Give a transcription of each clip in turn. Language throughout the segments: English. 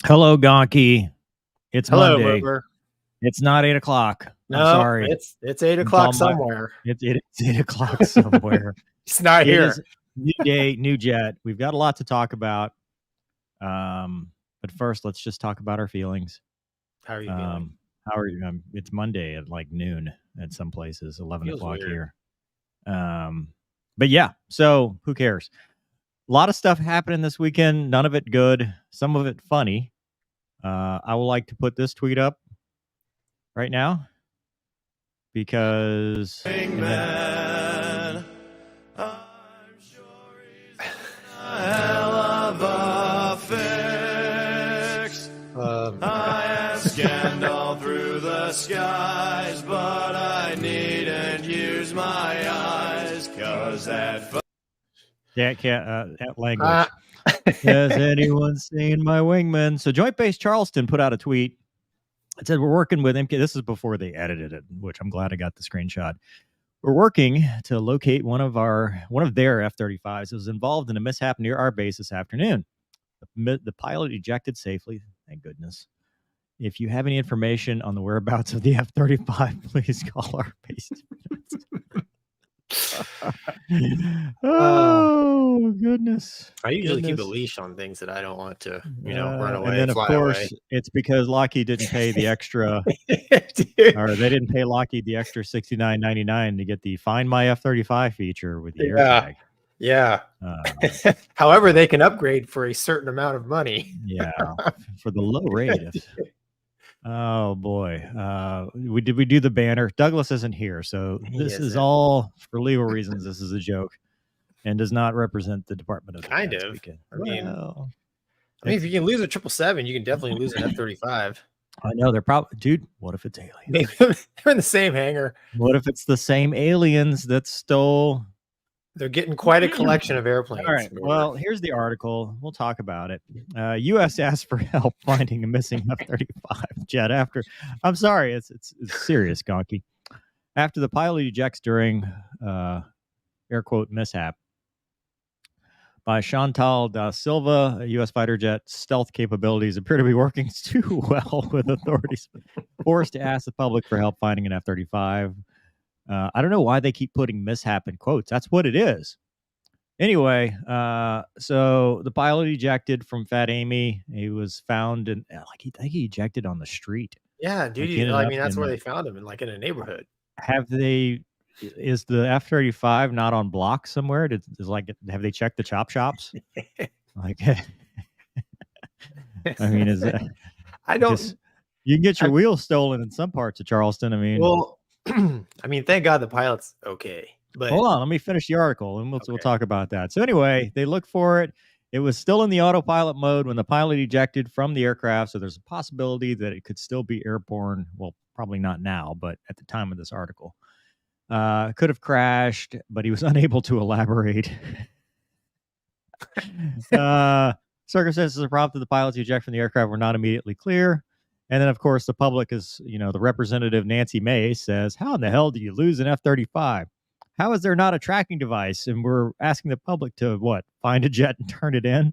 Hello, Gonky. It's Hello, Monday. Mover. It's not 8 o'clock. I'm No, sorry. it's 8 o'clock somewhere. It's 8 o'clock somewhere. It's not It here. is new day, new jet. We've got a lot to talk about. But first, let's just talk about our feelings. How are you feeling? How are you? It's Monday at like noon at some places, 11 Feels o'clock weird. here. But yeah, so who cares? A lot of stuff happening this weekend. None of it good. Some of it funny. I would like to put this tweet up right now because Man, I'm sure he's a hell of a fix. I have scanned all through the skies, but I needn't use my eyes, 'cause that that language. Has anyone seen my wingman? So Joint Base Charleston put out a tweet. It said, we're working with MK. This is before they edited it, which I'm glad I got the screenshot. We're working to locate one of their F-35s that was involved in a mishap near our base this afternoon. The pilot ejected safely, thank goodness. If you have any information on the whereabouts of the F-35, please call our base. Oh goodness! I usually keep a leash on things that I don't want to, run away. And then of course it's because Lockheed didn't pay the extra, or they didn't pay Lockheed the extra $69.99 to get the Find My F-35 feature with the AirTag. Yeah. However, they can upgrade for a certain amount of money. Yeah, for the low rate. Oh boy, we do the banner. Douglas isn't here, so this is all for legal reasons. This is a joke, and does not represent the Department of Defense. Kind of. I mean, if you can lose a 777, you can definitely lose an F-35. I know they're probably, dude. What if it's aliens? Maybe they're in the same hangar. What if it's the same aliens that stole? They're getting quite a collection of airplanes. All right. Well, here's the article. We'll talk about it. U.S. asked for help finding a missing F-35 jet after. I'm sorry, it's serious, Gonky. After the pilot ejects during air quote mishap by Chantal da Silva, a U.S. fighter jet stealth capabilities appear to be working too well with authorities forced to ask the public for help finding an F-35. I don't know why they keep putting mishap in quotes. That's what it is. Anyway, so the pilot ejected from Fat Amy. He was found in, I think he ejected on the street. Yeah, dude. I mean, that's where they found him, in a neighborhood. Is the F-35 not on block somewhere? Have they checked the chop shops? I mean, is that? I don't. You can get your wheels stolen in some parts of Charleston. I mean, well, I mean, thank God the pilot's okay. But hold on, let me finish the article, and we'll talk about that. So anyway, they look for it. It was still in the autopilot mode when the pilot ejected from the aircraft, so there's a possibility that it could still be airborne. Well, probably not now, but at the time of this article. Could have crashed, but he was unable to elaborate. Circumstances that prompted the pilot to eject from the aircraft were not immediately clear. And then, of course, the public is, the representative Nancy May says, how in the hell do you lose an F-35? How is there not a tracking device? And we're asking the public to, find a jet and turn it in?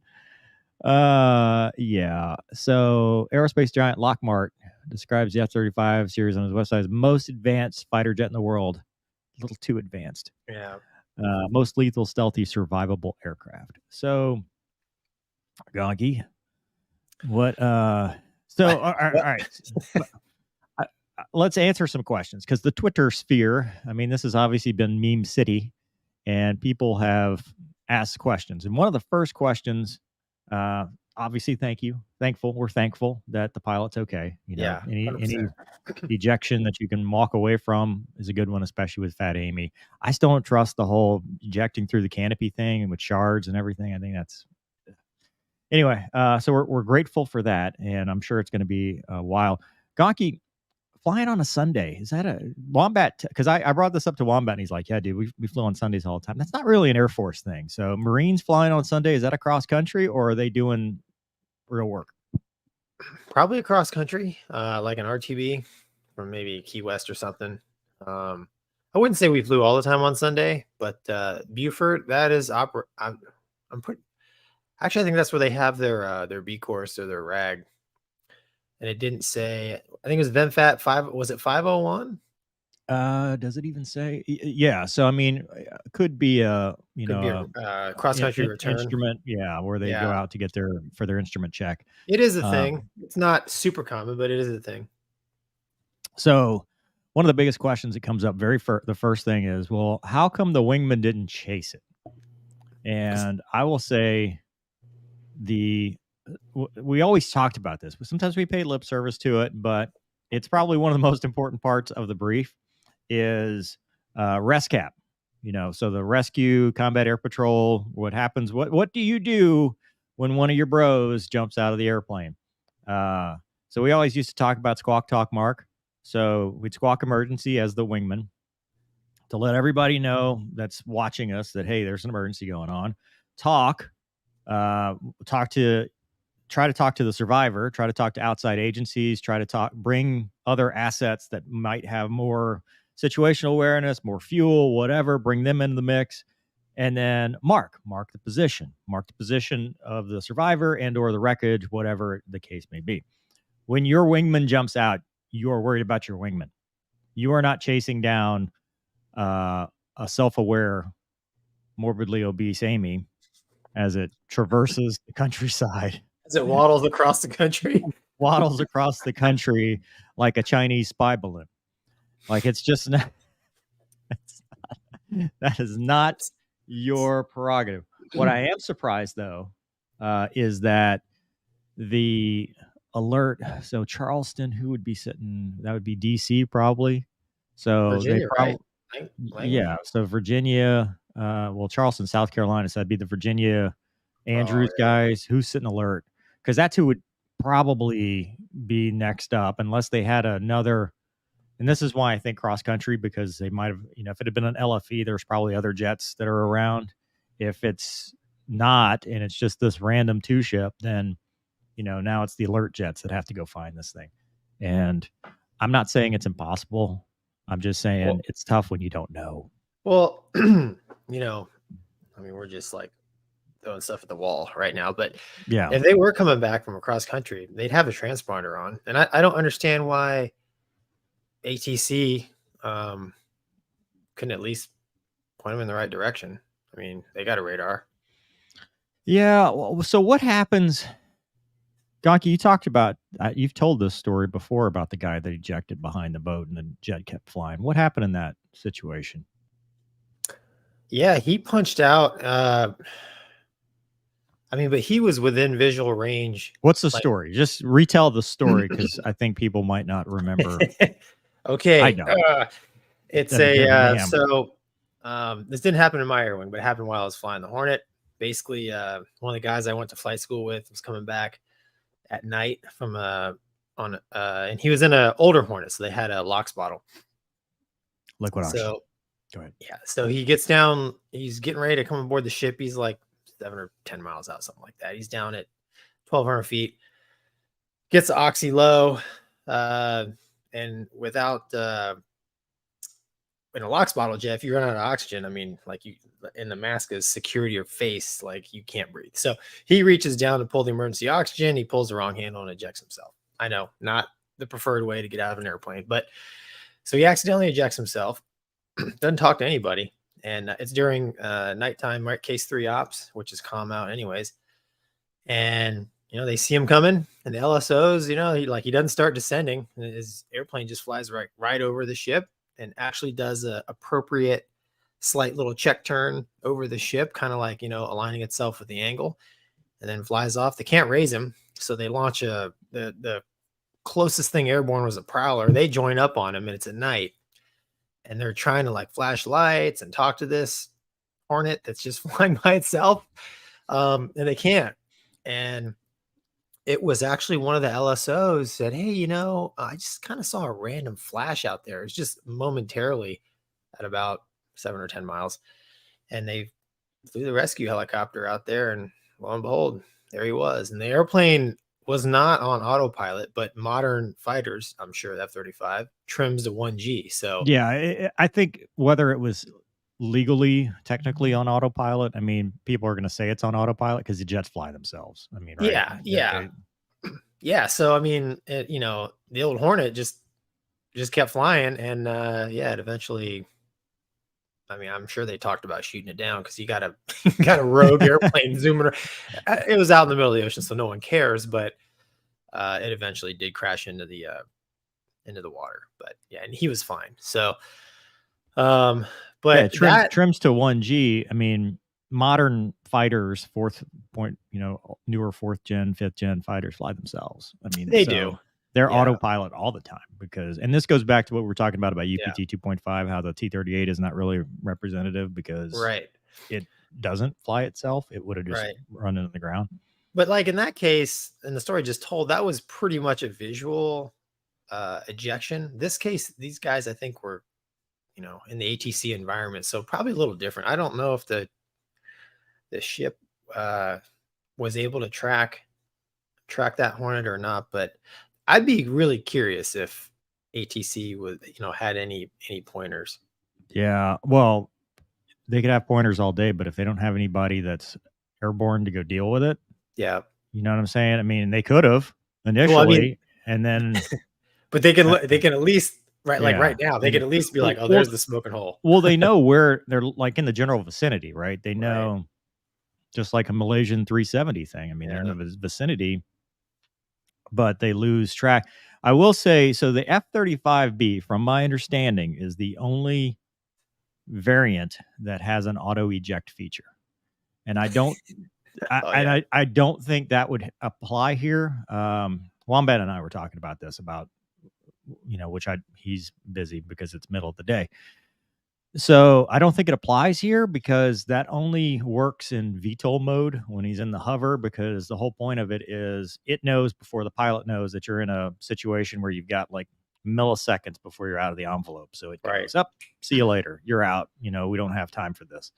Yeah. So aerospace giant Lockheed describes the F-35 series on his website as most advanced fighter jet in the world. A little too advanced. Yeah. Most lethal, stealthy, survivable aircraft. So, Gonky, what... So, all right. Let's answer some questions, because the Twitter sphere, I mean, this has obviously been meme city, and people have asked questions. And one of the first questions, obviously, we're thankful that the pilot's okay. Any ejection that you can walk away from is a good one, especially with Fat Amy. I still don't trust the whole ejecting through the canopy thing and with shards and everything. I think that's... Anyway, so we're grateful for that, and I'm sure it's going to be a while. Gonky, flying on a Sunday, is that a Wombat? Because I brought this up to Wombat, and he's like, yeah, dude, we flew on Sundays all the time. That's not really an Air Force thing. So Marines flying on Sunday, is that across country, or are they doing real work? Probably across country, like an RTB from maybe Key West or something. I wouldn't say we flew all the time on Sunday, but Beaufort, that is I'm pretty... Actually, I think that's where they have their B course or their RAG. and it didn't say. I think it was VenFat 5. Was it 501? Does it even say? Yeah. So I mean, could be a Could be a cross country return. instrument. Yeah, where they go out to get their instrument check. It is a thing. It's not super common, but it is a thing. So one of the biggest questions that comes up the first thing is, well, how come the wingman didn't chase it? And I will say we always talked about this, but sometimes we pay lip service to it, but it's probably one of the most important parts of the brief is RESCAP. So the rescue, combat air patrol, what happens, what do you do when one of your bros jumps out of the airplane? So we always used to talk about squawk talk Mark. So we'd squawk emergency as the wingman to let everybody know that's watching us that, hey, there's an emergency going on. Try to talk to the survivor, try to talk to outside agencies, bring other assets that might have more situational awareness, more fuel, whatever, bring them into the mix. And then mark the position of the survivor and or the wreckage, whatever the case may be. When your wingman jumps out, you are worried about your wingman. You are not chasing down a self-aware, morbidly obese Amy as it traverses the countryside. As it waddles across the country. Waddles across the country like a Chinese spy balloon. Like it's just not, that is not your prerogative. What I am surprised though, is that the alert. So Charleston, who would be sitting? That would be DC probably. So Virginia, right? Yeah. So Virginia, Charleston, South Carolina. So that'd be the Virginia Andrews guys. Who's sitting alert? Because that's who would probably be next up, unless they had another. And this is why I think cross country, because they might have, if it had been an LFE, there's probably other jets that are around. If it's not, and it's just this random two ship, then, now it's the alert jets that have to go find this thing. And I'm not saying it's impossible. I'm just saying it's tough when you don't know. Well, we're just like throwing stuff at the wall right now, but yeah, if they were coming back from across country, they'd have a transponder on. And I don't understand why ATC couldn't at least point them in the right direction. I mean, they got a radar. Yeah. So what happens? Gonky, you talked about, you've told this story before about the guy that ejected behind the boat and the jet kept flying. What happened in that situation? Yeah, he punched out. But he was within visual range. What's the story? Just retell the story, because I think people might not remember. Okay. I know. It's this didn't happen in my air wing, but it happened while I was flying the Hornet. Basically, one of the guys I went to flight school with was coming back at night from and he was in an older Hornet, so they had a LOX bottle. Liquid oxygen. So go ahead. Yeah, so he gets down, he's getting ready to come aboard the ship. He's like 7 or 10 miles out, something like that. He's down at 1,200 feet, gets the oxy low, and without in a LOX bottle, Jeff, you run out of oxygen. I mean, like you in the mask is secure to your face, like you can't breathe. So he reaches down to pull the emergency oxygen. He pulls the wrong handle and ejects himself. I know, not the preferred way to get out of an airplane, but so he accidentally ejects himself. Doesn't talk to anybody, and it's during nighttime, right? Case 3 ops, which is calm out anyways. And they see him coming, and the LSOs, he doesn't start descending. His airplane just flies right over the ship and actually does a appropriate slight little check turn over the ship, kind of like aligning itself with the angle, and then flies off. They can't raise him, so they launch the closest thing airborne was a Prowler. They join up on him, and it's at night. And they're trying to like flash lights and talk to this Hornet that's just flying by itself. And they can't. And it was actually one of the LSOs said, hey, I just kind of saw a random flash out there. It's just momentarily at about 7 or 10 miles. And they flew the rescue helicopter out there, and lo and behold, there he was. And the airplane was not on autopilot, but modern fighters, I'm sure the F-35 trims to 1G. So yeah, I think whether it was technically on autopilot, I mean, people are going to say it's on autopilot because the jets fly themselves. I mean, right? Yeah. Yeah, so I mean, the old Hornet just kept flying, and it eventually. I mean, I'm sure they talked about shooting it down because you got a rogue airplane zooming. It was out in the middle of the ocean, so no one cares. But it eventually did crash into the water. But yeah, and he was fine. So, but trims to 1G. I mean, modern fighters, newer 4th gen, 5th gen fighters fly themselves. I mean, they do. They're autopilot all the time and this goes back to what we were talking about UPT 2.5, how the T-38 is not really representative because it doesn't fly itself. It would have just run into the ground. But like in that case, in the story just told, that was pretty much a visual ejection. This case, these guys, I think, were, in the ATC environment, so probably a little different. I don't know if the ship was able to track that Hornet or not, but I'd be really curious if ATC was, had any pointers. Yeah, well, they could have pointers all day, but if they don't have anybody that's airborne to go deal with it, you know what I'm saying? I mean, they could have initially, and then, but they can at least right now they can at least be like, oh, there's the smoking hole. Well, they know where they're like in the general vicinity, right? They know, just like a Malaysian 370 thing. I mean, they're in the vicinity. But they lose track. I will say, so the F-35B, from my understanding, is the only variant that has an auto eject feature, and I don't, I don't think that would apply here. Wombat and I were talking about this, he's busy because it's middle of the day. So I don't think it applies here because that only works in VTOL mode when he's in the hover, because the whole point of it is it knows before the pilot knows that you're in a situation where you've got like milliseconds before you're out of the envelope. So it goes up, see you later. You're out. We don't have time for this.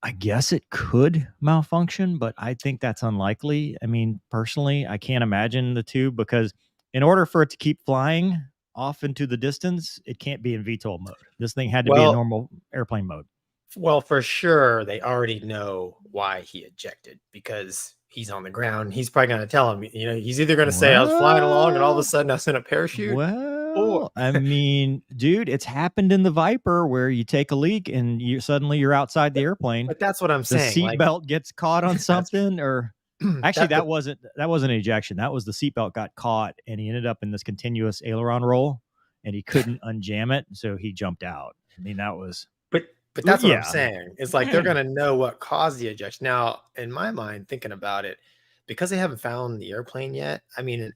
I guess it could malfunction, but I think that's unlikely. I mean, personally, I can't imagine the two, because in order for it to keep flying off into the distance, it can't be in VTOL mode. This thing had to be in normal airplane mode. Well, for sure, they already know why he ejected, because he's on the ground. He's probably going to tell him, he's either going to say, I was flying along and all of a sudden I was in a parachute. I mean, dude, it's happened in the Viper where you take a leak and suddenly you're outside the airplane. But that's what I'm saying. The seatbelt gets caught on something, or actually that wasn't an ejection. That was the seatbelt got caught and he ended up in this continuous aileron roll and he couldn't unjam it. So he jumped out. I mean, that was, but that's what I'm saying. It's like, they're going to know what caused the ejection. Now, in my mind, thinking about it, because they haven't found the airplane yet, I mean,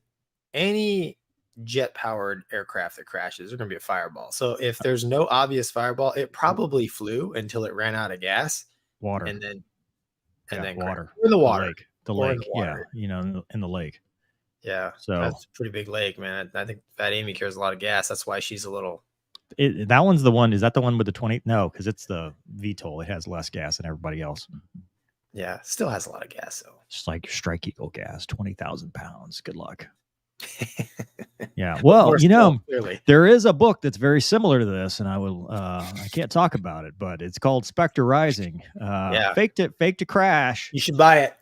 any jet powered aircraft that crashes, there's going to be a fireball. So if there's no obvious fireball, it probably flew until it ran out of gas, water, and then water in the water. The lake, in the lake. Yeah, so that's a pretty big lake, man. I think Fat Amy carries a lot of gas. That's why she's a little. That one's the one. Is that the one with the 20? No, because it's the VTOL. It has less gas than everybody else. Yeah, still has a lot of gas though. Just like Strike Eagle gas, 20,000 pounds. Good luck. Yeah. Well, there is a book that's very similar to this, and I can't talk about it, but it's called Spectre Rising. Faked to crash. You should buy it.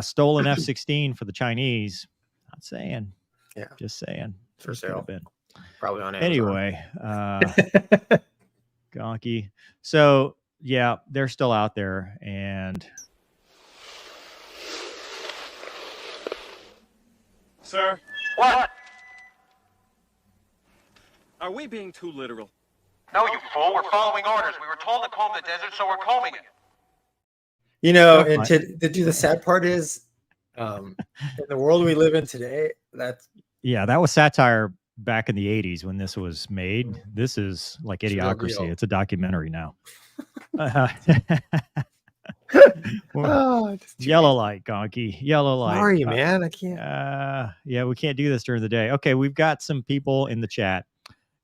Stolen F-16 for the Chinese. Not saying. Yeah. Just saying. For sale. Probably on Amazon. Anyway, Gonky. So yeah, they're still out there, and Sir? What? Are we being too literal? No, you fool. We're following orders. We were told to comb the desert, so we're combing it. And to do the sad part is, in the world we live in today, that was satire back in the 80s when this was made. This is like Idiocracy. It's a documentary now. Yellow light, Gonky. Yellow light. Sorry, man. I can't. We can't do this during the day. Okay, we've got some people in the chat.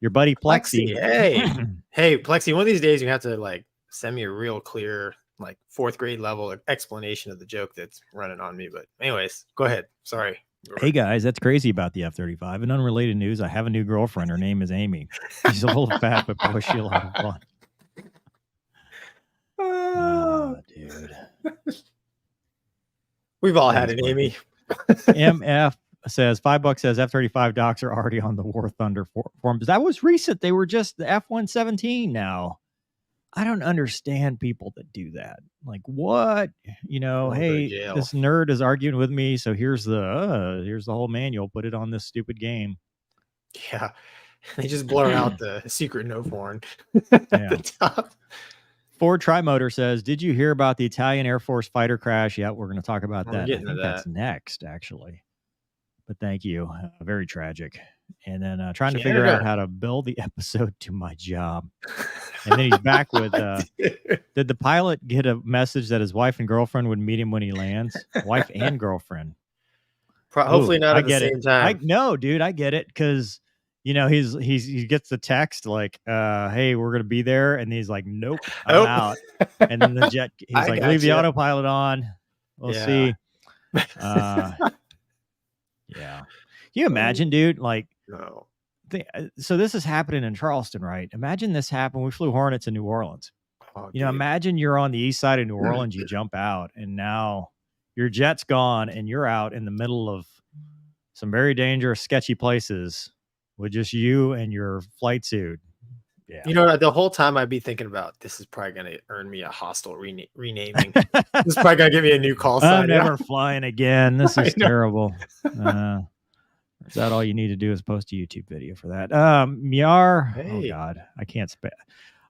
Your buddy Plexi. Hey, Plexi. One of these days you have to send me a real clear, 4th grade level explanation of the joke that's running on me. But anyways, go ahead. Sorry. Hey guys, that's crazy about the F-35. In unrelated news, I have a new girlfriend. Her name is Amy. She's a little fat, but boy, she'll have fun. Oh, dude. We've all had an Amy. MF says $5 says F-35 docs are already on the War Thunder forums. That was recent. They were just the F-117 now. I don't understand people that do that. Like, what? You know, Won't go to hey, jail. this nerd is arguing with me, so here's the whole manual. Put it on this stupid game. Yeah. They just blur out the secret note horn Yeah. at the top. Ford Trimotor says, did you hear about the Italian Air Force fighter crash? Yeah, we're going to talk about We're that. I getting to think that's that. next, actually. But thank you. Very tragic. And then trying to figure out Janitor. how to build the episode to my job. And then he's back with, did the pilot get a message that his wife and girlfriend would meet him when he lands? Wife and girlfriend. Hopefully not I at the get same it. time. No, dude, I get it. Because, you know, he gets the text like, hey, we're going to be there. And he's like, nope, I'm out. And then the jet, he's I like, leave the gotcha. autopilot on. We'll Yeah. see. Yeah. Can you imagine, dude? Like, No. so this is happening in Charleston, right? Imagine this happened. We flew Hornets in New Orleans. Oh, You know, dude. imagine you're on the east side of New Orleans, you jump out, and now your jet's gone, and you're out in the middle of some very dangerous, sketchy places with just you and your flight suit. Yeah. You know, the whole time I'd be thinking about this is probably going to earn me a hostile renaming. This is probably going to give me a new call sign. I'm never flying again. This is I know. terrible. Is that all you need to do is post a YouTube video for that? Miar. Hey. Oh God, I can't spell.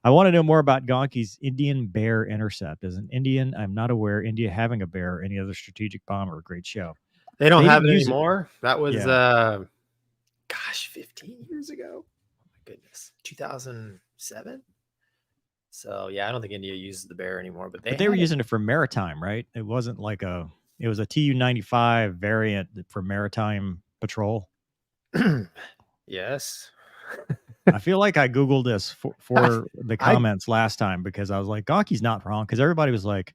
I want to know more about Gonky's Indian bear intercept. As an Indian, I'm not aware India having a bear or any other strategic bomber. Great show. They don't They have it use it. anymore. That was, Yeah. gosh, 15 years ago. Oh my goodness, 2007. So yeah, I don't think India uses the bear anymore. But They were had it. using it for maritime, right? It wasn't like it was a Tu-95 variant for maritime patrol. Yes. I feel like I Googled this for the comments last time because I was like, Gonky's not wrong. Because everybody was like,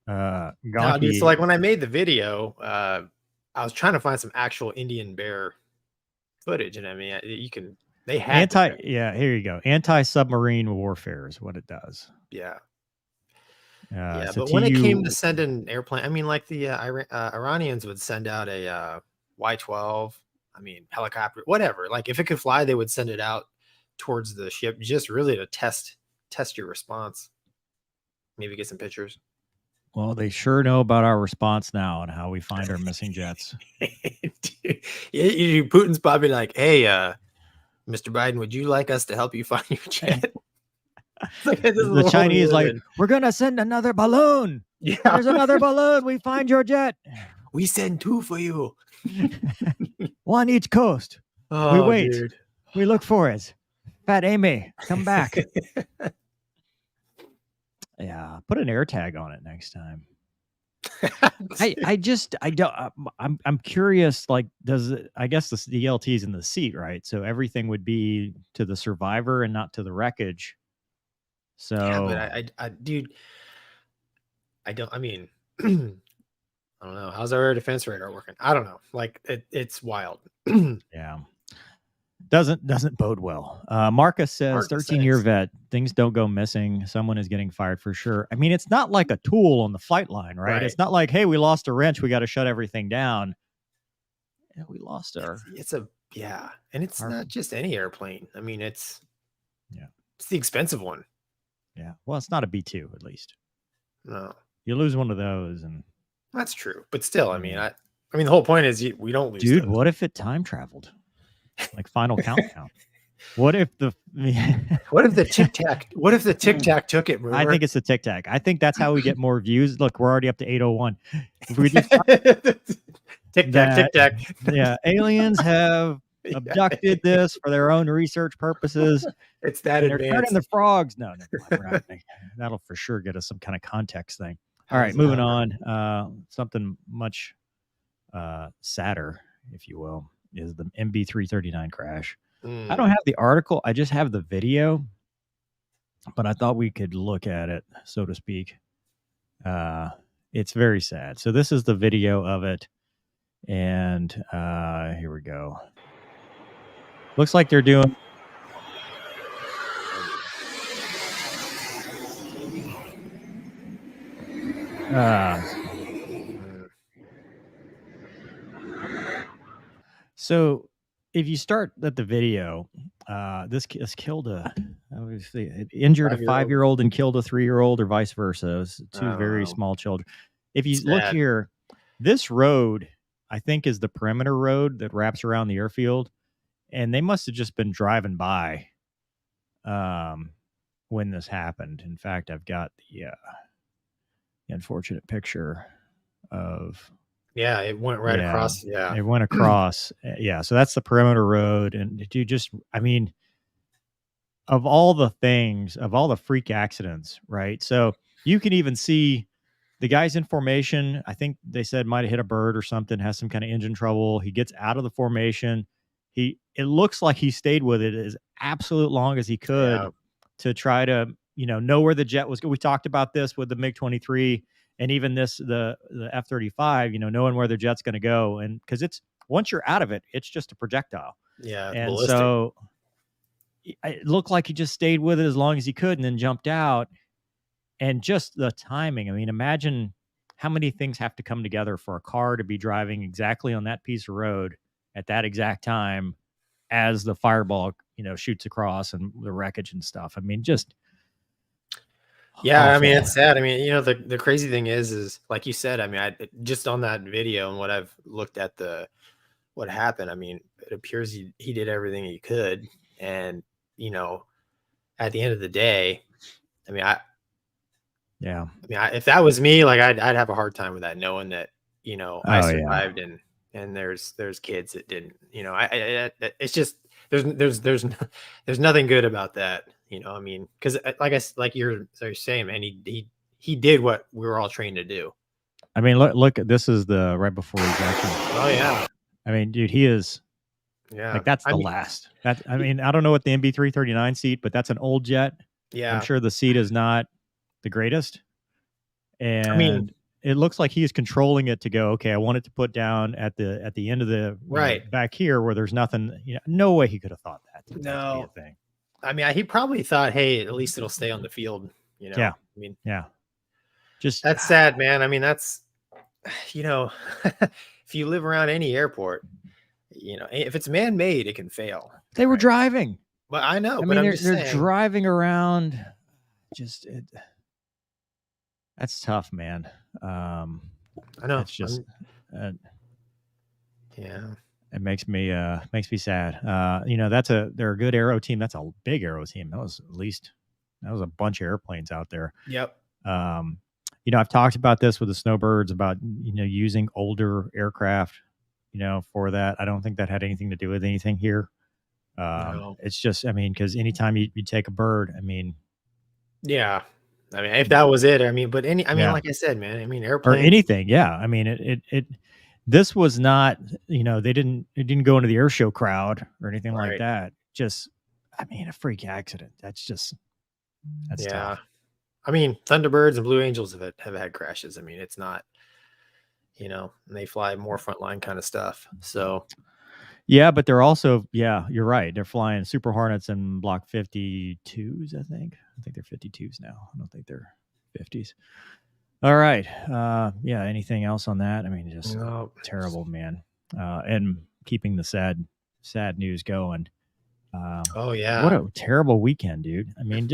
No, Gonky. dude, so like when I made the video, I was trying to find some actual Indian bear footage, and I mean, they had the bear. Yeah, here you go. Anti-submarine warfare is what it does. Yeah. Yeah, but when it came to send an airplane, I mean, like the Iranians would send out a Y-12, I mean, helicopter, whatever. Like if it could fly, they would send it out towards the ship just really to test your response. Maybe get some pictures. Well, they sure know about our response now and how we find our missing jets. Putin's probably like, hey, Mr. Biden, would you like us to help you find your jet? Like, the Chinese like, we're going to send another balloon. Yeah. There's another balloon. We find your jet. We send 2 for you. 1 each coast. Oh, we wait. Dude. We look for it. Fat Amy, come back. Yeah, put an air tag on it next time. I'm curious, like, does it, I guess the DLT's in the seat, right? So everything would be to the survivor and not to the wreckage. So yeah, but dude, I mean, I don't know. How's our air defense radar working? I don't know. Like it's wild. Yeah. Doesn't bode well. Marcus says 13-year vet, things don't go missing. Someone is getting fired for sure. I mean, it's not like a tool on the flight line, right? It's not like, hey, we lost a wrench, we got to shut everything down. Yeah, we lost our. And it's not just any airplane. I mean, it's the expensive one. Yeah. Well, it's not a B2 at least. No. You lose one of those, and that's true. But still, I mean, the whole point is we don't lose. Dude, those. what if it time traveled? Like Final Countdown. What if the Tic Tac took it? Remember? I think it's the Tic Tac. I think that's how we get more views. Look, we're already up to 801. If we just Tic Tac. Yeah, aliens have abducted this for their own research purposes. It's that they're turning the frogs. No, that'll for sure get us some kind of context thing. All right, moving on. Something much sadder, if you will, is the MB339 crash. I don't have the article. I just have the video, but I thought we could look at it, so to speak. It's very sad. So this is the video of it. And here we go. Looks like they're doing. So if you start at the video, this killed obviously it injured a 5-year-old. 5-year-old and killed a 3-year-old, or vice versa. It's I two don't very know. small children. If you look Sad. here, this road, I think, is the perimeter road that wraps around the airfield, and they must have just been driving by when this happened. In fact, I've got the unfortunate picture of. Yeah, it went right across. Yeah. It went across. Yeah. So that's the perimeter road. And you just, I mean, of all the things, of all the freak accidents, right? So you can even see the guy's in formation. I think they said might have hit a bird or something, has some kind of engine trouble. He gets out of the formation. It looks like he stayed with it as absolute long as he could to try to, know where the jet was. We talked about this with the MiG-23 and even the F-35, knowing where the jet's going to go. And because once you're out of it, it's just a projectile. Yeah. And ballistic. so it looked like he just stayed with it as long as he could and then jumped out. And just the timing. I mean, imagine how many things have to come together for a car to be driving exactly on that piece of road at that exact time as the fireball, shoots across and the wreckage and stuff. I mean, just. Yeah, awful. I mean, it's sad. I mean, the crazy thing is like you said, I mean, just on that video and what I've looked at what happened, I mean, it appears he did everything he could. And, at the end of the day, I mean, if that was me, like I'd have a hard time with that, knowing that, I survived and there's kids that didn't, it's just, there's nothing good about that. I mean, because like you're saying, man, he did what we were all trained to do. I mean, look, this is the right before ejection. Oh yeah. I mean, dude, he is. Yeah. Like that's the last. I don't know what the MB-339 seat, but that's an old jet. Yeah. I'm sure the seat is not the greatest. And I mean, it looks like he's controlling it to go, okay, I want it to put down at the end of the back here where there's nothing. No way he could have thought that. No. Be a thing. I mean, he probably thought, hey, at least it'll stay on the field. Yeah. I mean, yeah. Just that's sad, man. I mean, that's, if you live around any airport, if it's man-made, it can fail. They were driving. But I know. I but mean, I'm they're driving around. That's tough, man. I know. It's just, yeah. It makes me sad. They're a good aero team. That's a big aero team. That was a bunch of airplanes out there. Yep. I've talked about this with the Snowbirds about, using older aircraft, for that. I don't think that had anything to do with anything here. No. It's just, I mean, because anytime you take a bird, I mean. Yeah. I mean, if that was it, I mean, like I said, man, I mean, airplane or anything. Yeah. I mean, this was not, it didn't go into the air show crowd or anything like that. Just, I mean, a freak accident. That's tough. I mean, Thunderbirds and Blue Angels have had crashes. I mean, it's not, and they fly more frontline kind of stuff. So, yeah, but they're also, you're right. They're flying Super Hornets and Block 52s, I think. I think they're 52s now. I don't think they're 50s. All right. Anything else on that? I mean, just terrible, man. And keeping the sad news going. Oh yeah. What a terrible weekend, dude. I mean,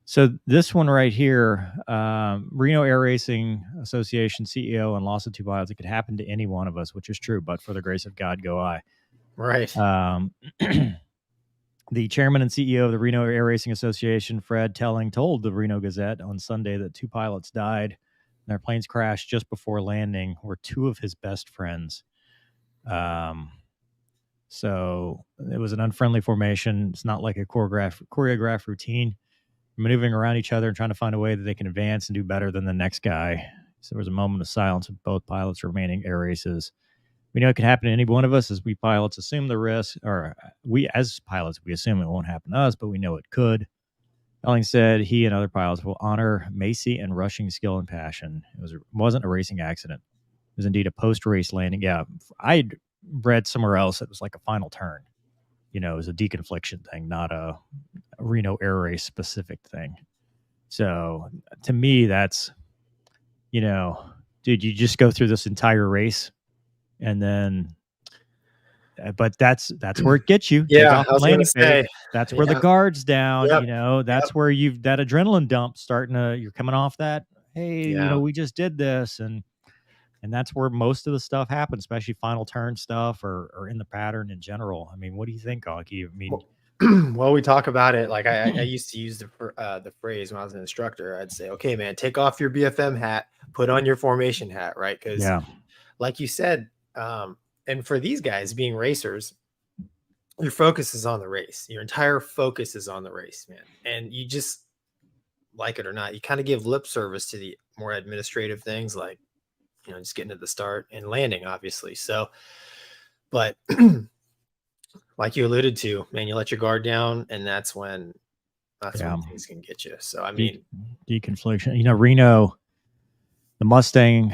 so this one right here, Reno Air Racing Association CEO and loss of 2 pilots. It could happen to any one of us, which is true, but for the grace of God, go I. Right. The chairman and CEO of the Reno Air Racing Association, Fred Telling, told the Reno Gazette on Sunday that 2 pilots died. Their planes crashed just before landing, were 2 of his best friends. So it was an unfriendly formation. It's not like a choreographed routine. Maneuvering around each other and trying to find a way that they can advance and do better than the next guy. So there was a moment of silence with both pilots remaining air races. We know it can happen to any one of us as we pilots assume the risk, or we as pilots, we assume it won't happen to us, but we know it could. Elling said he and other pilots will honor Macy and rushing skill and passion. It wasn't a racing accident. It was indeed a post-race landing. Yeah, I'd read somewhere else it was like a final turn. It was a deconfliction thing, not a Reno Air Race specific thing. So to me, that's, dude, you just go through this entire race and then but that's where it gets you. Take Yeah, off I the was gonna landing say. page. That's where the Yeah. guard's down. Yep. You know, that's where you've that adrenaline dump starting to. You're coming off that. Hey, you Yeah. know, we just did this, and that's where most of the stuff happens, especially final turn stuff or in the pattern in general. I mean, what do you think, Gonky? I mean, Well, we talk about it. Like I used to use the phrase when I was an instructor. I'd say, "Okay, man, take off your BFM hat, put on your formation hat," right? Because, yeah, like you said, and for these guys being racers, your focus is on the race. Your entire focus is on the race, man. And you just, like it or not, you kind of give lip service to the more administrative things, like, you know, just getting to the start and landing, obviously. So, but like you alluded to, man, you let your guard down, and that's when things can get you. So, I mean, deconfliction. You know, Reno, the Mustang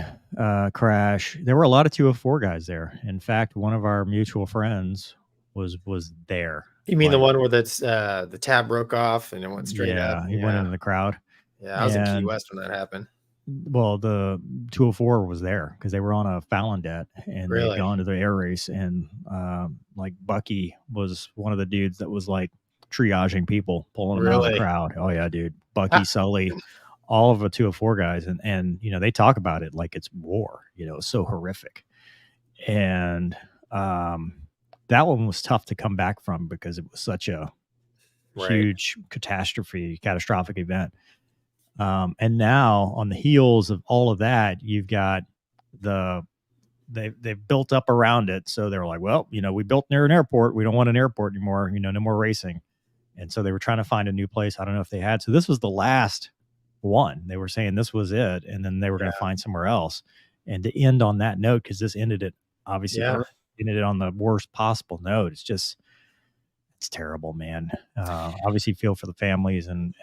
crash. There were a lot of 204 guys there. In fact, one of our mutual friends was there. you mean the one where that's the tab broke off and it went straight up? Yeah, he went into the crowd. Yeah, I was in Key West when that happened. Well, the 204 was there because they were on a Fallon debt and Really? they'd gone to the air race. And like Bucky was one of the dudes that was like triaging people, pulling them out of the Really? crowd. Oh, yeah, dude. Bucky, Sully, all of the 204 guys. And, you know, they talk about it like it's war, you know, so horrific. And that one was tough to come back from because it was such a huge catastrophic event. And now on the heels of all of that, you've got they've built up around it. So they're like, well, you know, we built near an airport. We don't want an airport anymore. You know, no more racing. And so they were trying to find a new place. I don't know if they had. So this was the last one. They were saying this was it. And then they were going to find somewhere else. And to end on that note, because this ended it, obviously, ended it on the worst possible note. It's terrible, man. Obviously feel for the families and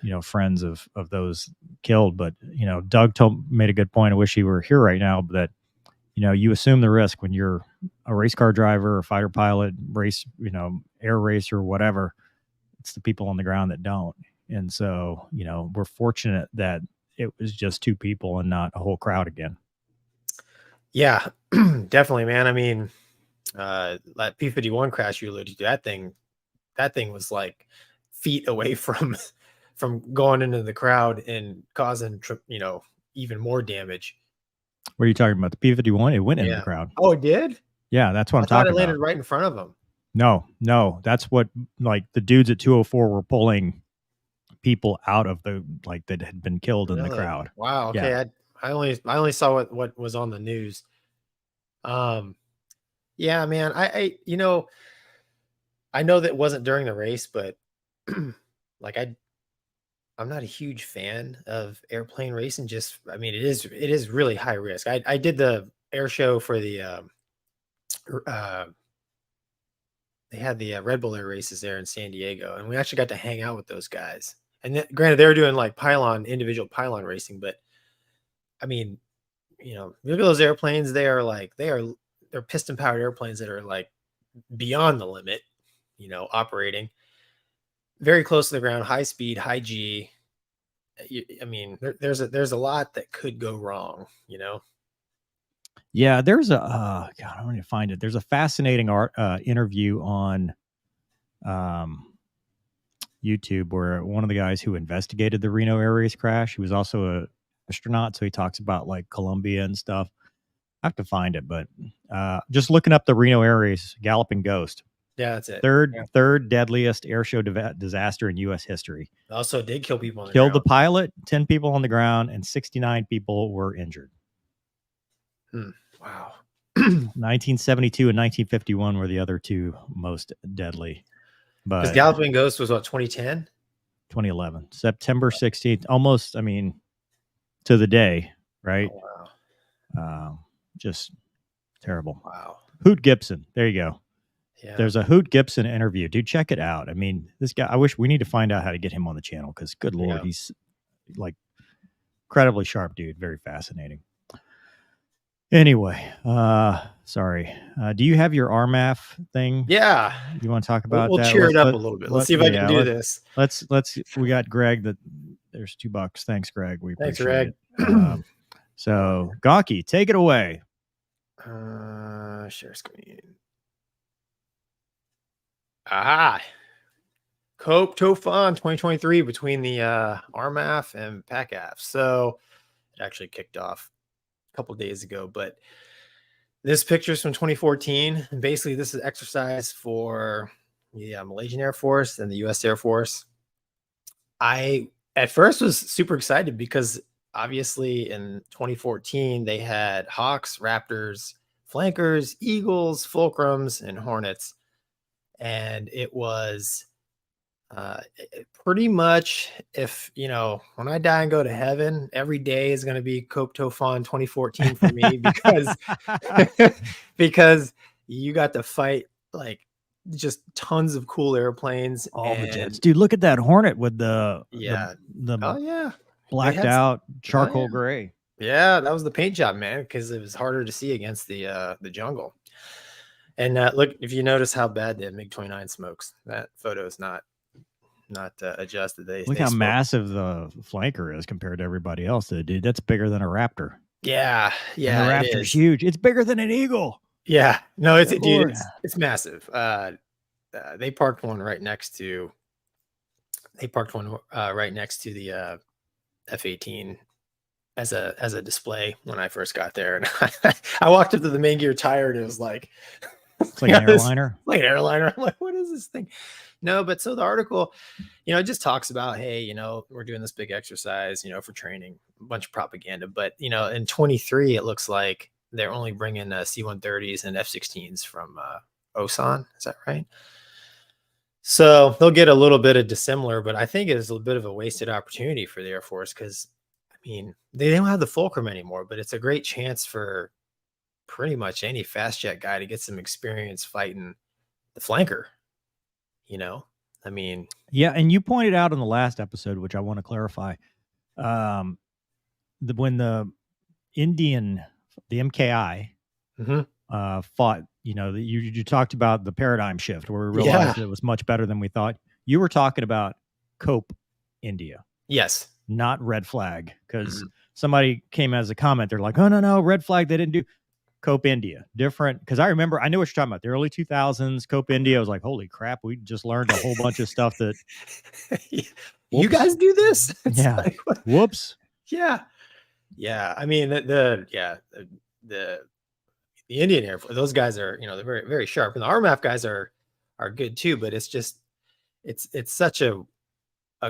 you know, friends of those killed. But, you know, Doug made a good point. I wish he were here right now, but that, you know, you assume the risk when you're a race car driver or fighter pilot, race, you know, air racer, whatever. It's the people on the ground that don't. And so, you know, we're fortunate that it was just two people and not a whole crowd again. Yeah, definitely, man. I mean, that P-51 crash you alluded to, that thing was like feet away from going into the crowd and causing, you know, even more damage. What are you talking about? The P-51? It went into the crowd. Oh, it did? Yeah, that's what I'm thought talking it landed about. right in front of him. No, that's what, like, the dudes at 204 were pulling people out of the, like, that had been killed in the crowd. Wow. Okay. Yeah. I only saw what was on the news. Yeah, man. I you know, I know that it wasn't during the race, but like I'm not a huge fan of airplane racing. Just, I mean, it is really high risk. I did the air show for the they had the Red Bull Air races there in San Diego, and we actually got to hang out with those guys. And granted, they were doing like individual pylon racing, but I mean, you know, look at those airplanes. They're piston powered airplanes that are like beyond the limit, you know, operating very close to the ground, high speed, high G. I mean, there's a lot that could go wrong, you know? Yeah, there's a God, I'm going to find it. There's a fascinating interview on YouTube where one of the guys who investigated the Reno Air Race crash, he was also a astronaut, so he talks about like Columbia and stuff. I have to find it, but just looking up the Reno Air Race Galloping Ghost. Yeah, that's it. Third deadliest air show disaster in U.S. history. Also did kill people on the Killed ground. the pilot, 10 people on the ground, and 69 people were injured. Wow. 1972 and 1951 were the other two most deadly. But Because Galloping Ghost was what, 2010? 2011, September 16th, almost, I mean, to the day, right? Oh, wow. Just terrible. Wow. Hoot Gibson. There you go. Yeah. There's a Hoot Gibson interview. Dude, check it out. I mean, this guy, I wish we need to find out how to get him on the channel because, good Lord, he's like incredibly sharp dude. Very fascinating. Anyway, sorry. Do you have your RMAF thing? Yeah. You want to talk about we'll that? cheer it up a little bit. Let's see if I can do this. Let's, we got Greg there's $2. Thanks, Greg. Thanks, appreciate Greg. it. So Gonky, take it away. Share screen. Aha. Cope Taufan 2023 between the RMAF and PACAF. So it actually kicked off a couple days ago, but this picture is from 2014. And basically, this is exercise for the Malaysian Air Force and the US Air Force. I at first was super excited because obviously in 2014 they had Hawks, Raptors, Flankers, Eagles, Fulcrums, and Hornets. And it was pretty much, if you know, when I die and go to heaven, every day is going to be Cope Taufan 2014 for me because because you got to fight like just tons of cool airplanes. All the and jets, dude. Look at that Hornet with the the oh yeah, blacked had out oh, charcoal yeah. gray. Yeah, that was the paint job, man, because it was harder to see against the jungle. And look, if you notice how bad the MiG-29 smokes, that photo is not adjusted. Look they how smoke. massive the flanker is compared to everybody else. Dude, that's bigger than a Raptor. Yeah, And the Raptor's huge. It's bigger than an Eagle. Yeah, no, it's Good dude, Lord. it's massive. They parked one right next to. They parked one right next to the F-18 as a display when I first got there, and I walked up to the main gear tire, and it was like, it's like an airliner. Like an airliner. I'm like, what is this thing? No, but so the article, it just talks about, hey, we're doing this big exercise, for training, a bunch of propaganda. But, in 23, it looks like they're only bringing C-130s and F-16s from Osan. Is that right? So they'll get a little bit of dissimilar, but I think it's a bit of a wasted opportunity for the Air Force because, they don't have the Fulcrum anymore, but it's a great chance for pretty much any fast jet guy to get some experience fighting the flanker. Yeah, and you pointed out in the last episode, which I want to clarify, when the MKI fought, you talked about the paradigm shift where we realized it was much better than we thought. You were talking about Cope India. Yes. Not Red Flag, because somebody came as a comment. They're like, oh, no, Red Flag, they didn't do Cope India. Different, because I know what you're talking about. The early 2000s, Cope India was like, holy crap, we just learned a whole bunch of stuff that you guys do this. It's yeah. like, Whoops. Yeah. The Indian Air Force, those guys are, they're very, very sharp, and the RMAF guys are good too. But it's just, it's such a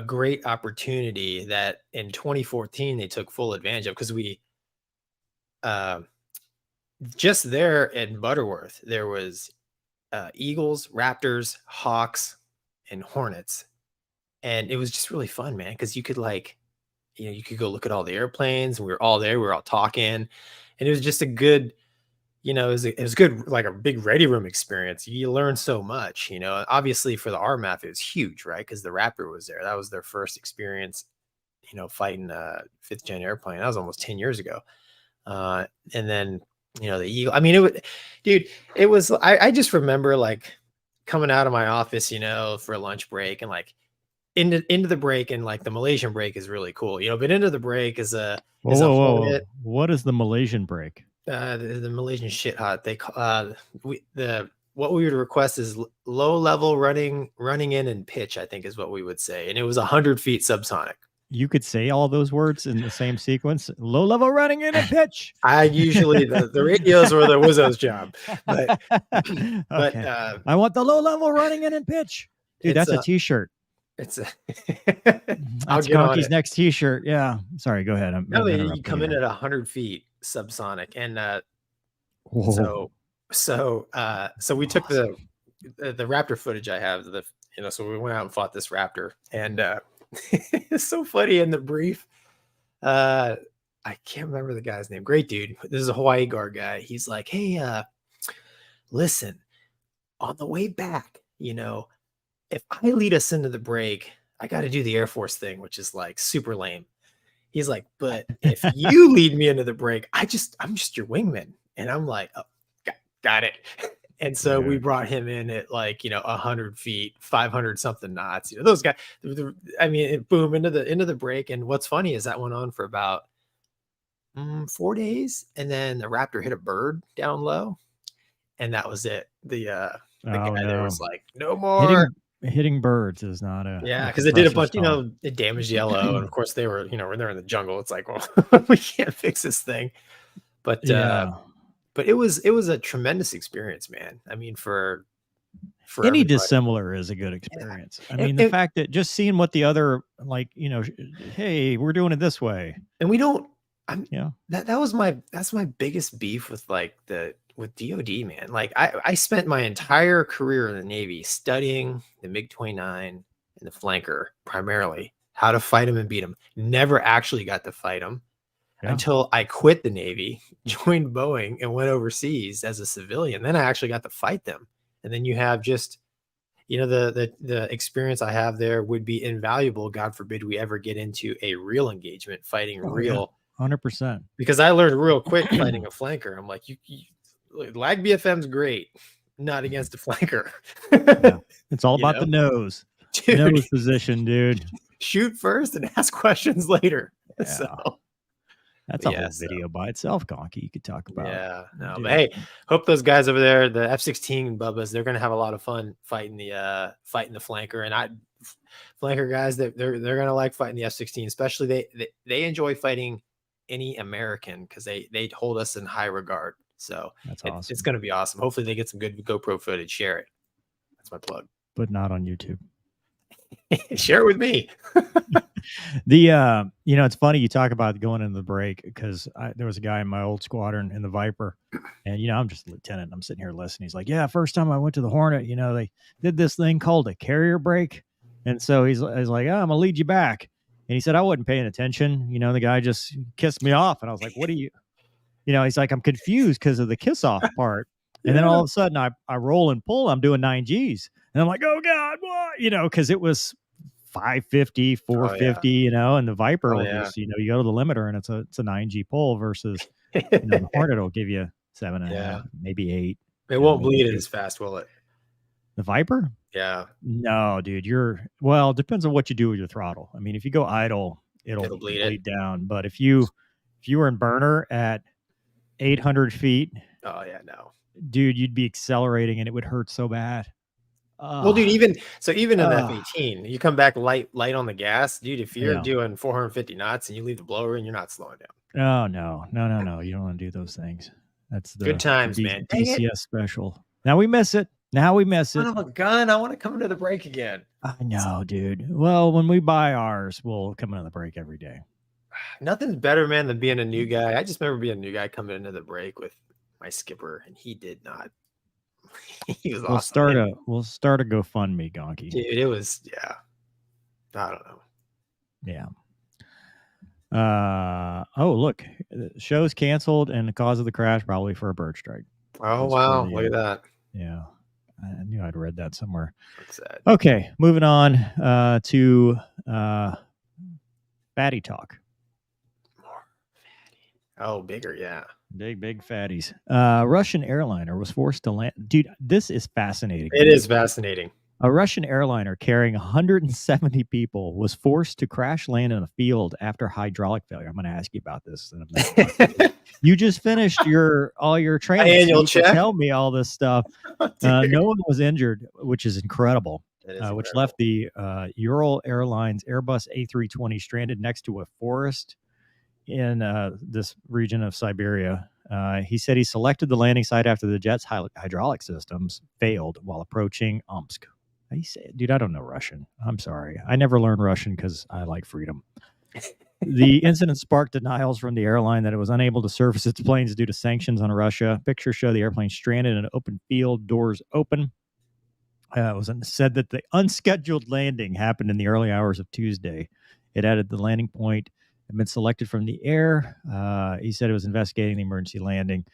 great opportunity that in 2014 they took full advantage of, because we just there in Butterworth there was Eagles, Raptors, Hawks, and Hornets, and it was just really fun, man, because you could you could go look at all the airplanes, and we were all there, we were all talking, and it was just a good, it was good, like a big ready room experience. You learn so much, obviously for the RMAF, it was huge, right? Because the Raptor was there. That was their first experience, fighting a 5th gen airplane. That was almost 10 years ago. And then, the Eagle, it was, I just remember like coming out of my office, for a lunch break, and like into the break, and like the Malaysian break is really cool, but into the break is a Hornet. What is the Malaysian break? The Malaysian shit hot. They what we would request is low level running in and pitch, I think is what we would say, and it was 100 feet subsonic. You could say all those words in the same sequence. Low level running in and pitch. I usually the radios were the Wizzo's job, but okay. I want the low level running in and pitch. Dude, that's a t-shirt. It's a that's Gonky's next t-shirt. Yeah. Sorry, go ahead. You come in at 100 feet subsonic, and so we took the Raptor footage I have, so we went out and fought this Raptor, and it's so funny in the brief. I can't remember the guy's name. Great dude. This is a Hawaii Guard guy. He's like, hey, listen, on the way back, if I lead us into the break, I got to do the Air Force thing, which is like super lame. He's like, but if you lead me into the break, I'm just your wingman. And I'm like, oh, got it. And so we brought him in at 100 feet, 500 something knots. Those guys, boom, into the break. And what's funny is that went on for about 4 days. And then the Raptor hit a bird down low. And that was it. The guy there was like, no more. Hitting birds is not a because it did a bunch. It damaged yellow, and of course they were. When they're in the jungle, it's like, well, we can't fix this thing. But but it was a tremendous experience, man. I mean, for any everybody. Dissimilar is a good experience. I mean, the fact that just seeing what the other, like, hey, we're doing it this way, and we don't. That's my biggest beef with with DOD, man. Like I spent my entire career in the Navy studying the MiG-29 and the flanker, primarily how to fight them and beat them. Never actually got to fight them until I quit the Navy, joined Boeing, and went overseas as a civilian. Then I actually got to fight them. And then you have just, the experience I have there would be invaluable. God forbid we ever get into a real engagement, fighting real. 100%. Because I learned real quick fighting a flanker. I'm like, you lag BFM's great, not against a flanker. It's all about the nose. Dude, nose position, dude. Shoot first and ask questions later. Yeah. So that's a whole video by itself, Gonky. You could talk about. Yeah, no, dude. But hey, hope those guys over there, the F-16 Bubbas, they're gonna have a lot of fun fighting the flanker. And flanker guys, they're gonna like fighting the F-16, especially they enjoy fighting any American because they hold us in high regard. So that's awesome. It's gonna be awesome. Hopefully they get some good GoPro footage. Share it. That's my plug. But not on YouTube. Share it with me. It's funny you talk about going into the break because there was a guy in my old squadron in the Viper, and I'm just a lieutenant. I'm sitting here listening. He's like, "Yeah, first time I went to the Hornet, they did this thing called a carrier break," and so he's like, "Oh, I'm gonna lead you back," and he said I wasn't paying attention. The guy just kissed me off, and I was like, "What are you?" He's like, "I'm confused because of the kiss off part," and then all of a sudden I roll and pull. I'm doing 9Gs, and I'm like, "Oh God, what?" Because it was 550, 450, and the Viper will just, you go to the limiter and it's a 9G pull versus the Hornet will give you 7.5, maybe 8. It won't bleed as fast, will it? The Viper? Yeah. No, dude. It depends on what you do with your throttle. I mean, if you go idle, it'll bleed down. But if you were in burner at 800 feet, dude, you'd be accelerating and it would hurt so bad. Well, dude, even in F-18, you come back light on the gas, dude. If you're doing 450 knots and you leave the blower in, you're not slowing down. Oh no! You don't want to do those things. That's the good times, man. DCS special. Now we miss it. Son of a gun! I want to come into the break again. I know, dude. Well, when we buy ours, we'll come into the break every day. Nothing's better, man, than being a new guy. I just remember being a new guy coming into the break with my skipper, and he did not. He was awesome. We'll start a GoFundMe, Gonky. Dude, it was I don't know. Yeah. Look, the show's canceled, and the cause of the crash probably for a bird strike. Oh wow! Look at that. Yeah, I knew I'd read that somewhere. That's sad. Okay, moving on to fatty talk. More fatty. Oh, bigger, yeah. Big fatties. Russian airliner was forced to land. Dude, this is fascinating. It is fascinating. A Russian airliner carrying 170 people was forced to crash land in a field after hydraulic failure. I'm going to ask you about this. You just finished all your training. Annual check. Tell me all this stuff. No one was injured, which is incredible. Which left the Ural Airlines Airbus A320 stranded next to a forest in this region of Siberia. He said he selected the landing site after the jet's hydraulic systems failed while approaching Omsk. He said, dude, I don't know Russian. I'm sorry. I never learned Russian because I like freedom. The incident sparked denials from the airline that it was unable to service its planes due to sanctions on Russia. Pictures show the airplane stranded in an open field, doors open. It was said that the unscheduled landing happened in the early hours of Tuesday. It added the landing point had been selected from the air. He said it was investigating the emergency landing.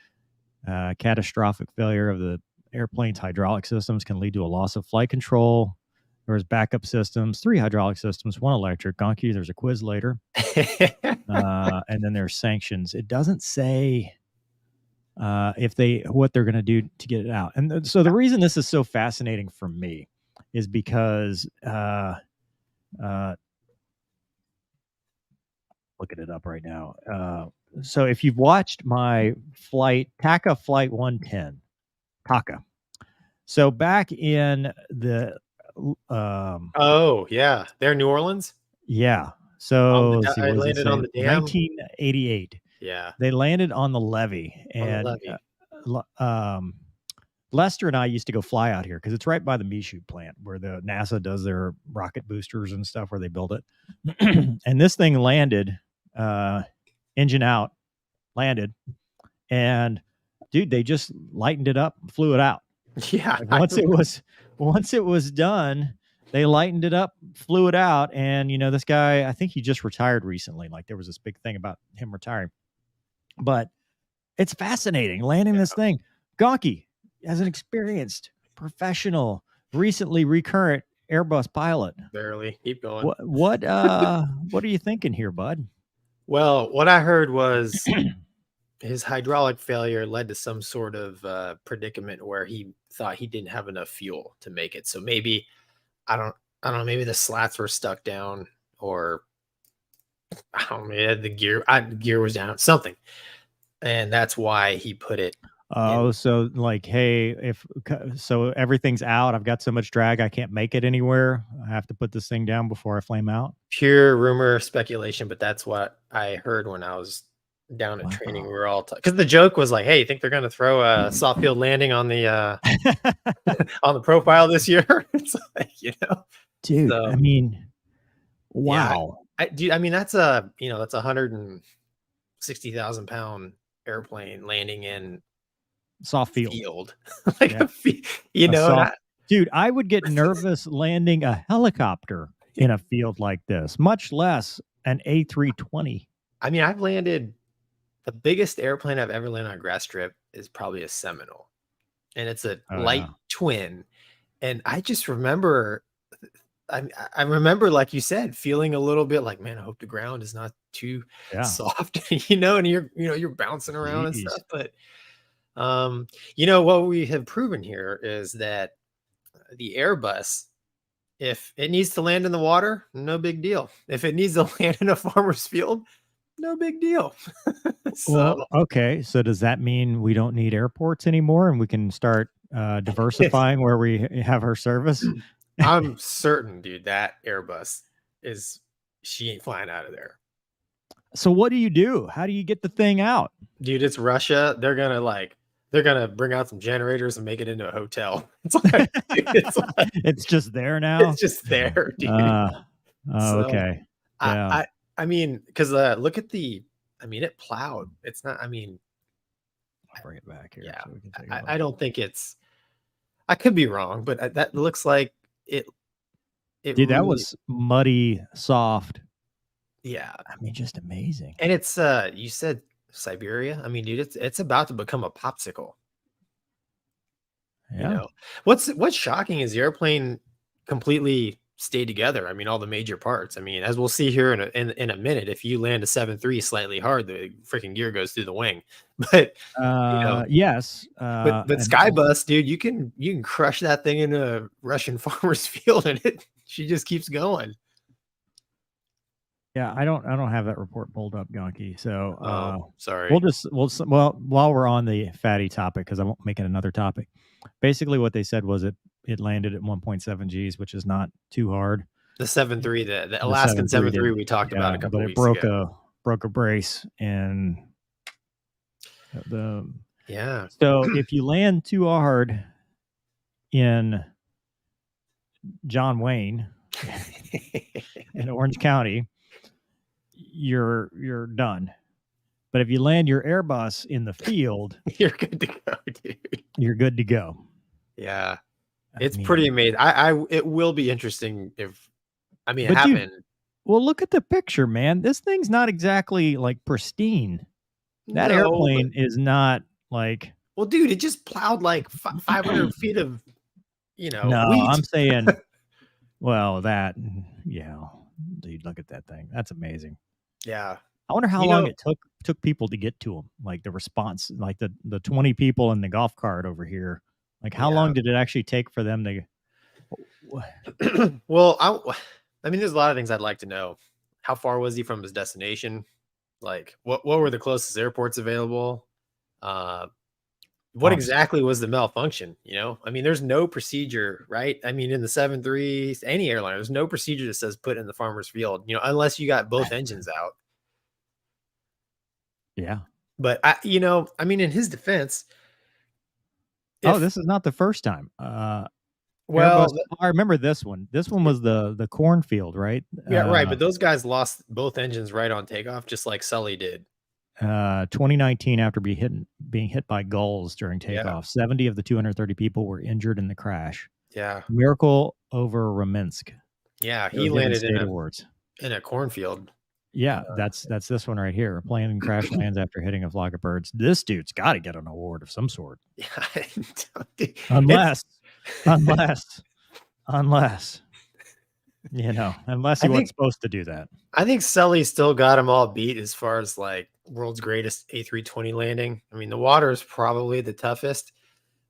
Catastrophic failure of the airplane's hydraulic systems can lead to a loss of flight control. There was backup systems, 3 hydraulic systems, 1 electric. Gonky, there's a quiz later. And then there's sanctions. It doesn't say what they're going to do to get it out. And so the reason this is so fascinating for me is because looking it up right now. So if you've watched my flight, TACA Flight 110, TACA, So back in the Oh yeah, they're in New Orleans. yeah. So let's see, I what does it landed say? on the dam. 1988. Yeah, They landed on the levee, on the and levee. Lester and I used to go fly out here because it's right by the Michoud plant where the NASA does their rocket boosters and stuff where they build it. And this thing landed, engine out, landed, and dude, they just lightened it up, flew it out. Yeah, Like once it was done, they lightened it up, flew it out, and this guy, I think he just retired recently. Like there was this big thing about him retiring, but it's fascinating landing this thing. Gonky, as an experienced professional, recently recurrent Airbus pilot, barely. Keep going. what are you thinking here, bud? Well, what I heard was his hydraulic failure led to some sort of predicament where he thought he didn't have enough fuel to make it. So maybe I don't know. Maybe the slats were stuck down, or I don't know. Maybe the gear was down. Something, and that's why he put it. Oh, so like, hey, so everything's out. I've got so much drag, I can't make it anywhere. I have to put this thing down before I flame out. Pure rumor, speculation, but that's what I heard when I was down at training. We were all because the joke was like, "Hey, you think they're going to throw a soft field landing on the on the profile this year?" It's like, dude. So, I mean, wow. Yeah, I mean, that's a that's 160,000-pound airplane landing in soft field. Like dude, I would get nervous landing a helicopter in a field like this, much less an A320. I mean, I've landed the biggest airplane I've ever landed on a grass strip is probably a Seminole, and it's a light twin. And I just remember, I remember, like you said, feeling a little bit like, man, I hope the ground is not too soft, and you're bouncing around and stuff. But what we have proven here is that the Airbus, if it needs to land in the water, no big deal. If it needs to land in a farmer's field, no big deal. Well, okay. So does that mean we don't need airports anymore and we can start diversifying where we have our service? I'm certain, dude, that Airbus she ain't flying out of there. So what do you do? How do you get the thing out? Dude, it's Russia. They're gonna bring out some generators and make it into a hotel. It's like, it's just there now. It's just there, dude. Okay. Yeah. I mean, because look at it plowed. It's not. I mean, I'll bring it back here. Yeah, so we can take I don't think it's. I could be wrong, but that looks like it. Dude, really, that was muddy, soft. Yeah, I mean, just amazing. And it's you said Siberia. I mean, dude, it's about to become a popsicle. Yeah. What's shocking is the airplane completely stayed together. I mean, all the major parts. I mean, as we'll see here in a minute, if you land a 7.3 slightly hard, the freaking gear goes through the wing. But yes. But Skybus, dude, you can crush that thing in a Russian farmer's field, and she just keeps going. Yeah, I don't have that report pulled up, Gonky. So sorry. Well, while we're on the fatty topic, because I won't make it another topic. Basically, what they said was it landed at 1.7 Gs, which is not too hard. The 7.3, the Alaskan 7.3 we talked about a couple weeks ago. But it broke a brace, and So if you land too hard in John Wayne in Orange County, you're done. But if you land your Airbus in the field, you're good to go, dude. You're good to go. Yeah. It's pretty amazing. It will be interesting it happened. Dude, well, look at the picture, man. This thing's not exactly like pristine. That airplane is not like. Well, dude, it just plowed like 500 feet of, No, wheat. I'm saying, well, dude, look at that thing. That's amazing. Yeah. I wonder how long it took people to get to them. Like the response, like the 20 people in the golf cart over here. Like how long did it actually take for them to? Well, I mean, there's a lot of things I'd like to know. How far was he from his destination? Like what were the closest airports available? what Obviously. exactly was the malfunction? You know, I mean, there's no procedure, right? I mean, in the 7.3, any airliner, there's no procedure that says put in the farmer's field, you know, unless you got both engines out. Yeah. But I mean, in his defense, Oh, if this is not the first time. well, Airbus. I remember this one. This one was the cornfield, right? yeah, right. But those guys lost both engines right on takeoff, just like Sully did. 2019, after being hit by gulls during Yeah. takeoff, 70 of the 230 people were injured in the crash. Yeah. Miracle over Raminsk. Yeah. They were He given landed state awards. in a cornfield. Yeah, that's this one right here. A plane crash lands after hitting a flock of birds. This dude's got to get an award of some sort. Yeah. Unless, you know, unless he wasn't supposed to do that. I think Sully still got him all beat as far as like world's greatest A320 landing. I mean, the water is probably the toughest,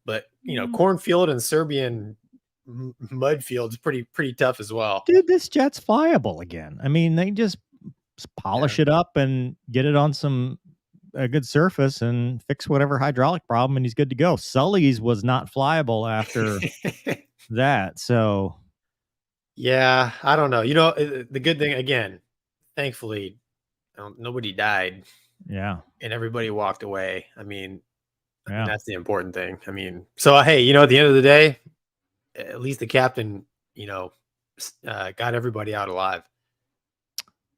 but you know, cornfield and Serbian mud field is pretty tough as well. Dude, this jet's flyable again. I mean, they just polish it up and get it on a good surface and fix whatever hydraulic problem, and he's good to go. Sully's was not flyable after that, so yeah, I don't know. You know, the good thing again, thankfully, nobody died. Yeah, and everybody walked away. I mean, yeah. that's the important thing. I mean, so hey, you know, at the end of the day, at least the captain, you know, got everybody out alive.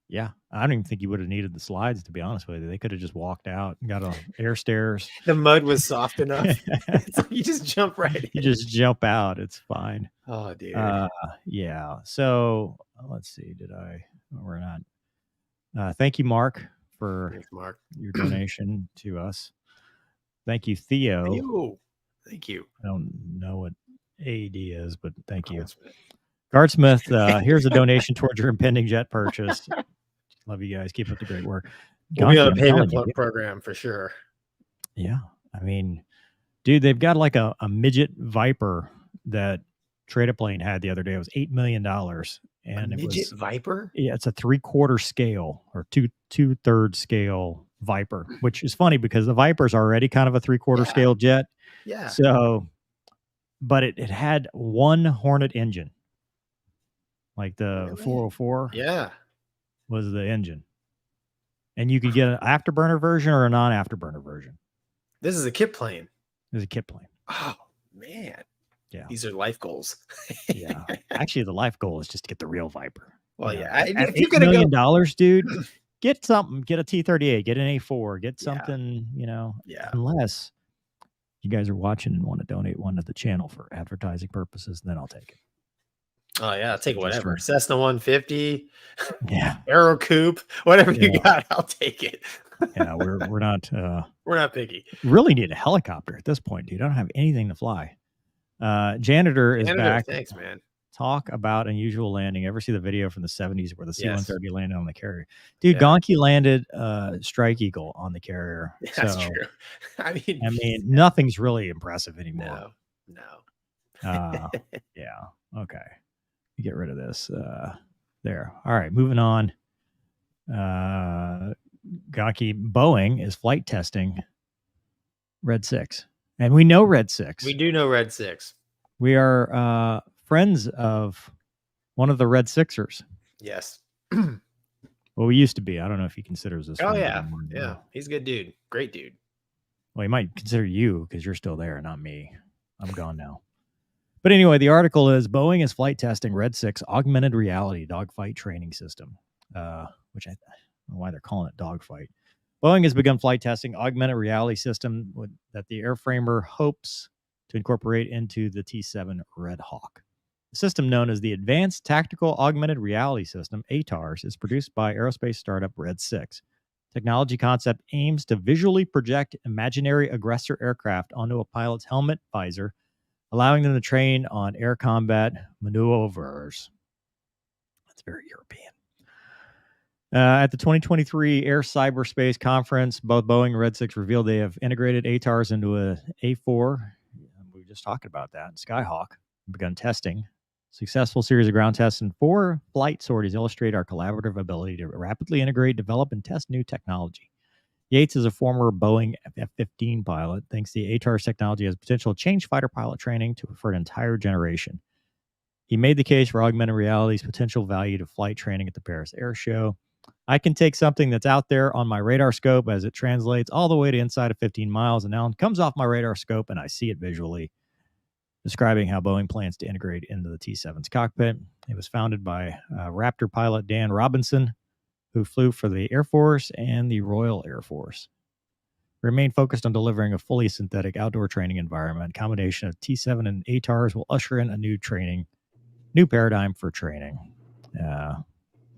Yeah, I don't even think you would have needed the slides, to be honest with you. They could have just walked out and got on air stairs. The mud was soft enough. You just jump right in. You just jump out. It's fine. Oh, dude. Yeah. So let's see. We're not. Thank you, Mark, for Thanks, Mark. your donation to us. Thank you, Theo. Thank you. I don't know what AED is, but thank you. Guardsmith. Guardsmith, here's a donation towards your impending jet purchase. Love you guys. Keep up the great work. We'll be on a Gonky, payment program for sure. Yeah. I mean, dude, they've got like a midget Viper that Trade-A-Plane had the other day. It was $8 million. And a midget Viper? Yeah, it's a 3/4 scale or 2/3 scale Viper, which is funny because the Viper's already kind of a 3/4 scale jet. Yeah. So, but it had one Hornet engine. Like the 404 was the engine. And you could get an afterburner version or a non-afterburner version. This is a kit plane. This is a kit plane. Oh, man. Yeah. These are life goals. Yeah. Actually, the life goal is just to get the real Viper. Well, you know, yeah. At $8 million, dude, get something. Get a T-38. Get an A4. Get something, you know. Yeah. Unless you guys are watching and want to donate one to the channel for advertising purposes, then I'll take it. Oh yeah, I'll take whatever. Cessna 150, yeah, Aero Coupe, whatever you got, I'll take it. Yeah, we're not picky. Really need a helicopter at this point, dude. I don't have anything to fly. Janitor is back. Thanks, man. Talk about unusual landing. Ever see the video from the 70s where the C-130 landed on the carrier? Dude, Gonky landed Strike Eagle on the carrier. Yeah, that's true. I mean, nothing's really impressive anymore. No. Yeah. Okay. Get rid of this. There. All right. Moving on. Gonky, Boeing is flight testing Red 6. And we know Red 6. We do know Red 6. We are friends of one of the Red Sixers. Yes. Well, we used to be. I don't know if he considers us. Oh, yeah. Yeah. He's a good dude. Great dude. Well, he might consider you because you're still there, not me. I'm gone now. But anyway, the article is Boeing is flight testing Red 6 augmented reality dogfight training system, which I don't know why they're calling it dogfight. Boeing has begun flight testing augmented reality system that the airframer hopes to incorporate into the T-7 Red Hawk. The system, known as the Advanced Tactical Augmented Reality System, ATARS, is produced by aerospace startup Red 6. Technology concept aims to visually project imaginary aggressor aircraft onto a pilot's helmet visor, allowing them to train on air combat maneuvers. That's very European. At the 2023 Air Cyberspace Conference, both Boeing and Red 6 revealed they have integrated ATARS into a A4. We were just talking about that. Skyhawk begun testing. Successful series of ground tests and 4 flight sorties illustrate our collaborative ability to rapidly integrate, develop, and test new technology. Yates is a former Boeing F-15 pilot, thinks the ATARS technology has potential to change fighter pilot training for an entire generation. He made the case for augmented reality's potential value to flight training at the Paris Air Show. I can take something that's out there on my radar scope as it translates all the way to inside of 15 miles, and now it comes off my radar scope and I see it visually, describing how Boeing plans to integrate into the T-7's cockpit. It was founded by Raptor pilot Dan Robinson, who flew for the Air Force and the Royal Air Force. Remain focused on delivering a fully synthetic outdoor training environment. Combination of T7 and ATARS will usher in a new paradigm for training.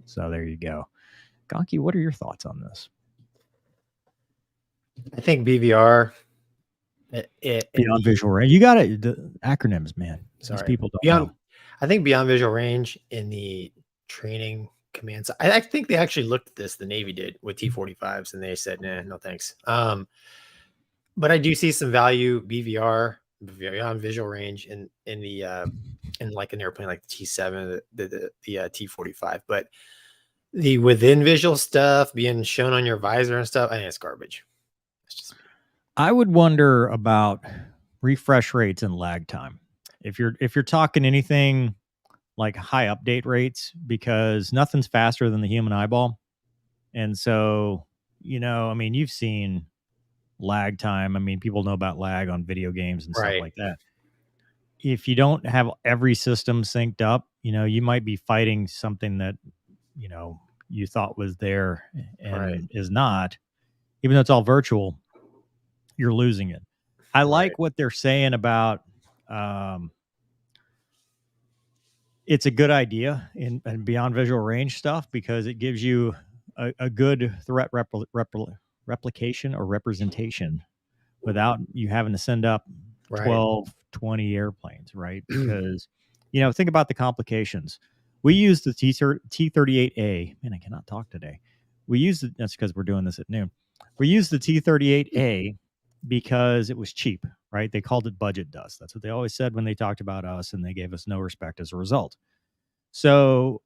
So there you go. Gonky, what are your thoughts on this? I think BVR. Beyond visual range. You got it. The acronyms, man. Sorry. These people don't know. I think beyond visual range in the training commands. I think they actually looked at this. The Navy did with T-45s, and they said, "Nah, no thanks." But I do see some value BVR beyond visual range in like an airplane like the T-7, the T-45. But the within visual stuff being shown on your visor and stuff, I think it's garbage. I would wonder about refresh rates and lag time. If you're talking anything like high update rates, because nothing's faster than the human eyeball. And so, I mean, you've seen lag time. I mean, people know about lag on video games and stuff like that. If you don't have every system synced up, you might be fighting something that, you thought was there and is not, even though it's all virtual, you're losing it. I like what they're saying about, it's a good idea in beyond visual range stuff, because it gives you a good threat replication or representation without you having to send up 12, 20 airplanes, right? Because, think about the complications. We use the T-38A. Man, I cannot talk today. That's because we're doing this at noon. We use the T-38A because it was cheap, right? They called it budget dust. That's what they always said when they talked about us, and they gave us no respect as a result. So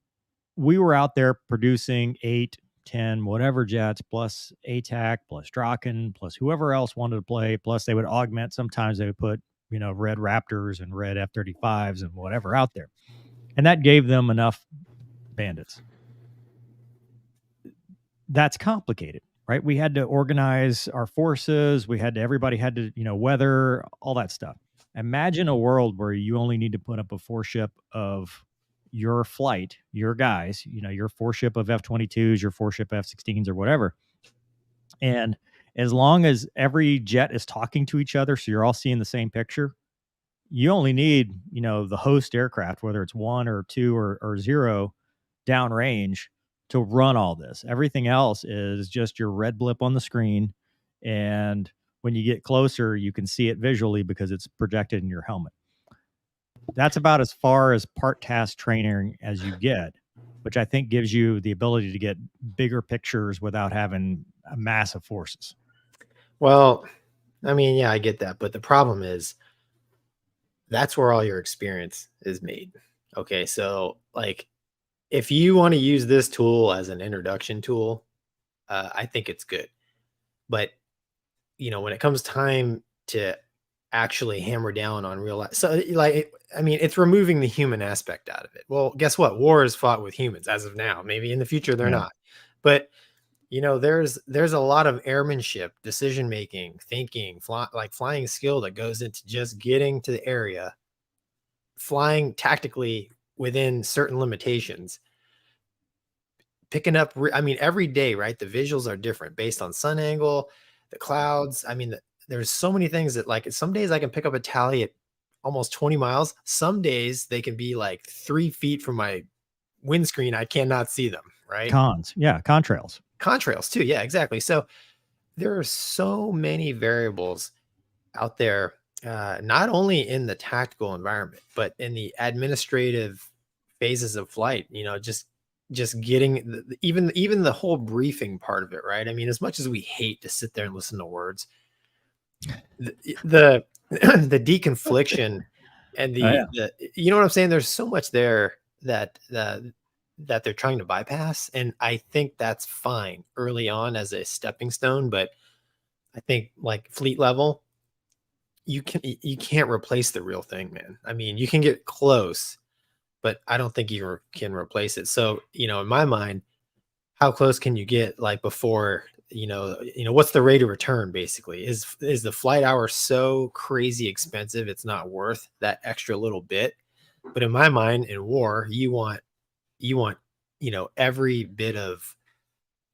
we were out there producing 8, 10, whatever jets, plus ATAC, plus Draken, plus whoever else wanted to play, plus they would augment. Sometimes they would put, red Raptors and red F-35s and whatever out there. And that gave them enough bandits. That's complicated, right? We had to organize our forces. Everybody had to, weather, all that stuff. Imagine a world where you only need to put up a 4-ship of your flight, your guys, your 4-ship of F-22s, your 4-ship F-16s or whatever. And as long as every jet is talking to each other, so you're all seeing the same picture, you only need, the host aircraft, whether it's 1 or 2 or 0 downrange, to run all this. Everything else is just your red blip on the screen. And when you get closer, you can see it visually because it's projected in your helmet. That's about as far as part task training as you get, which I think gives you the ability to get bigger pictures without having massive forces. Well, I mean, yeah, I get that. But the problem is that's where all your experience is made. Okay. So like, if you want to use this tool as an introduction tool, I think it's good. But, when it comes time to actually hammer down on real life, so it's removing the human aspect out of it. Well, guess what? War is fought with humans as of now. Maybe in the future they're not. But, there's a lot of airmanship, decision-making, thinking, flying skill that goes into just getting to the area, flying tactically within certain limitations, picking up, every day, right? The visuals are different based on sun angle, the clouds. There's so many things that some days I can pick up a tally at almost 20 miles. Some days they can be like 3 feet from my windscreen. I cannot see them, right? Contrails. Contrails too. Yeah, exactly. So there are so many variables out there, not only in the tactical environment, but in the administrative phases of flight, just getting even the whole briefing part of it, right? As much as we hate to sit there and listen to words, the deconfliction and the you know what I'm saying? There's so much there that that they're trying to bypass. And I think that's fine early on as a stepping stone. But I think like fleet level, you can't replace the real thing, man. I mean, you can get close, but I don't think you can replace it. So, you know, in my mind, how close can you get like before, what's the rate of return basically? Is the flight hour so crazy expensive it's not worth that extra little bit? But in my mind, in war, you want, every bit of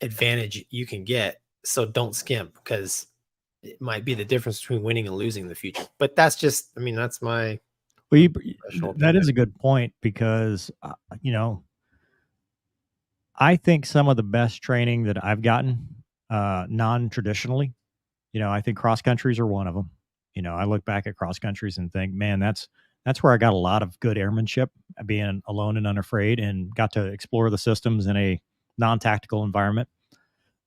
advantage you can get. So don't skimp, because it might be the difference between winning and losing in the future. But that's just, I mean, that's my Well, professional that opinion. is a good point because, I think some of the best training that I've gotten, non-traditionally, I think cross countries are one of them. I look back at cross countries and think, man, that's where I got a lot of good airmanship, being alone and unafraid, and got to explore the systems in a non-tactical environment.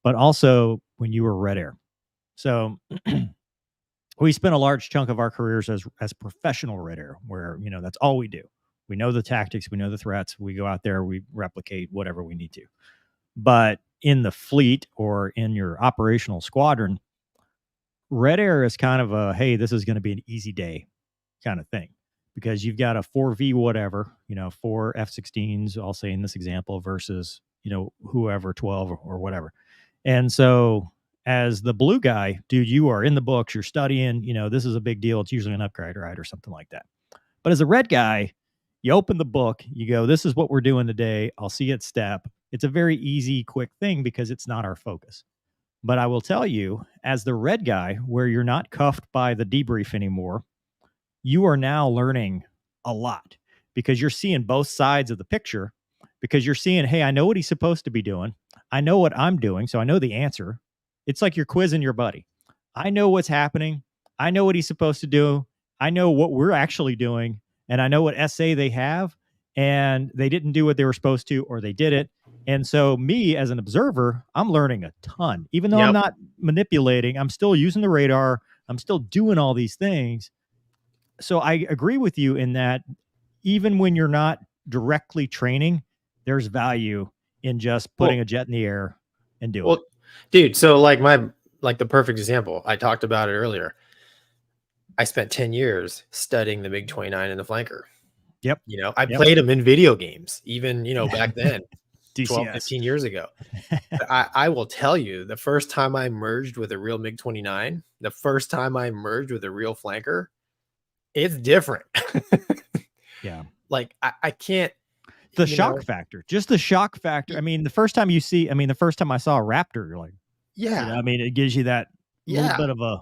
But also when you were Red Air, so we spent a large chunk of our careers as professional Red Air, where that's all we do. We know the tactics, we know the threats. We go out there, we replicate whatever we need to. But in the fleet or in your operational squadron, Red Air is kind of a, hey, this is going to be an easy day kind of thing, because you've got a 4V whatever, 4 F-16s, I'll say in this example, versus, whoever, 12 or whatever. And so as the blue guy, dude, you are in the books, you're studying, this is a big deal. It's usually an upgrade, right? Or something like that. But as a red guy, you open the book, you go, this is what we're doing today. I'll see it step. It's a very easy, quick thing because it's not our focus. But I will tell you, as the red guy, where you're not cuffed by the debrief anymore, you are now learning a lot, because you're seeing both sides of the picture, because you're seeing, hey, I know what he's supposed to be doing. I know what I'm doing. So I know the answer. It's like you're quizzing your buddy. I know what's happening. I know what he's supposed to do. I know what we're actually doing. And I know what SA they have, and they didn't do what they were supposed to, or they did it. And so me as an observer, I'm learning a ton, even though I'm not manipulating. I'm still using the radar. I'm still doing all these things. So I agree with you in that even when you're not directly training, there's value in just putting a jet in the air and doing it. Dude, so like the perfect example, I talked about it earlier. I spent 10 years studying the MiG-29 and the flanker. Yep. I played them in video games, even, back then, DCS. 12, 15 years ago. I will tell you, the first time I merged with a real MiG-29, the first time I merged with a real flanker, it's different. Yeah. Like I can't. The shock factor, just the shock factor. I mean, the first time I saw a Raptor, you're like, yeah. I mean, it gives you that little bit of a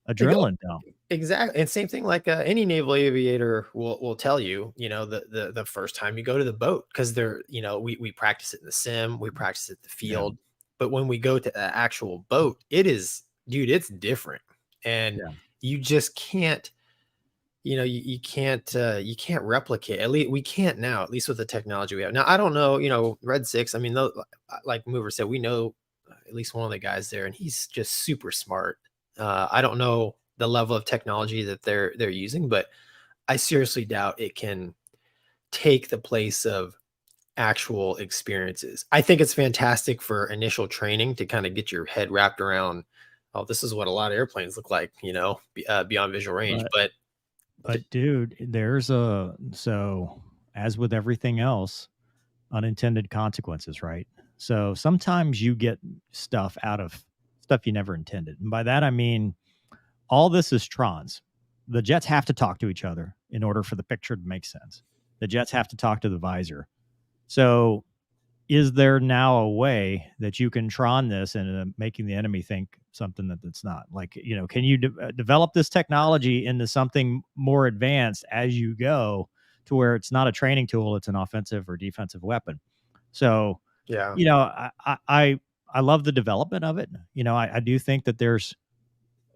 adrenaline dump. Exactly. And same thing, like any naval aviator will tell you, the first time you go to the boat, because they're, we practice it in the sim, we practice it in the field. Yeah. But when we go to the actual boat, it's different. And you just can't, you can't replicate. At least we can't now, at least with the technology we have. Now, I don't know, Red 6, I mean, like Mover said, we know at least one of the guys there, and he's just super smart. I don't know the level of technology that they're using, but I seriously doubt it can take the place of actual experiences. I think it's fantastic for initial training to kind of get your head wrapped around, oh, this is what a lot of airplanes look like, beyond visual range. But dude, so as with everything else, unintended consequences, right? So sometimes you get stuff out of stuff you never intended. And by that, I mean, all this is trons. The jets have to talk to each other in order for the picture to make sense. The jets have to talk to the visor. So is there now a way that you can tron this and making the enemy think something that's not? Like, can you develop this technology into something more advanced as you go, to where it's not a training tool, it's an offensive or defensive weapon? So, I love the development of it. I do think that there's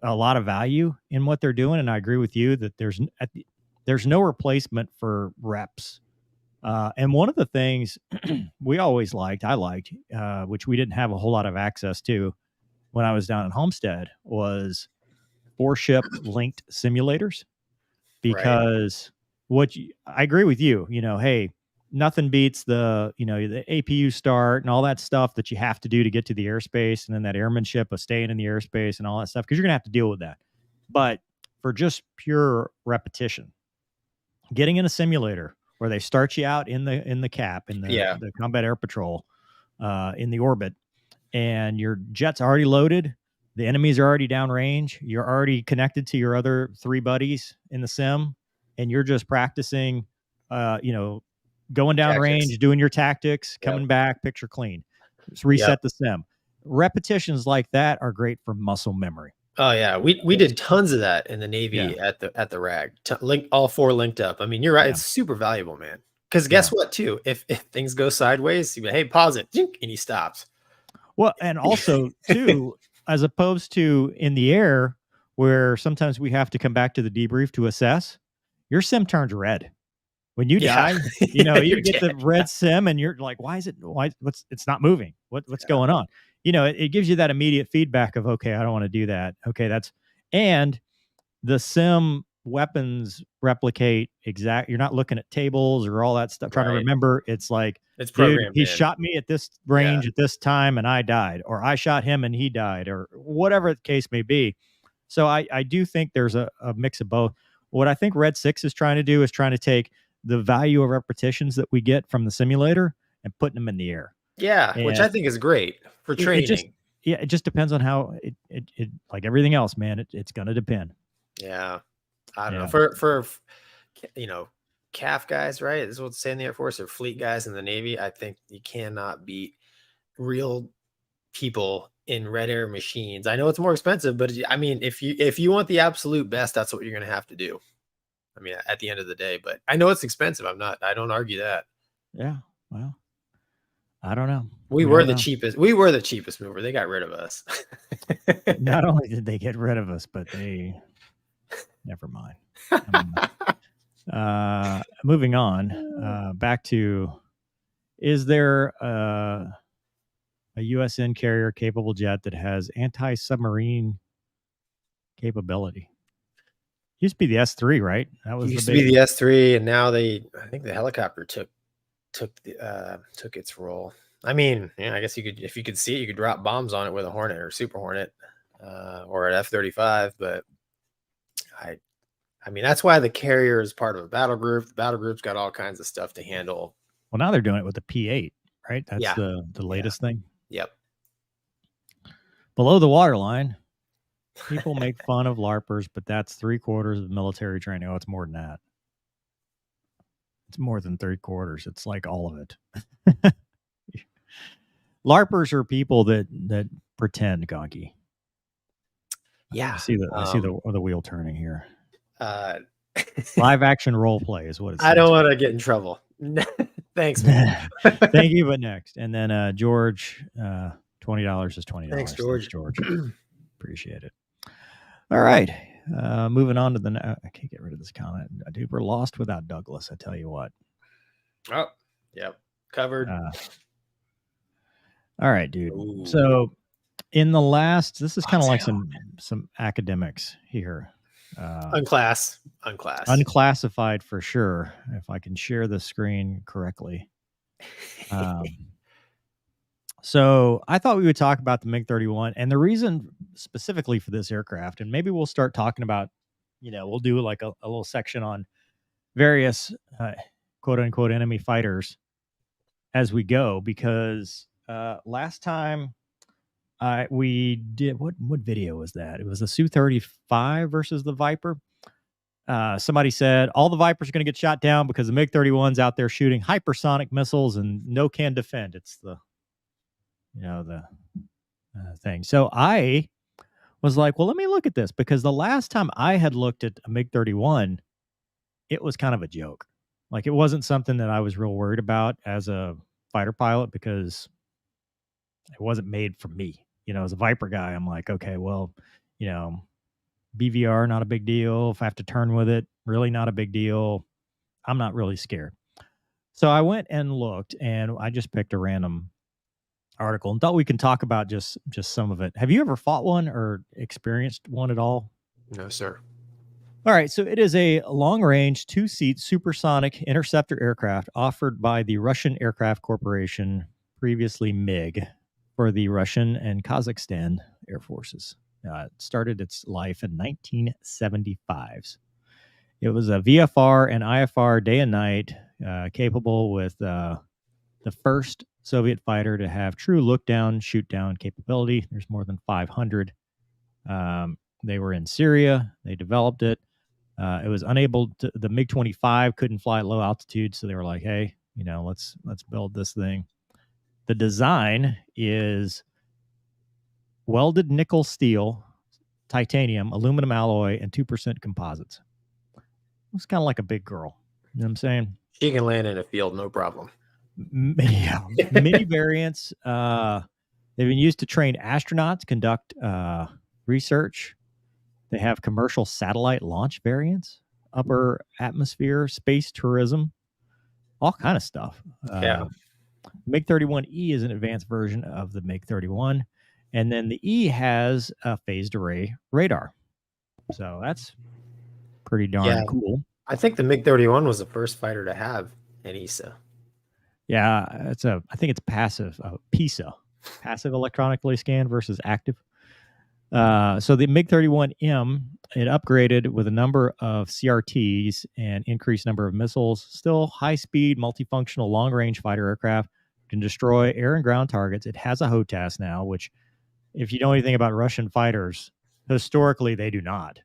a lot of value in what they're doing. And I agree with you that there's no replacement for reps. And one of the things I liked, which we didn't have a whole lot of access to when I was down at Homestead, was 4-ship linked simulators. Because I agree with you, hey, nothing beats the APU start and all that stuff that you have to do to get to the airspace, and then that airmanship of staying in the airspace and all that stuff, because you're gonna have to deal with that. But for just pure repetition, getting in a simulator where they start you out in the cap in the combat air patrol, in the orbit, and your jet's already loaded, the enemies are already downrange, you're already connected to your other 3 buddies in the sim, and you're just practicing, going downrange, doing your tactics, coming back, picture clean. Just reset the sim. Repetitions like that are great for muscle memory. Oh yeah, we did tons of that in the Navy at the RAG. All 4 linked up. I mean, you're right. Yeah. It's super valuable, man. Because guess what, too? If things go sideways, you go, hey, pause it, and he stops. Well, and also too, as opposed to in the air, where sometimes we have to come back to the debrief to assess, your sim turns red. When you die, you get the red sim, and you're like, it's not moving. What's going on? It gives you that immediate feedback of, okay, I don't want to do that. Okay, and the sim weapons replicate you're not looking at tables or all that stuff, trying to remember. It's like, it's programmed. He shot me at this range at this time and I died, or I shot him and he died, or whatever the case may be. So I do think there's a mix of both. What I think Red 6 is trying to do is trying to take the value of repetitions that we get from the simulator and putting them in the air. Yeah, and which I think is great for training. It just depends on how it like everything else, man. It's going to depend. Yeah. I don't know. For CAF guys, right? This is what they say in the Air Force, or fleet guys in the Navy. I think you cannot beat real people in red air machines. I know it's more expensive, but I mean, if you want the absolute best, that's what you're going to have to do. I mean, at the end of the day, but I know it's expensive. I don't argue that. Yeah. Well, I don't know. We were the cheapest mover. They got rid of us. Not only did they get rid of us, but they never mind. Moving on, back to, is there a USN carrier capable jet that has anti-submarine capability? Used to be the S3, right? That was used to be the S3, and now I think the helicopter took its role. I mean, I guess if you could see it, you could drop bombs on it with a Hornet or Super Hornet, or an F-35. But I mean, that's why the carrier is part of a battle group. The battle group's got all kinds of stuff to handle. Well, now they're doing it with the P8, right? That's the latest thing. Yep. Below the waterline, people make fun of LARPers, but that's 3/4 of military training. Oh, it's more than that. It's more than 3/4. It's like all of it. LARPers are people that pretend, Gonky. Yeah. I see the wheel turning here. Live action role play is what it's. I don't want to get in trouble. Thanks, man. Thank you, but next. And then George, $20 is $20. Thanks, George. Appreciate it. All right. Moving on to I can't get rid of this comment. Dude, we're lost without Douglas, I tell you what. Oh, yep. Covered. All right, dude. Ooh. So in the last, this is kind of like some academics here. Unclassified for sure, if I can share the screen correctly. So I thought we would talk about the MiG-31, and the reason specifically for this aircraft, and maybe we'll start talking about, we'll do like a little section on various quote unquote enemy fighters as we go, because last time we did, what video was that? It was the Su-35 versus the Viper. Somebody said all the Vipers are going to get shot down because the MiG-31's out there shooting hypersonic missiles and no can defend. It's the thing. So I was like, well, let me look at this, because the last time I had looked at a MiG-31, it was kind of a joke. Like, it wasn't something that I was real worried about as a fighter pilot, because it wasn't made for me. As a Viper guy, I'm like, okay, well, BVR, not a big deal. If I have to turn with it, really not a big deal. I'm not really scared. So I went and looked, and I just picked a random article and thought we can talk about just some of it. Have you ever fought one or experienced one at all? No, sir. All right, so it is a long-range, two-seat supersonic interceptor aircraft offered by the Russian Aircraft Corporation, previously MiG, for the Russian and Kazakhstan Air Forces. It started its life in 1975. It was a VFR and IFR day and night, capable with the first Soviet fighter to have true look-down, shoot-down capability. There's more than 500. They were in Syria. They developed it. It was unable to, the MiG-25 couldn't fly at low altitude, so they were like, hey, let's build this thing. The design is welded nickel steel, titanium, aluminum alloy, and 2% composites. It's kind of like a big girl. You know what I'm saying? She can land in a field, no problem. Yeah. Mini variants. They've been used to train astronauts, conduct research. They have commercial satellite launch variants, upper atmosphere, space tourism, all kind of stuff. MiG-31E is an advanced version of the MiG-31. And then the E has a phased array radar. So that's pretty darn cool. I think the MiG-31 was the first fighter to have an ESA. Yeah, I think it's passive, PISA, passive electronically scanned versus active. So the MiG-31M, it upgraded with a number of CRTs and increased number of missiles. Still high-speed, multifunctional, long-range fighter aircraft, can destroy air and ground targets. It has a HOTAS now, which, if you know anything about Russian fighters, historically they do not.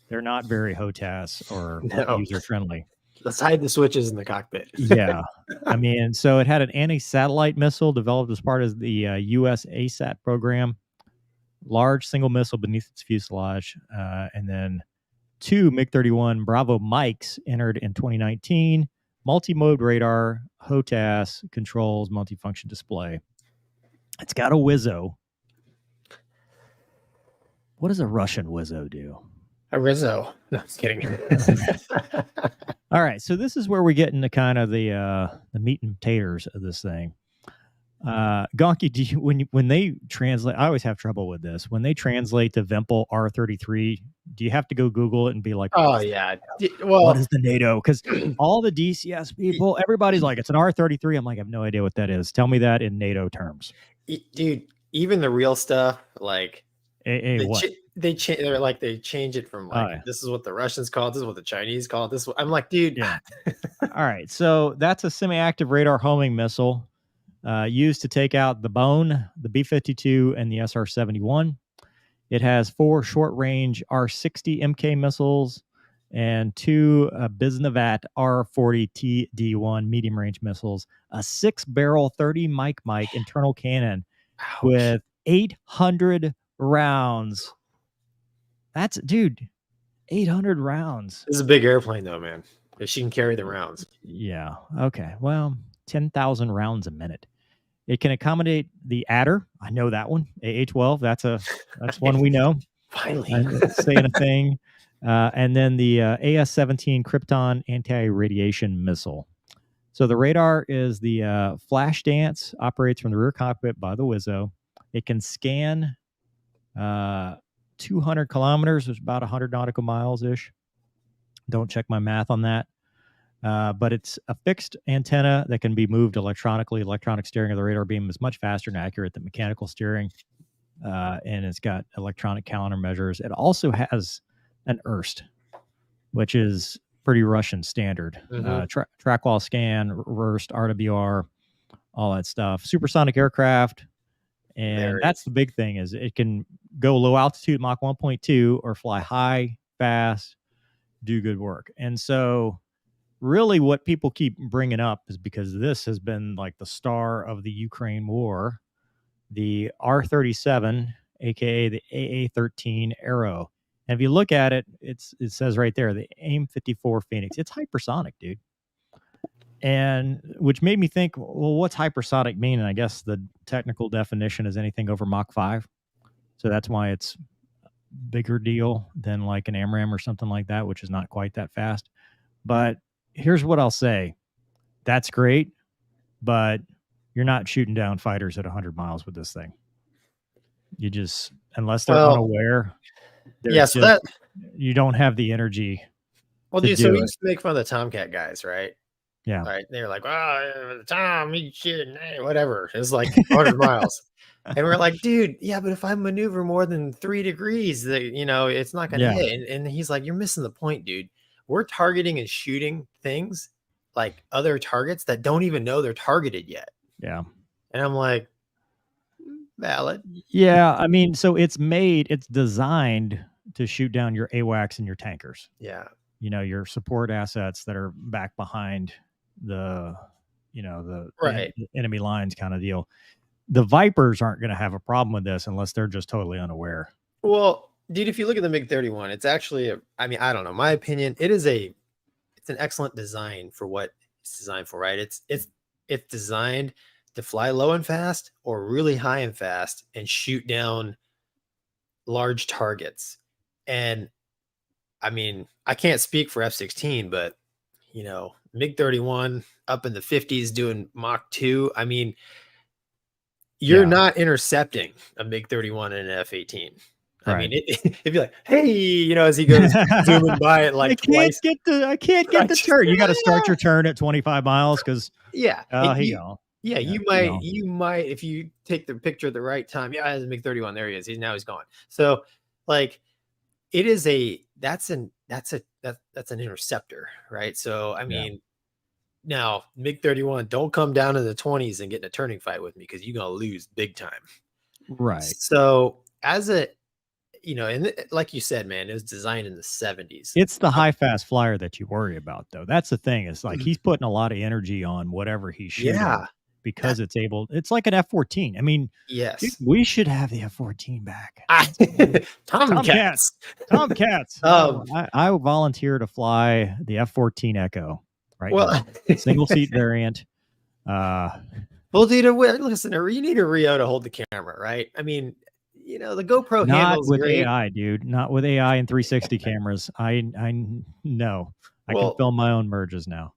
They're not very HOTAS or user-friendly. Let's hide the switches in the cockpit. Yeah. I mean, so it had an anti-satellite missile developed as part of the U.S. ASAT program. Large single missile beneath its fuselage. And then 2 MiG-31 Bravo Mikes entered in 2019. Multi-mode radar, HOTAS, controls, multifunction display. It's got a Wizzo. What does a Russian Wizzo do? A Rizzo. No, I'm kidding. All right, so this is where we get into kind of the meat and potatoes of this thing. Gonky, do you, when they translate, I always have trouble with this. When they translate to Vempel R33, do you have to go Google it and be like, oh yeah, well, what is the NATO? Because all the DCS people, everybody's like, it's an R33. I'm like, I have no idea what that is. Tell me that in NATO terms, dude. Even the real stuff, like what? They change it from like this is what the Russians call it, this is what the Chinese call it. This I'm like, dude. Yeah. All right, so that's a semi-active radar homing missile. Used to take out the Bone, the B-52, and the SR-71. It has 4 short-range R-60 MK missiles and 2 Biznavat R-40 TD1 medium-range missiles, a 6-barrel 30 Mike internal cannon with 800 rounds. That's, dude, 800 rounds. This is a big airplane, though, man. If she can carry the rounds. Yeah. Okay. Well, 10,000 rounds a minute. It can accommodate the Adder. I know that one. AA-12. That's one we know. Finally. Saying a thing. And then the AS-17 Krypton anti-radiation missile. So the radar is the flash dance, operates from the rear cockpit by the Wizzo. It can scan 200 kilometers, which is about 100 nautical miles-ish. Don't check my math on that. But it's a fixed antenna that can be moved electronically. Electronic steering of the radar beam is much faster and accurate than mechanical steering. And it's got electronic countermeasures. It also has an ERST, which is pretty Russian standard. Track wall scan, ERST, RWR, all that stuff. Supersonic aircraft. And that's the big thing, is it can go low altitude, Mach 1.2, or fly high, fast, do good work. And so really what people keep bringing up is because this has been like the star of the Ukraine war, the R-37, aka the AA-13 Arrow. And if you look at it, it says right there, the AIM-54 Phoenix. It's hypersonic, dude. And which made me think, well, what's hypersonic mean? And I guess the technical definition is anything over Mach 5. So that's why it's a bigger deal than like an AMRAAM or something like that, which is not quite that fast. But here's what I'll say. That's great, but you're not shooting down fighters at 100 miles with this thing. You just, unless they're unaware, you don't have the energy Well, to dude, so do we it. used to make fun of the Tomcat guys, right? Yeah. Right? They're like, "Oh, the Tom, he shit, whatever." It's like 100 miles. And we're like, "Dude, yeah, but if I maneuver more than 3 degrees, it's not gonna Yeah. hit." And he's like, "You're missing the point, dude. We're targeting and shooting things like other targets that don't even know they're targeted yet." Yeah. And I'm like, "Valid." Yeah. I mean, so it's designed to shoot down your AWACS and your tankers, Yeah. your support assets that are back behind the, Right. the enemy lines kind of deal. The Vipers aren't going to have a problem with this unless they're just totally unaware. Well, dude, if you look at the MiG-31, it's actually I mean, I don't know, my opinion, it's an excellent design for what it's designed for, right? It's designed to fly low and fast or really high and fast and shoot down large targets. And I mean, I can't speak for F-16, but MiG-31 up in the 50s doing Mach 2. I mean, you're Yeah. not intercepting a MiG-31 and an F-18. I mean, Right. it'd be like, hey, as he goes zooming by it like twice. I can't get the turn. You got to start your turn at 25 miles because Yeah. Yeah, You might, if you take the picture at the right time. Yeah, there's a MiG-31. There he is. He's gone. So like it is that's an interceptor, right? So I mean, now MiG-31, don't come down in the 20s and get in a turning fight with me because you're gonna lose big time. Right. So as and like you said, man, it was designed in the 70s. It's the high fast flyer that you worry about, though. That's the thing. It's like he's putting a lot of energy on whatever he's shooting. Yeah. Because it's like an F-14. I mean, Yes, dude, we should have the F-14 back. Tomcats. Tomcats. I volunteer to fly the F-14 Echo. Right. Well, single seat variant. Well, dude, listen, you need a Rio to hold the camera, right? I mean, the GoPro handles with great. AI, dude. Not with AI and 360 cameras. I know. I can film my own merges now.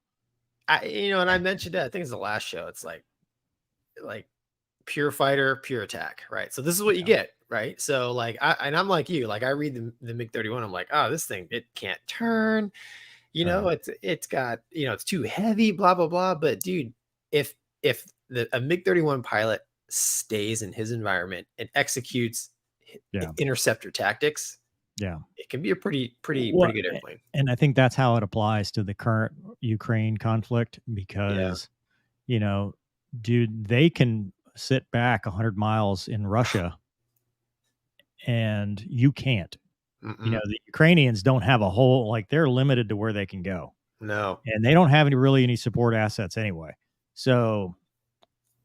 And I mentioned that. I think it's the last show. It's like pure fighter, pure attack, right? So this is what you get, right? So like, I'm like you. Like I read the MiG-31. I'm like, oh, this thing, it can't turn. It's got, it's too heavy, blah blah blah. But dude, if a MiG-31 pilot stays in his environment and executes interceptor tactics, it can be a pretty good airplane. And I think that's how it applies to the current Ukraine conflict because dude, they can sit back 100 miles in Russia and you can't. The Ukrainians don't have a whole, like they're limited to where they can go. No. And they don't have any support assets anyway. So,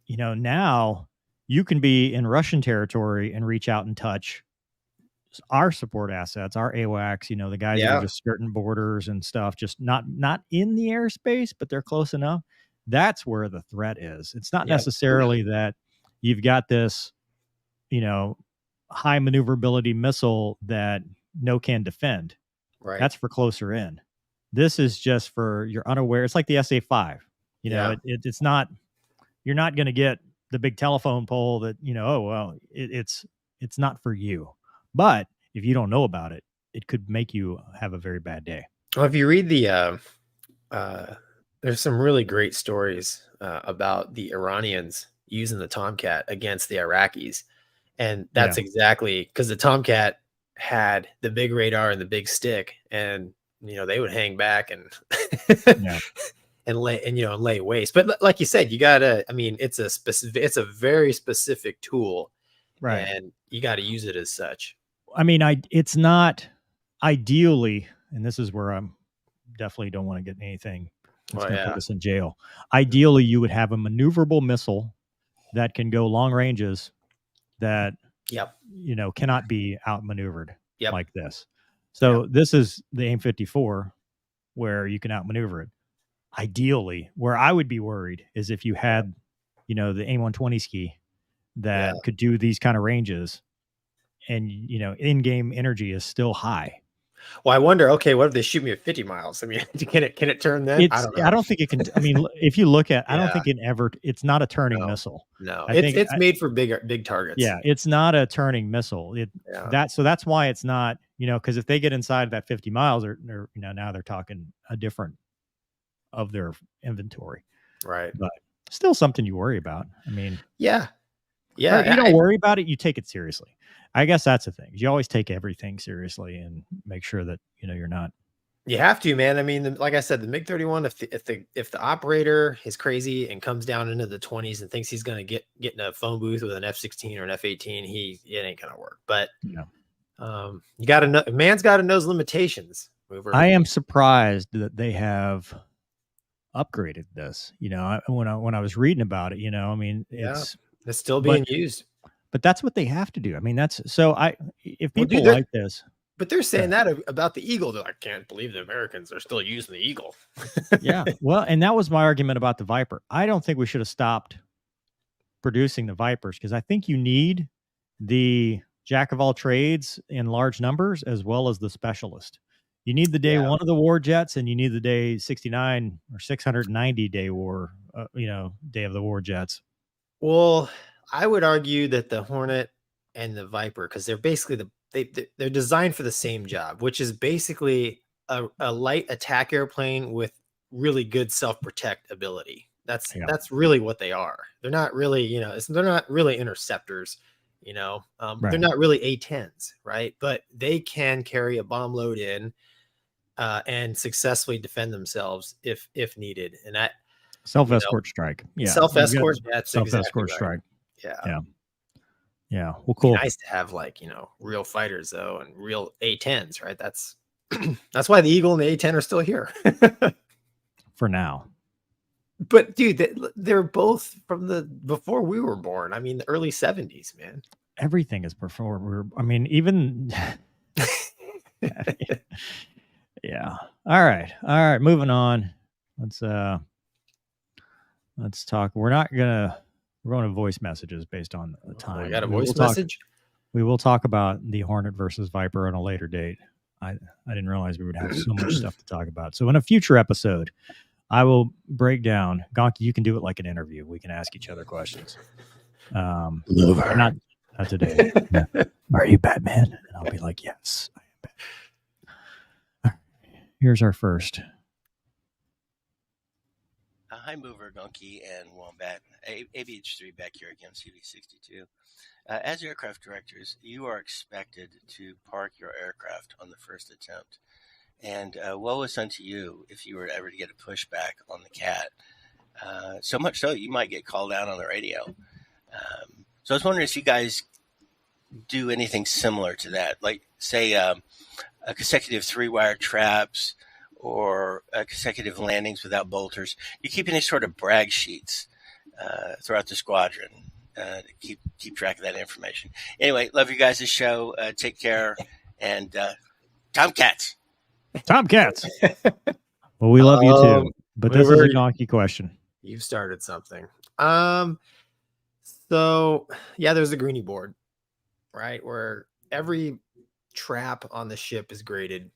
now you can be in Russian territory and reach out and touch our support assets, our AWACS, the guys that are just skirting borders and stuff, just not in the airspace, but they're close enough. That's where the threat is. It's not necessarily that you've got this, high maneuverability missile that no can defend. Right. That's for closer in. This is just for you're unaware. It's like the SA-5. It's not. You're not going to get the big telephone pole that it's not for you. But if you don't know about it, it could make you have a very bad day. Well, if you read there's some really great stories about the Iranians using the Tomcat against the Iraqis. And that's exactly because the Tomcat had the big radar and the big stick, and they would hang back and lay waste. But like you said, you gotta. I mean, it's a very specific tool, right? And you got to use it as such. I mean, it's not ideally, and this is where I'm definitely don't want to get anything that's going to put us in jail. Ideally, you would have a maneuverable missile that can go long ranges that cannot be outmaneuvered like this. So this is the AIM-54 where you can outmaneuver it. Ideally, where I would be worried is if you had, the AIM-120 ski that could do these kind of ranges, and in-game energy is still high. Well, I wonder. Okay, what if they shoot me at 50 miles? I mean, can it turn then? I don't know. I don't think it can. I mean, if you look at, I don't think it's not a turning missile. No, it's made for big targets. Yeah, it's not a turning missile. So that's why it's not. because if they get inside that 50 miles, they're now they're talking a different of their inventory. Right. But still something you worry about. I mean, Yeah. or Yeah. you don't worry about it, you take it seriously. I guess that's the thing. You always take everything seriously and make sure that you're not. You have to, man. I mean, like I said, the MiG-31, if the operator is crazy and comes down into the 20s and thinks he's going to get in a phone booth with an F-16 or an F-18, it ain't going to work. But you got to know, man's got to know his limitations. I am surprised that they have upgraded this. When I was reading about it, I mean, it's still being used. But that's what they have to do. I mean, if people like this. But they're saying that about the Eagle. They're like, I can't believe the Americans are still using the Eagle. Yeah. Well, and that was my argument about the Viper. I don't think we should have stopped producing the Vipers because I think you need the jack of all trades in large numbers as well as the specialist. You need the day one of the war jets and you need the day 69 or 690 day war, day of the war jets. Well, I would argue that the Hornet and the Viper, because they're basically they're designed for the same job, which is basically a light attack airplane with really good self-protect ability. That's really what they are. They're not really, they're not really interceptors, right. They're not really A-10s, right? But they can carry a bomb load in and successfully defend themselves if needed. And that self-escort strike. Yeah. Self-escort. That's self-escort exactly strike. Right. Yeah. Yeah. Well, cool. Nice to have real fighters though, and real A-10s, right? That's why the Eagle and the A-10 are still here for now. But dude, they're both from before we were born. I mean, the early 70s, man. Everything is before I mean, even. Yeah. All right. Moving on. Let's talk. We're going to voice messages based on the time. We got a voice message. We will talk about the Hornet versus Viper on a later date. I didn't realize we would have so much stuff to talk about. So in a future episode, I will break down. Gonky, you can do it like an interview. We can ask each other questions. Not today. Are you Batman? And I'll be like, yes, I am Batman. All right, here's our first. Hi, Mover, Gonky, and Wombat. ABH3 back here again, CV62. As aircraft directors, you are expected to park your aircraft on the first attempt. And woe is unto you if you were ever to get a pushback on the CAT. So much so, you might get called out on the radio. So I was wondering if you guys do anything similar to that, like, say, a consecutive 3-wire traps, or consecutive landings without bolters. You keep any sort of brag sheets throughout the squadron to keep track of that information. Anyway, love you guys' show. Take care. And Tomcats. Well, we love you too. But this is a Gonky question. You've started something. So yeah, there's a greenie board, right? Where every trap on the ship is graded.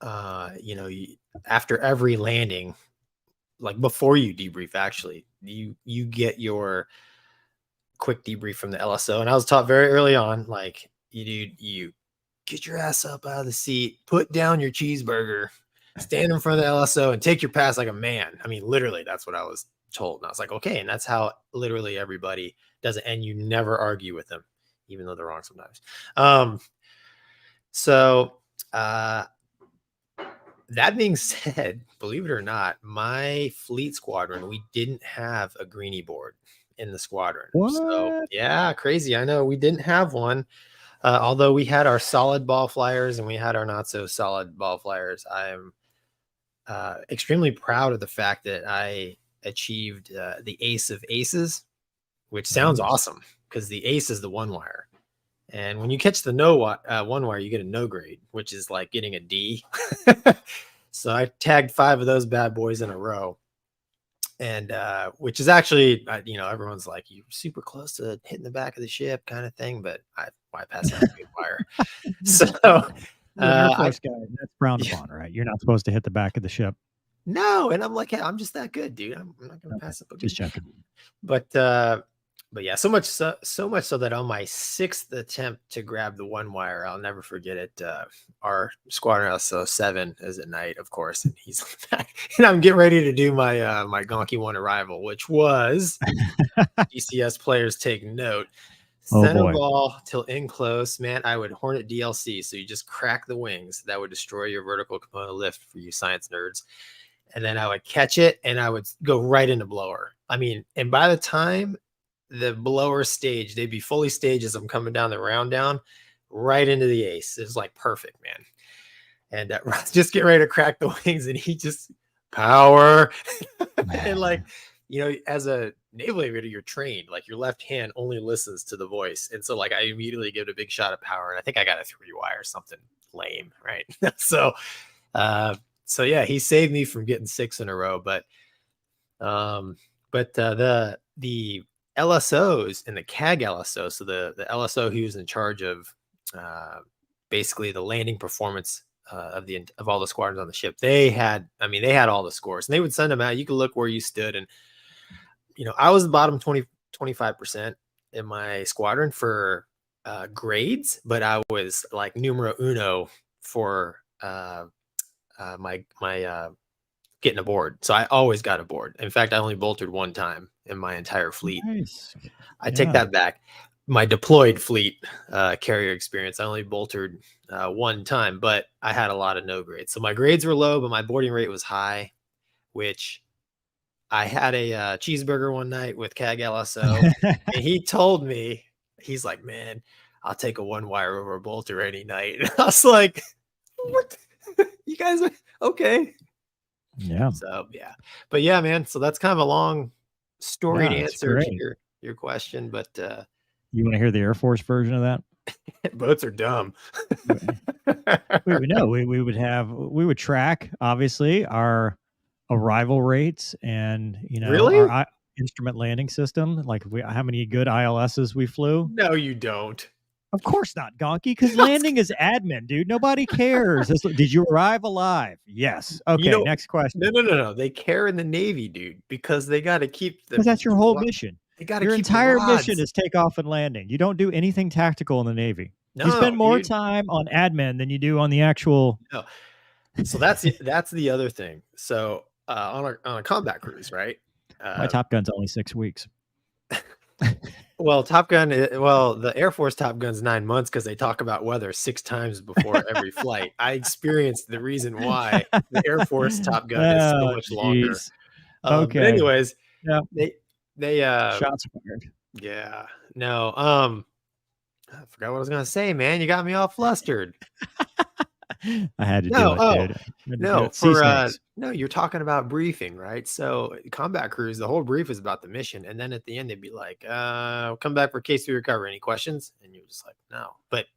After every landing, like before you debrief, actually, you get your quick debrief from the LSO. And I was taught very early on, like, you get your ass up out of the seat, put down your cheeseburger, stand in front of the LSO and take your pass like a man. I mean, literally, that's what I was told. And I was like, okay. And that's how literally everybody does it. And you never argue with them, even though they're wrong sometimes. That being said, believe it or not, my fleet squadron, we didn't have a greenie board in the squadron. What? So yeah, crazy. I know we didn't have one. Although we had our solid ball flyers and we had our not so solid ball flyers. I'm extremely proud of the fact that I achieved the ace of aces, which sounds awesome because the ace is the 1-wire. And when you catch the 1-wire, you get a no grade, which is like getting a D. So I tagged 5 of those bad boys in a row. And which is actually, everyone's like, you're super close to hitting the back of the ship kind of thing. But I bypassed that good wire. So Air Force guy, that's frowned upon, right? You're not supposed to hit the back of the ship. No. And I'm like, yeah, I'm just that good, dude. I'm not going to pass up. Just checking. But But yeah, so much so that on my 6th attempt to grab the one wire, I'll never forget it. Our squadron LSO 7 is at night, of course, and he's on the back, and I'm getting ready to do my my Gonky 1 arrival, which was DCS players take note. Oh, Center boy. ball till in close, man. I would Hornet DLC, so you just crack the wings. That would destroy your vertical component lift for you science nerds. And then I would catch it, and I would go right into blower. I mean, and by the time the blower stage, they'd be fully staged as I'm coming down the round down, right into the ace. It's like perfect, man. And just get ready to crack the wings, and he just power. And like, you know, as a naval aviator, you're trained, like your left hand only listens to the voice. And so like I immediately give it a big shot of power. And I think I got a 3-wire, something lame, right? So yeah, he saved me from getting 6 in a row. But the LSOs and the CAG LSO, so the LSO who was in charge of basically the landing performance of all the squadrons on the ship, they had all the scores, and they would send them out. You could look where you stood, and you know, I was the bottom 25% in my squadron for grades, but I was like numero uno for my getting aboard. So I always got aboard. In fact, I only bolted one time in my entire fleet. Nice. I take that back. My deployed fleet carrier experience, I only bolted one time, but I had a lot of no grades. So my grades were low, but my boarding rate was high, which I had a cheeseburger one night with CAG LSO, and he told me, he's like, man, I'll take a 1-wire over a bolter any night. And I was like, what? You guys are okay. Yeah. So yeah, but yeah, man. So that's kind of a long story to answer your question, but you want to hear the Air Force version of that? Boats are dumb. we would track obviously our arrival rates and really? our instrument landing system, like how many good ILSs we flew. No, you don't. Of course not, Gonky, because landing is admin, dude. Nobody cares. Did you arrive alive? Yes. Okay, next question. No. They care in the Navy, dude, because they got to keep because that's your whole mission. They got to your keep entire mission is takeoff and landing. You don't do anything tactical in the Navy. No, you spend more time on admin than you do on the actual. No. So that's the other thing. So on a combat cruise, right? My Top Gun's only 6 weeks. Well, the Air Force Top Gun's 9 months because they talk about weather 6 times before every flight. I experienced the reason why the Air Force Top Gun is so much longer. Okay. But anyways, yeah, they shots fired. Yeah. No. I forgot what I was gonna say, man. You got me all flustered. I had to do it, dude. No, you're talking about briefing, right? So combat cruise, the whole brief is about the mission, and then at the end they'd be like, come back for case we recover. Any questions? And you're just like, no. But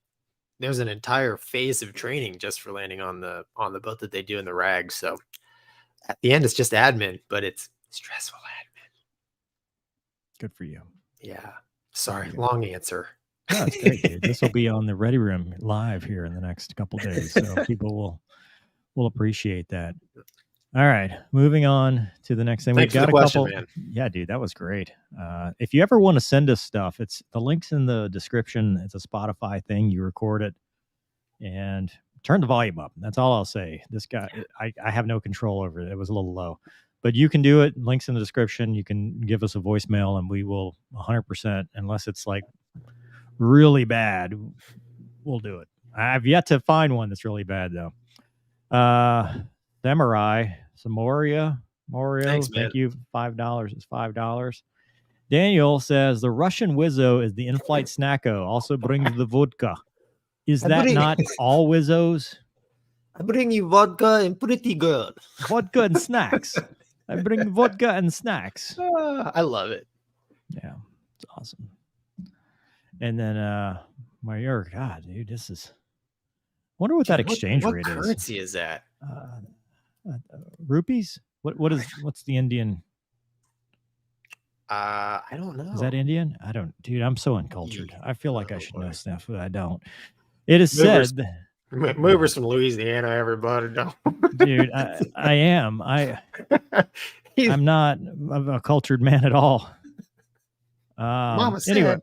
there's an entire phase of training just for landing on the boat that they do in the RAG. So at the end it's just admin, but it's stressful admin. Good for you. Yeah. Sorry, long answer. No, it's great, dude. This will be on the Ready Room live here in the next couple days, so people will appreciate that. All right, moving on to the next thing. Thanks We've got for the a question, couple. man. Yeah, dude, that was great. If you ever want to send us stuff, it's the links in the description. It's a Spotify thing. You record it and turn the volume up. That's all I'll say. This guy, I have no control over it. It was a little low, but you can do it. Links in the description. You can give us a voicemail, and we will 100%, unless it's like really bad, we'll do it. I've yet to find one that's really bad though. Samurai Samoria Mario, Thanks, thank you. $5 is $5. Daniel says the Russian Wizzo is the in-flight snacko, also brings the vodka. Is that not all Wizzos? I bring you vodka and pretty girl. Vodka and snacks. I bring vodka and snacks. I love it. Yeah, it's awesome. And then God, dude, this is. I wonder what that exchange rate is. What currency is that? Rupees? What's the Indian? I don't know. Is that Indian? I don't, dude. I'm so uncultured. I feel like I should know stuff, but I don't. It is said. Movers from Louisiana, everybody. Don't. Dude, I am. I'm not a cultured man at all. Mama Anyway,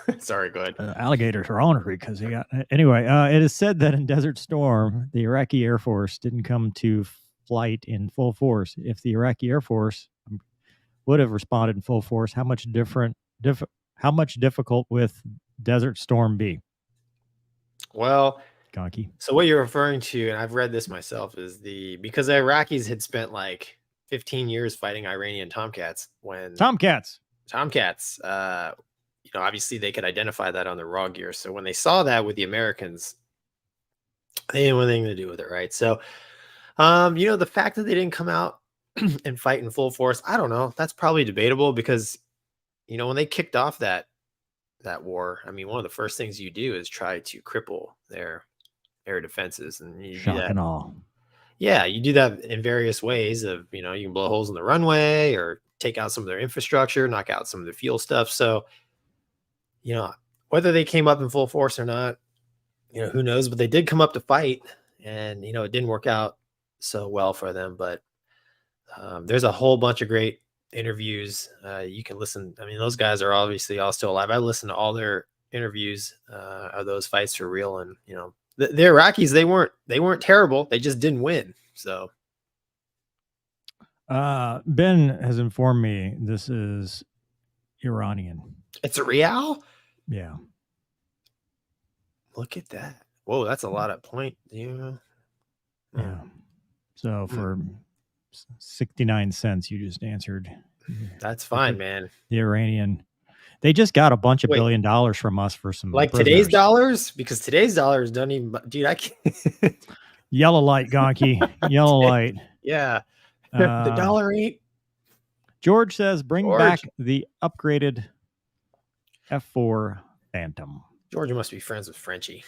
said. Sorry, go ahead. alligators are ornery because he got. Anyway, it is said that in Desert Storm, the Iraqi Air Force didn't come to flight in full force. If the Iraqi Air Force would have responded in full force, how much difficult would Desert Storm be? Well, Gonky. so what you're referring to, and I've read this myself, is because the Iraqis had spent like 15 years fighting Iranian Tomcats when Tomcats, obviously they could identify that on the raw gear. So when they saw that with the Americans, they didn't want anything to do with it, right? So, the fact that they didn't come out and fight in full force, I don't know. That's probably debatable because, when they kicked off that war, I mean, one of the first things you do is try to cripple their air defenses, and you do that. and all. Yeah, you do that in various ways. You can blow holes in the runway or take out some of their infrastructure, knock out some of the fuel stuff. So, whether they came up in full force or not, who knows? But they did come up to fight, and it didn't work out so well for them. But there's a whole bunch of great interviews you can listen. I mean, those guys are obviously all still alive. I listened to all their interviews of those fights for real, and the Iraqis, they weren't terrible. They just didn't win. So Ben has informed me this is Iranian. it's a real. Yeah. Look at that. Whoa, that's a lot of point. Yeah. So for 69 cents, you just answered. That's fine, man. The Iranian. They just got a bunch of Wait. $1 billion from us for some Like prisoners. today's dollars? Because today's dollars don't even, dude, I can't. Yellow light, Gonky. Yellow light. Yeah. The dollar ain't. George says, bring back the upgraded F4 Phantom. George must be friends with Frenchie.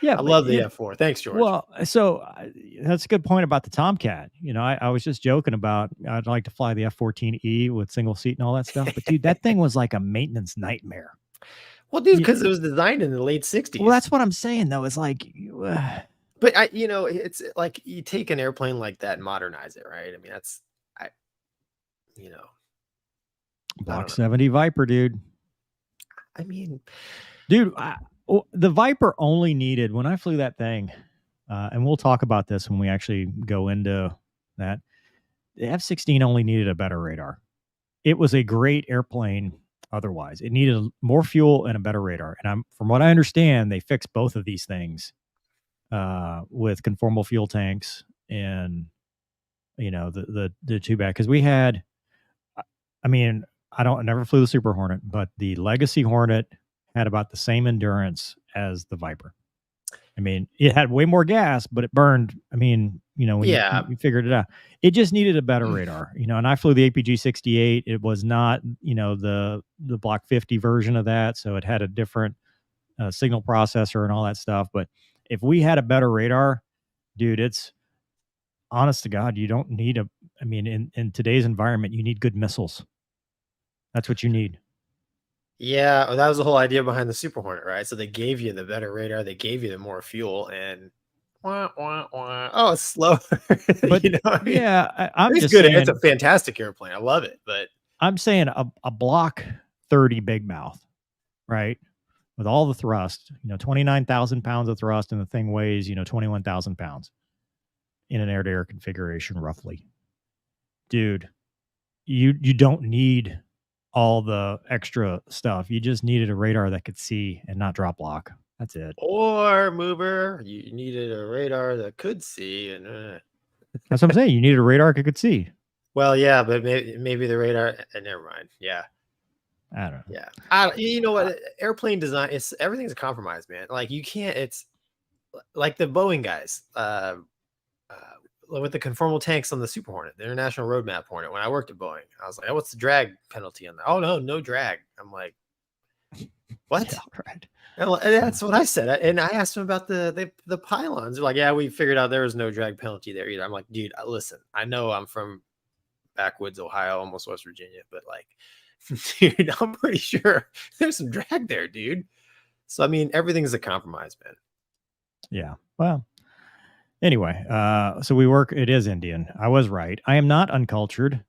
Yeah, I love the F4. Thanks, George. Well, so that's a good point about the Tomcat. I was just joking about I'd like to fly the F-14E with single seat and all that stuff. But dude, that thing was like a maintenance nightmare. Well, dude, because it was designed in the late 60s. Well, that's what I'm saying, though. It's like, but it's like you take an airplane like that and modernize it, right? I mean, Block 70 Viper, dude. I mean, dude, the Viper only needed, when I flew that thing, and we'll talk about this when we actually go into that, the F-16 only needed a better radar. It was a great airplane otherwise. It needed more fuel and a better radar. And from what I understand, they fixed both of these things with conformal fuel tanks and, the two back. Because we had, I never flew the Super Hornet, but the Legacy Hornet had about the same endurance as the Viper. I mean, it had way more gas, but it burned. I mean, when you figured it out, it just needed a better radar, and I flew the APG-68. It was not, the Block 50 version of that. So it had a different signal processor and all that stuff. But if we had a better radar, dude, it's honest to God, you don't need in today's environment, you need good missiles. That's what you need. Yeah, well, that was the whole idea behind the Super Hornet, right? So they gave you the better radar, they gave you the more fuel, and oh, it's slow. But yeah, I'm it's just good. saying, It's a fantastic airplane. I love it, but I'm saying a Block 30 big mouth, right? With all the thrust, 29,000 pounds of thrust, and the thing weighs, 21,000 pounds in an air-to-air configuration, roughly. Dude, you don't need all the extra stuff. You just needed a radar that could see and not drop lock. That's it. Or mover, you needed a radar that could see, and that's what I'm saying. You needed a radar that could see. Well, yeah, but maybe the radar. Never mind. Yeah, I don't know. Yeah, you know what? Airplane design, everything's a compromise, man. Like you can't. It's like the Boeing guys. With the conformal tanks on the Super Hornet, the International Roadmap Hornet. When I worked at Boeing, I was like, oh, what's the drag penalty on that? Oh, no drag. I'm like, what? Yeah, right. And that's what I said. And I asked them about the pylons. They're like, yeah, we figured out there was no drag penalty there either. I'm like, dude, listen, I know I'm from backwoods, Ohio, almost West Virginia, but like, dude, I'm pretty sure there's some drag there, dude. So, I mean, everything's a compromise, man. Yeah. Well, anyway, so it is Indian. I was right. I am not uncultured.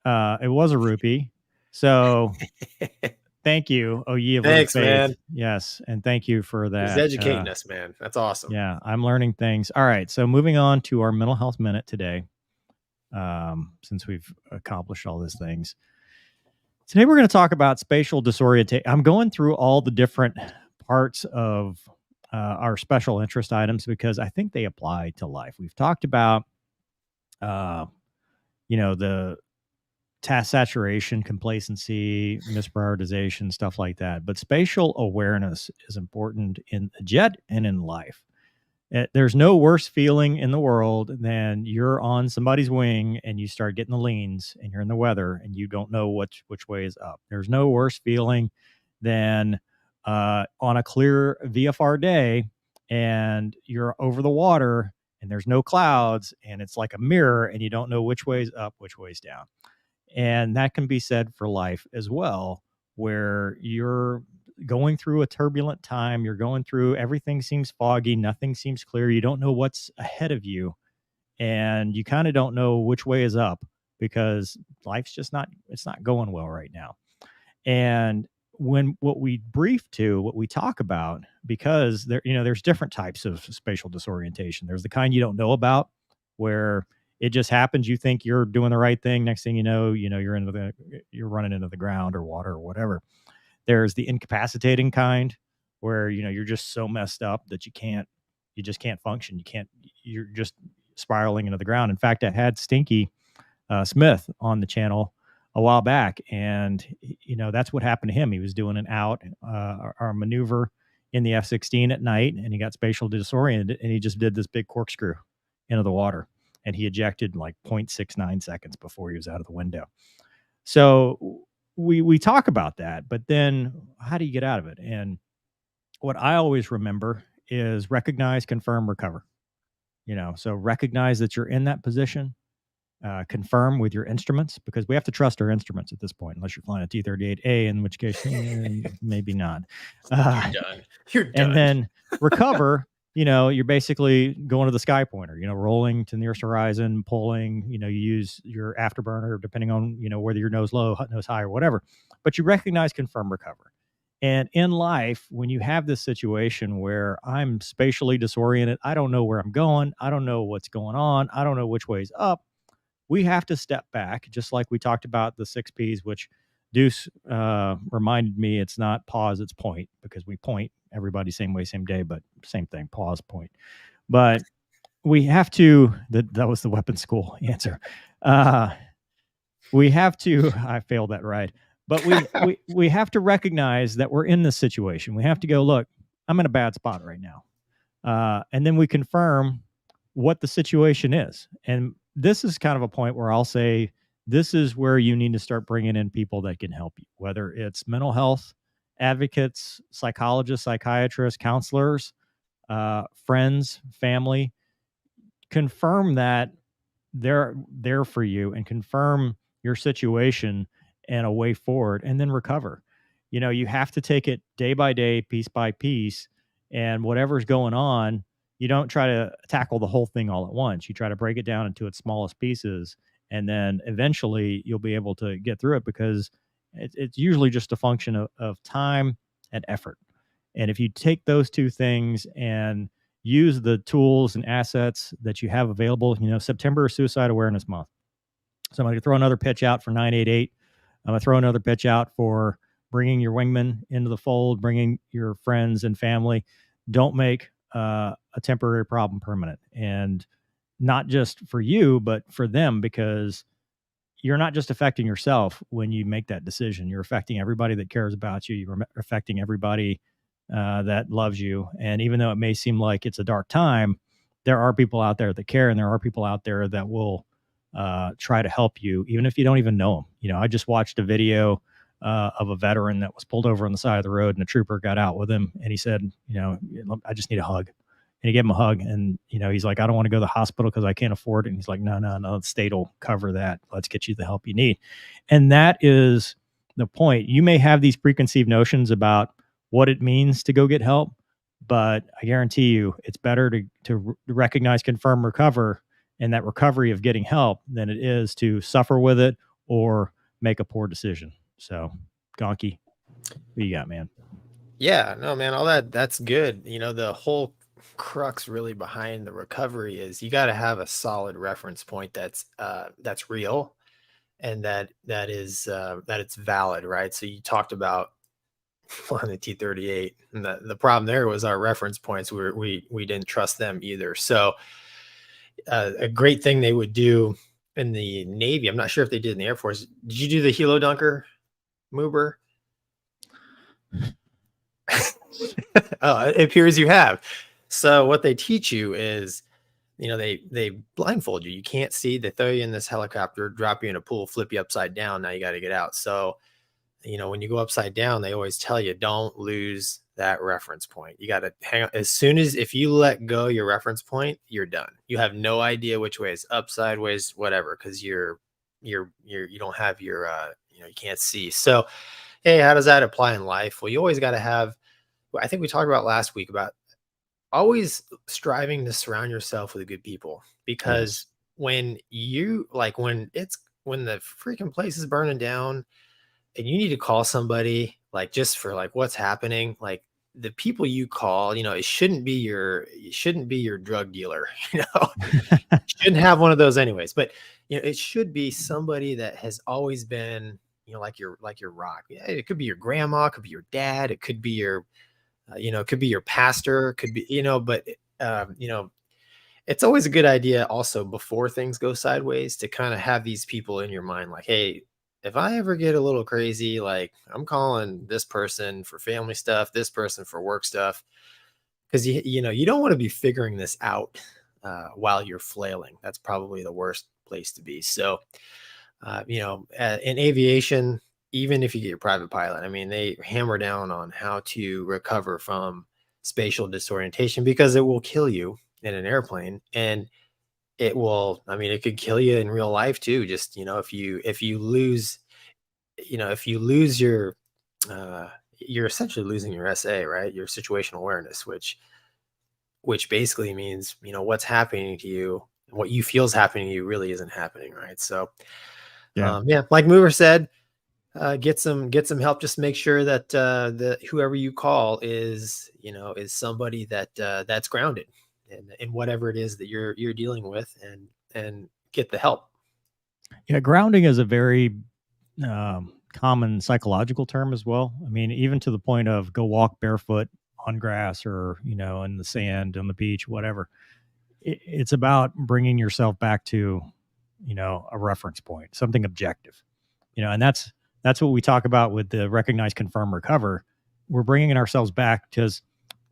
It was a rupee. So thank you, oh ye of little Thanks, faith. man. Yes, and thank you for He's that. educating us, man. That's awesome. Yeah, I'm learning things. All right, so moving on to our mental health minute today. Since we've accomplished all these things. Today we're going to talk about spatial disorientation. I'm going through all the different parts of our special interest items because I think they apply to life. We've talked about, the task saturation, complacency, misprioritization, stuff like that. But spatial awareness is important in the jet and in life. There's no worse feeling in the world than you're on somebody's wing and you start getting the leans and you're in the weather and you don't know which way is up. There's no worse feeling than on a clear VFR day and you're over the water and there's no clouds and it's like a mirror and you don't know which way's up, which way's down. And that can be said for life as well, where you're going through a turbulent time. You're going through, everything seems foggy. Nothing seems clear. You don't know what's ahead of you. And you kind of don't know which way is up because life's just it's not going well right now. And what we talk about, because there's different types of spatial disorientation. There's the kind you don't know about, where it just happens. You think you're doing the right thing. Next thing you're running into the ground or water or whatever. There's the incapacitating kind where, you're just so messed up that you just can't function. You're just spiraling into the ground. In fact, I had Stinky Smith on the channel a while back, and that's what happened to him. He was doing an our maneuver in the F-16 at night, and he got spatial disoriented, and he just did this big corkscrew into the water, and he ejected like 0.69 seconds before he was out of the window. So we talk about that, but then how do you get out of it? And what I always remember is recognize, confirm, recover. So recognize that you're in that position. Confirm with your instruments, because we have to trust our instruments at this point, unless you're flying a T-38A, in which case maybe not. You're done. And then recover. You're basically going to the sky pointer, rolling to the nearest horizon, pulling, you use your afterburner, depending on, whether your nose low, nose high, or whatever. But you recognize, confirm, recover. And in life, when you have this situation where I'm spatially disoriented, I don't know where I'm going, I don't know what's going on, I don't know which way's up, we have to step back, just like we talked about the 6 Ps, which Deuce reminded me it's not pause, it's point, because we point everybody same way, same day, but same thing, pause, point. But we have to, that was the weapons school answer. We have to, I failed that right. But we have to recognize that we're in this situation. We have to go, look, I'm in a bad spot right now. And then we confirm what the situation is. And this is kind of a point where I'll say, this is where you need to start bringing in people that can help you, whether it's mental health advocates, psychologists, psychiatrists, counselors, friends, family. Confirm that they're there for you and confirm your situation and a way forward, and then recover. You have to take it day by day, piece by piece, and whatever's going on, you don't try to tackle the whole thing all at once. You try to break it down into its smallest pieces, and then eventually you'll be able to get through it, because it's usually just a function of time and effort. And if you take those two things and use the tools and assets that you have available, September is Suicide Awareness Month. So I'm going to throw another pitch out for 988. I'm going to throw another pitch out for bringing your wingman into the fold, bringing your friends and family. Don't make a temporary problem permanent, and not just for you, but for them, because you're not just affecting yourself when you make that decision. You're affecting everybody that cares about you. You're affecting everybody that loves you. And even though it may seem like it's a dark time, there are people out there that care, and there are people out there that will try to help you, even if you don't even know them. I just watched a video of a veteran that was pulled over on the side of the road, and a trooper got out with him, and he said, I just need a hug. And he gave him a hug, and he's like, I don't want to go to the hospital because I can't afford it. And he's like, no, the state will cover that. Let's get you the help you need. And that is the point. You may have these preconceived notions about what it means to go get help, but I guarantee you it's better to recognize, confirm, recover, and that recovery of getting help than it is to suffer with it or make a poor decision. So, Gonky, what you got, man? Yeah, no, man, all that's good. The whole crux really behind the recovery is you got to have a solid reference point that's real and that it's valid, right? So you talked about flying the T-38, and the problem there was our reference points. We didn't trust them either. So a great thing they would do in the Navy, I'm not sure if they did in the Air Force. Did you do the helo dunker, Moober? Oh, it appears you have. So what they teach you is, they blindfold you. You can't see. They throw you in this helicopter, drop you in a pool, flip you upside down. Now you got to get out. So, when you go upside down, they always tell you, don't lose that reference point. You got to hang on. If you let go your reference point, you're done. You have no idea which way is up, sideways, whatever, because you don't have your, you can't see. So, hey, how does that apply in life? Well, you always got to have, I think we talked about last week about always striving to surround yourself with good people, because when when the freaking place is burning down and you need to call somebody, like, just for like what's happening, like the people you call, it shouldn't be your drug dealer, shouldn't have one of those anyways, but it should be somebody that has always been, like your rock. Yeah, it could be your grandma, it could be your dad, it could be your it could be your pastor, it could be, but it's always a good idea also, before things go sideways, to kind of have these people in your mind, like, hey, if I ever get a little crazy, like, I'm calling this person for family stuff, this person for work stuff, because you don't want to be figuring this out while you're flailing. That's probably the worst place to be. So in aviation, even if you get your private pilot, I mean, they hammer down on how to recover from spatial disorientation, because it will kill you in an airplane, and it could kill you in real life too. Just, if you lose your, you're essentially losing your SA, right? Your situational awareness, which basically means, what's happening to you, what you feel is happening to you really isn't happening. Right. So, like Mover said, get some help. Just make sure that whoever you call is somebody that's grounded in whatever it is that you're dealing with, and get the help. Yeah, grounding is a very common psychological term as well. I mean, even to the point of go walk barefoot on grass, or in the sand on the beach, whatever. It's about bringing yourself back to a reference point, something objective, and that's what we talk about with the recognize, confirm, recover. We're bringing ourselves back, because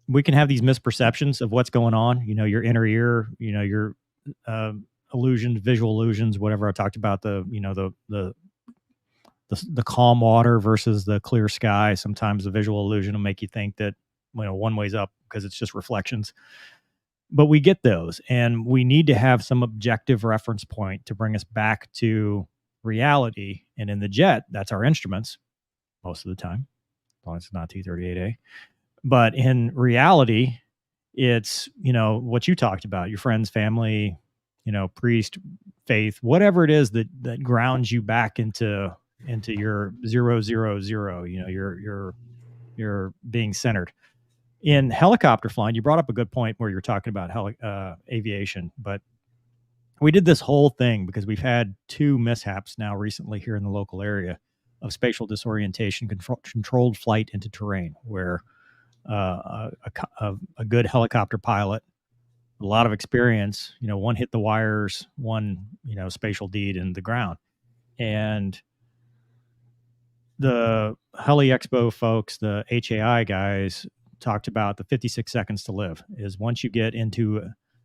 we can have these misperceptions of what's going on, your inner ear, your illusions, visual illusions, whatever. I talked about the calm water versus the clear sky. Sometimes the visual illusion will make you think that one way's up because it's just reflections. But we get those, and we need to have some objective reference point to bring us back to reality. And in the jet, that's our instruments most of the time, as long as it's not T-38A. But in reality, it's, what you talked about, your friends, family, priest, faith, whatever it is that grounds you back into your 000, you're being centered. In helicopter flying, you brought up a good point where you're talking about aviation, but we did this whole thing because we've had 2 mishaps now recently here in the local area of spatial disorientation, controlled flight into terrain, where a good helicopter pilot, a lot of experience, one hit the wires, one, spatial D'd in the ground. And the Heli Expo folks, the HAI guys, talked about the 56 seconds to live is once you get into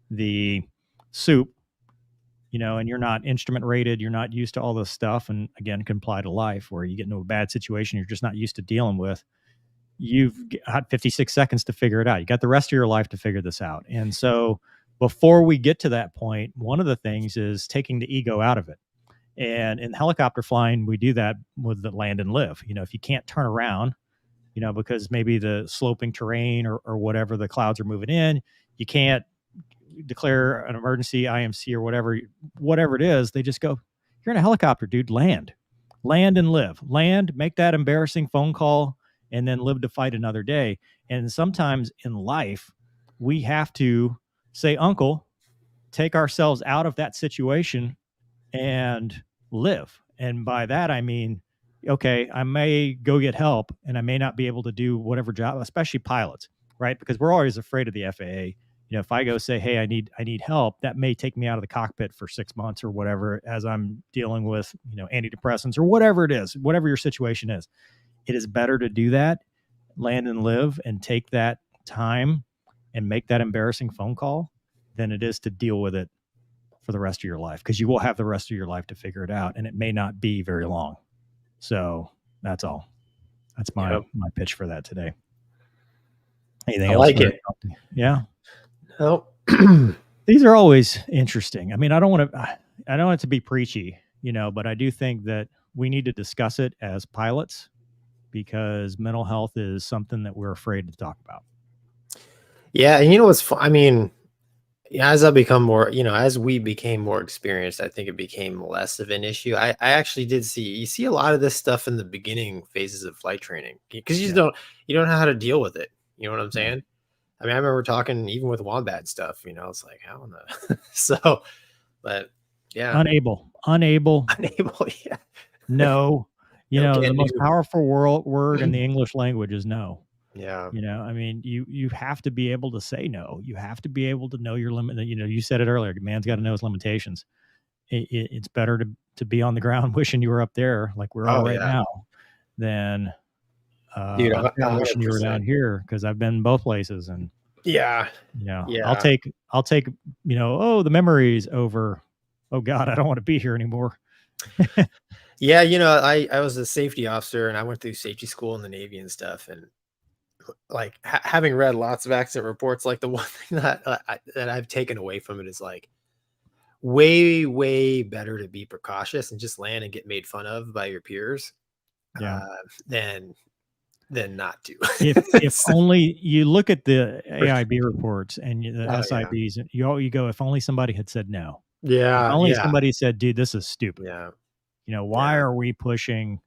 the soup, and you're not instrument rated, you're not used to all this stuff. And again, can apply to life, where you get into a bad situation you're just not used to dealing with. You've got 56 seconds to figure it out. You got the rest of your life to figure this out. And so before we get to that point, one of the things is taking the ego out of it. And in helicopter flying, we do that with the land and live. If you can't turn around, because maybe the sloping terrain or whatever, the clouds are moving in, you can't declare an emergency, IMC, or whatever it is. They just go, you're in a helicopter, dude, land. land and live. Land, make that embarrassing phone call, and then live to fight another day. And sometimes in life, we have to say, uncle, take ourselves out of that situation and live. And by that, I mean, okay, I may go get help and I may not be able to do whatever job, especially pilots, right? Because we're always afraid of the FAA. You know, if I go say, hey, I need help, that may take me out of the cockpit for 6 months or whatever, as I'm dealing with, you know, antidepressants or whatever it is, whatever your situation is. It is better to do that, land and live, and take that time and make that embarrassing phone call than it is to deal with it for the rest of your life, because you will have the rest of your life to figure it out, and it may not be very long. So that's all. That's my pitch for that today. Anything else? Like it. Yeah. Nope. These are always interesting. I mean, I don't want it to be preachy, you know, but I do think that we need to discuss it as pilots, because mental health is something that we're afraid to talk about. Yeah. And you know what's fun? I mean, as I become more, you know, as we became more experienced, I think it became less of an issue. I actually did you see a lot of this stuff in the beginning phases of flight training, because you don't know how to deal with it. You know what I'm saying? I mean, I remember talking even with Wombat stuff, you know, it's like, how in the, so, but yeah. Unable. Yeah. No, you No know, the can most do. powerful word in the English language is no. Yeah. You know, I mean, you have to be able to say no. You have to be able to know your limit. You know, you said it earlier, man's got to know his limitations. It's better to be on the ground wishing you were up there like we're all right now than Dude, wishing you were down here, because I've been both places. And you know, I'll take, you know, the memories over, oh God, I don't want to be here anymore. Yeah, you know, I was a safety officer, and I went through safety school in the Navy and stuff, and like having read lots of accident reports, like the one thing that I've taken away from it is like way better to be precautious and just land and get made fun of by your peers than not to. If only you look at the AIB reports and the SIBs, you go, if only somebody had said no. Yeah. If only somebody said, dude, this is stupid. Yeah. You know, why are we pushing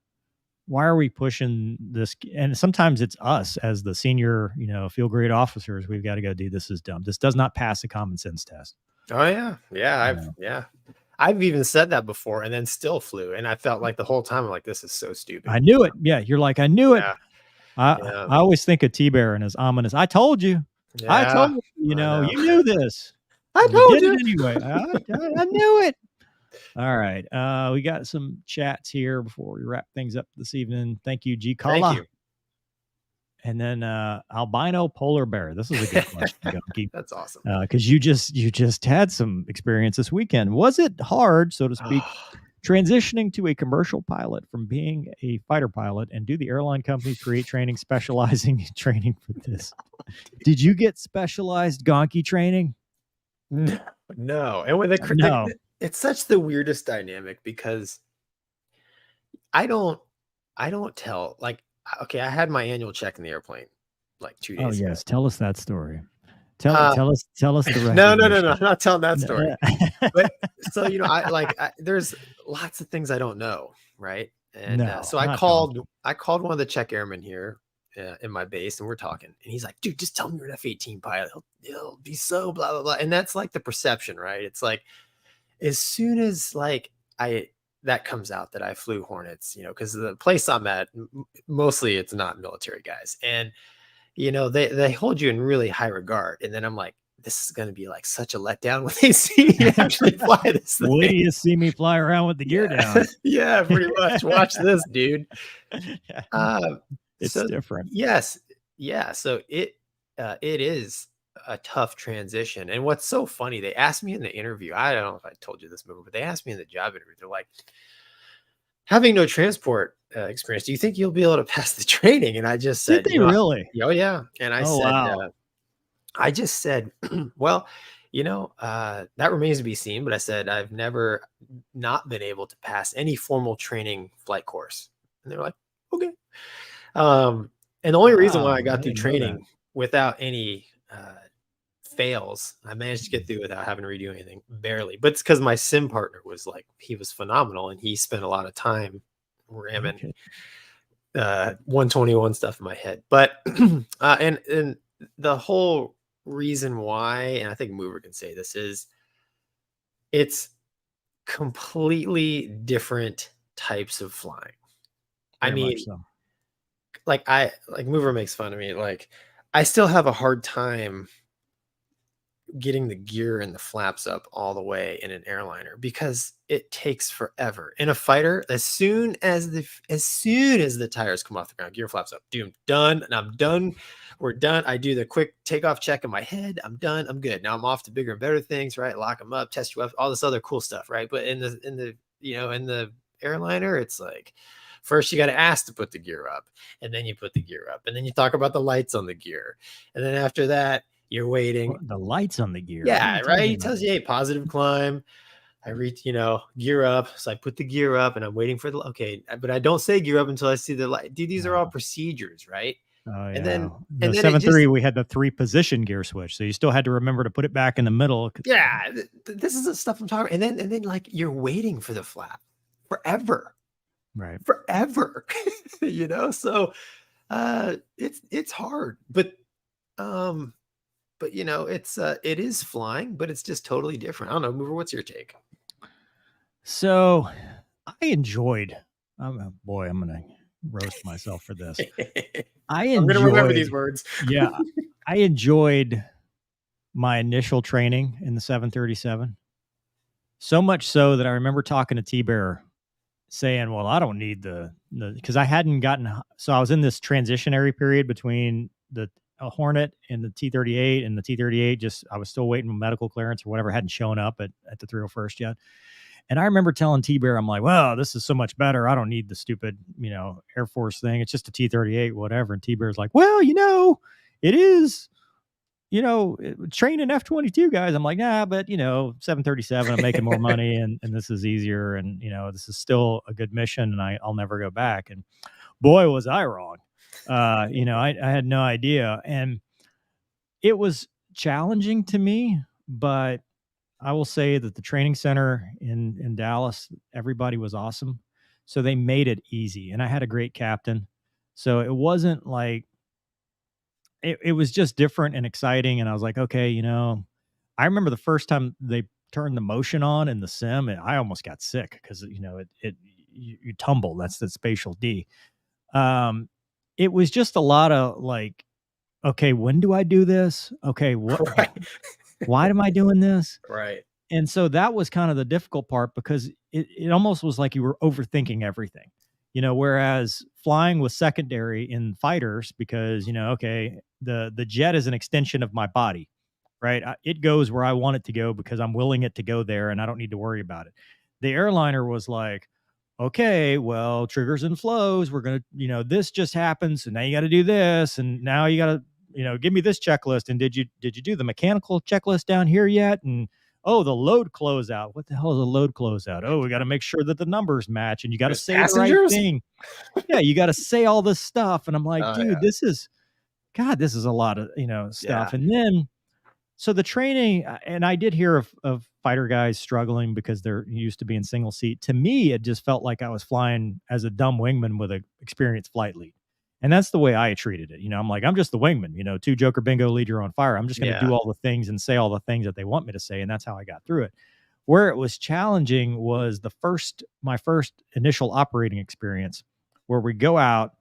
this? And sometimes it's us as the senior, you know, feel great officers. We've got to go, dude, this is dumb. This does not pass a common sense test. Oh yeah. Yeah. I've even said that before and then still flew. And I felt like the whole time, I'm like, this is so stupid. I knew it. Yeah. You're like, I knew it. I always think of T-Baron as ominous. I told you. Yeah, I told you, you know, you knew this. I told you. Anyway. I knew it. All right. We got some chats here before we wrap things up this evening. Thank you, G. Kala. Thank you. And then albino polar bear. This is a good question, Gonky. That's awesome. Because you just had some experience this weekend. Was it hard, so to speak, transitioning to a commercial pilot from being a fighter pilot, and do the airline companies create training specializing in training for this? Did you get specialized Gonky training? No. And with it's such the weirdest dynamic, because I don't tell, like, okay, I had my annual check in the airplane like 2 days ago. Yes. Tell us that story. Tell us the rest. No, I'm not telling that story. But so, you know, there's lots of things I don't know. Right. And so I called one of the check airmen here in my base, and we're talking, and he's like, dude, just tell him you're an F-18 pilot. He'll be so blah, blah, blah. And that's like the perception, right? It's like, as soon as like that comes out that I flew Hornets, you know, because the place I'm at, mostly it's not military guys, and you know, they hold you in really high regard. And then I'm like, this is going to be like such a letdown when they see me actually fly this thing. Wait till you see me fly around with the gear down. Yeah, pretty much. Watch this, dude. It's different. Yes. Yeah. So it is a tough transition. And what's so funny, they asked me in the interview, I don't know if I told you this before, but they asked me in the job interview, they're like, having no transport experience, do you think you'll be able to pass the training? And I just said, did they really? Oh yeah. And I said, wow. I just said, well, you know, that remains to be seen. But I said, I've never not been able to pass any formal training flight course. And they're like, okay. And the only reason why I got through training without any fails, I managed to get through without having to redo anything, barely. But it's because my sim partner was like, he was phenomenal, and he spent a lot of time ramming Okay. 121 stuff in my head. But and the whole reason why, and I think Mover can say this, is it's completely different types of flying. I Very much mean, so. like Mover makes fun of me. Like, I still have a hard time getting the gear and the flaps up all the way in an airliner because it takes forever. In a fighter, as soon as the tires come off the ground, gear flaps up. Doom, done, and I'm done. We're done. I do the quick takeoff check in my head. I'm done. I'm good. Now I'm off to bigger and better things, right? Lock them up, test you up, all this other cool stuff, right? But in the airliner, it's like, first you got to ask to put the gear up, and then you put the gear up, and then you talk about the lights on the gear, and then after that you're waiting. The lights on the gear. Yeah, right. He tells you, hey, positive climb. I reach, gear up. So I put the gear up and I'm waiting for but I don't say gear up until I see the light. Dude, these are all procedures, right? Oh, yeah. And then, the and then 7.3, we had the 3-position gear switch. So you still had to remember to put it back in the middle. Yeah, this is the stuff I'm talking about. And then like you're waiting for the flap forever. Right. Forever. So it's hard. But it is flying, but it's just totally different. I don't know, Mover, what's your take? So I enjoyed, I'm going to roast myself for this. I'm going to remember these words. Yeah. I enjoyed my initial training in the 737. So much so that I remember talking to T-Bear saying, well, I don't need because I hadn't so I was in this transitionary period between a Hornet and the T-38, and the T-38 I was still waiting for medical clearance or whatever, hadn't shown up at the 301st yet. And I remember telling T-Bear, I'm like, well, this is so much better. I don't need the stupid, Air Force thing. It's just a T-38, whatever. And T-Bear's like, well, it is, training F-22 guys. I'm like, nah, but 737, I'm making more money and this is easier. And, this is still a good mission and I'll never go back. And boy, was I wrong. I had no idea. And it was challenging to me, but I will say that the training center in Dallas, everybody was awesome. So they made it easy. And I had a great captain. So it wasn't like, it was just different and exciting. And I was like, okay, I remember the first time they turned the motion on in the sim, I almost got sick because, you tumble. That's the Spatial D. It was just a lot of like, okay, when do I do this? Okay, what? Right. Why am I doing this? Right. And so that was kind of the difficult part because it almost was like you were overthinking everything, whereas flying was secondary in fighters because, okay, the jet is an extension of my body, right? It goes where I want it to go because I'm willing it to go there and I don't need to worry about it. The airliner was like, okay, well, triggers and flows. We're going to, this just happens. And now you got to do this. And now you got to, give me this checklist. And did you do the mechanical checklist down here yet? And, oh, the load closeout. What the hell is a load closeout? Oh, we got to make sure that the numbers match and you got to say the right thing. Yeah. You got to say all this stuff. And I'm like, dude, this is a lot of, stuff. Yeah. And then, so the training, and I did hear of fighter guys struggling because they're used to being single seat. To me, it just felt like I was flying as a dumb wingman with an experienced flight lead. And that's the way I treated it. I'm like, I'm just the wingman, 2 Joker bingo, lead your own fire. I'm just going to do all the things and say all the things that they want me to say. And that's how I got through it. Where it was challenging was my first initial operating experience where we go out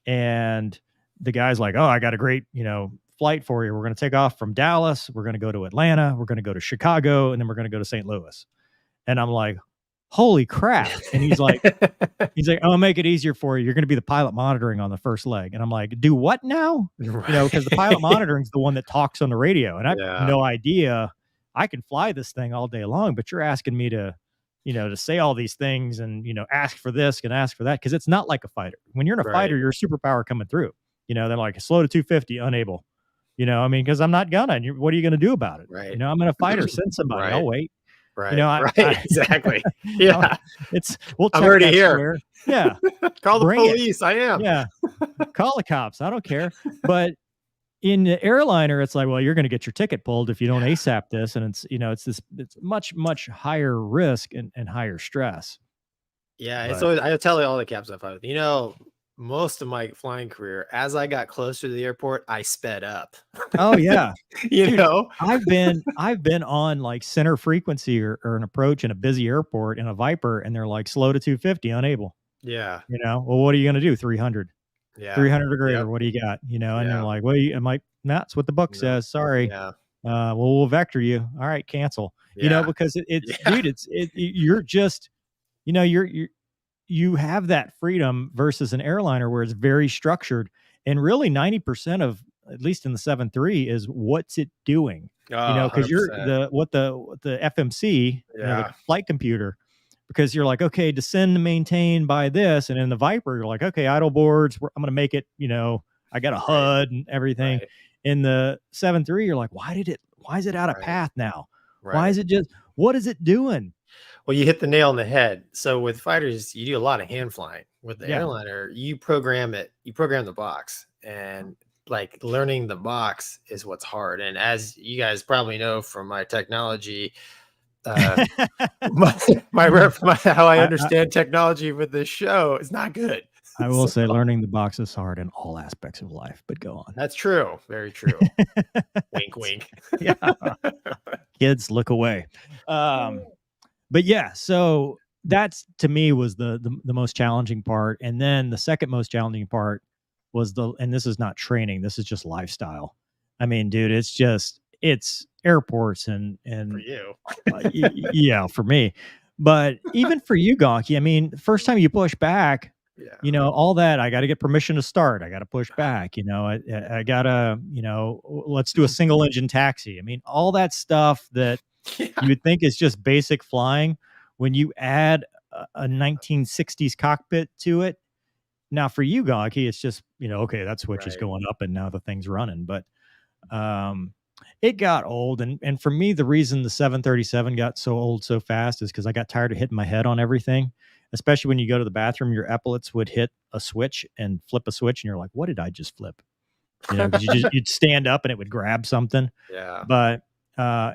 and the guy's like, oh, I got a great, flight for you. We're going to take off from Dallas. We're going to go to Atlanta. We're going to go to Chicago. And then we're going to go to St. Louis. And I'm like, holy crap. And he's like, I'll make it easier for you. You're going to be the pilot monitoring on the first leg. And I'm like, do what now? Right. Because the pilot monitoring is the one that talks on the radio. And I have no idea. I can fly this thing all day long, but you're asking me to, to say all these things and, ask for this and ask for that. Cause it's not like a fighter. When you're in a fighter, you're a superpower coming through, they're like slow to 250, unable. Because I'm not gonna. And what are you going to do? About it? Right. I'm in a fighter. Send somebody. Right. I'll wait. Right. Exactly. Yeah. I'm already here. Yeah. Call the police. I am. Yeah. Call the cops. I don't care. But in the airliner, it's like, well, you're going to get your ticket pulled if you don't ASAP this, and it's much, much higher risk and higher stress. Yeah, it's But always I tell all the captains I fly with, most of my flying career, as I got closer to the airport, I sped up. oh yeah, You dude, know? I've been on like center frequency or an approach in a busy airport in a Viper, and they're like slow to 250, unable. Yeah. Well, what are you gonna do? 300. Yeah. 300 or Yep. greater. What do you got? And they're Yeah. like, well, I'm like, that's what the book No. says. Sorry. Yeah. Well, we'll vector you. All right, cancel. Yeah. Because it's, Yeah. dude, you're just, you have that freedom versus an airliner where it's very structured, and really 90% of, at least in the 7.3, is what's it doing. Oh, Because you're 100%. what the FMC, Yeah. the flight computer, because you're like, okay, descend to maintain by this, and in the Viper, you're like, okay, idle boards, I'm going to make it. I got a Right. HUD and everything. Right. In the 7.3, you're like, why is it out of Right. path now? Why Right. is it just, what is it doing? Well, you hit the nail on the head. So with fighters, you do a lot of hand flying. With the Yeah. airliner, you program the box, and like learning the box is what's hard. And as you guys probably know from my technology, how I understand technology with this show is not good. I will say learning the box is hard in all aspects of life, but go on. That's true. Very true. Wink, wink. Yeah. Kids, look away. But yeah, so that's, to me, was the most challenging part. And then the second most challenging part was and this is not training, this is just lifestyle. I mean, dude, it's airports and For you. yeah, for me. But even for you, Gonky, I mean, the first time you push back, Yeah. all that, I got to get permission to start. I got to push back. I got to, let's do a single engine taxi. I mean, all that stuff that Yeah. you would think is just basic flying, when you add a 1960s cockpit to it. Now, for you, Gonky, it's just, okay, that switch is Right. going up and now the thing's running. But it got old. And for me, the reason the 737 got so old so fast is because I got tired of hitting my head on everything. Especially when you go to the bathroom, your epaulets would hit a switch and flip a switch, and you're like, what did I just flip? Because you'd stand up and it would grab something. Yeah. But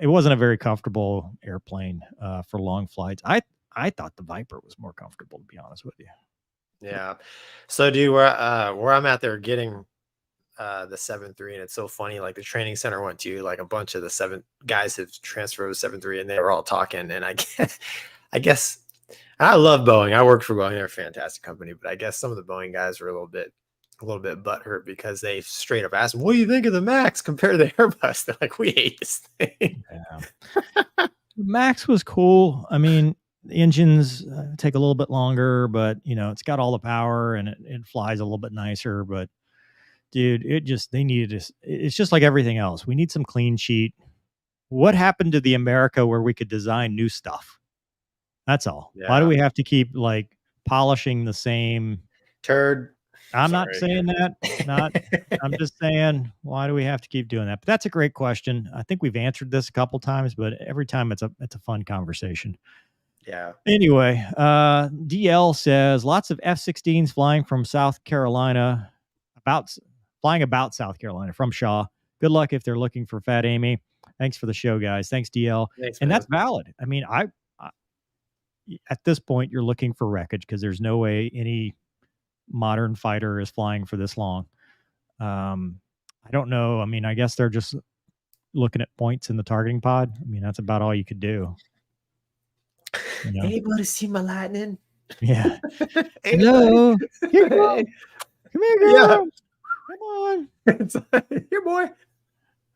it wasn't a very comfortable airplane for long flights. I thought the Viper was more comfortable, to be honest with you. Yeah. So, dude, where I'm at, they're getting the 7.3, and it's so funny. Like the training center went to, like a bunch of the 7 guys have transferred to 7.3, and they were all talking. And I guess I love Boeing. I worked for Boeing; they're a fantastic company. But I guess some of the Boeing guys were a little bit butthurt because they straight up asked, "What do you think of the Max compared to the Airbus?" They're like, "We hate this thing." Yeah. Max was cool. I mean, the engines take a little bit longer, but it's got all the power and it flies a little bit nicer. But dude, they needed this. It's just like everything else. We need some clean sheet. What happened to the America where we could design new stuff? That's all. Yeah. Why do we have to keep like polishing the same Turd. I'm not saying that. I'm just saying, why do we have to keep doing that? But that's a great question. I think we've answered this a couple times, but every time it's a fun conversation. Yeah. Anyway, DL says lots of F-16s flying from South Carolina, about South Carolina from Shaw. Good luck if they're looking for Fat Amy. Thanks for the show, guys. Thanks, DL. Thanks, and man. that's valid. I mean, I at this point, you're looking for wreckage because there's no way any modern fighter is flying for this long. I don't know. I mean, I guess they're just looking at points in the targeting pod. I mean, that's about all you could do. Anybody see my lightning? Yeah. Hello. Here, girl. Come here, girl. Yeah. Come on. Here, boy.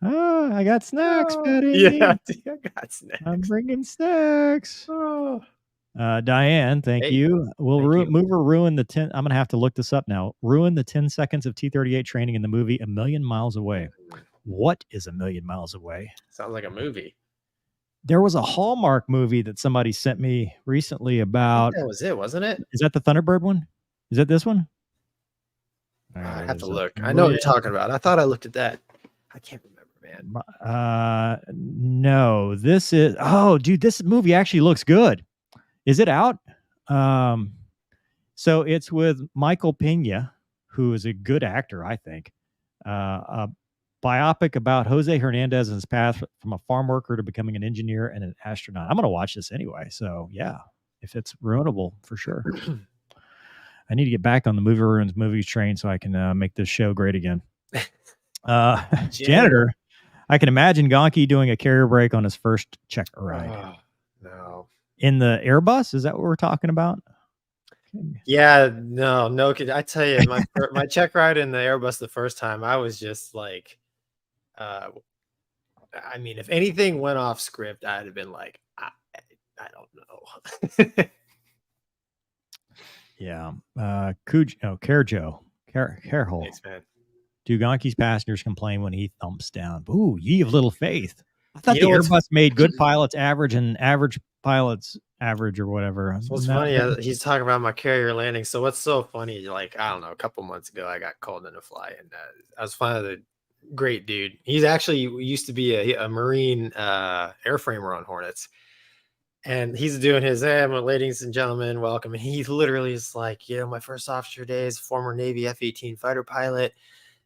Oh, I got snacks, Betty. Yeah, I got snacks. I'm bringing snacks. Oh. Diane, thank you. We'll ruin the 10. I'm going to have to look this up now. Ruin the 10 seconds of T-38 training in the movie A Million Miles Away. What is A Million Miles Away? Sounds like a movie. There was a Hallmark movie that somebody sent me recently about. That was it, wasn't it? Is that the Thunderbird one? Is that this one? I have to look. I know what you're talking about. I thought I looked at that. I can't remember, man. No, this is. Oh, dude, this movie actually looks good. Is it out? So it's with Michael Pena, who is a good actor, I think. A biopic about Jose Hernandez's path from a farm worker to becoming an engineer and an astronaut. I'm going to watch this anyway. So yeah, if it's ruinable, for sure. I need to get back on the Movie Ruins movies train so I can make this show great again. Janitor, I can imagine Gonky doing a carrier break on his first check ride. Oh, no. In the Airbus? Is that what we're talking about? Yeah, no. I tell you, my check ride in the Airbus the first time, I was just like, I mean, if anything went off script, I'd have been like, I don't know. Yeah. Carehole. Thanks, man. Do Gonky's passengers complain when he thumps down? Ooh, ye of little faith. I thought You the know what's- Airbus made good pilots average and average pilots average or whatever. So what's funny, he's talking about my carrier landing. So what's so funny, like, I don't know, a couple months ago, I got called in to fly, and I was flying with a great dude. He's actually used to be a Marine airframer on Hornets. And he's doing his, ladies and gentlemen, welcome. And he literally is like, my first officer day is former Navy F-18 fighter pilot.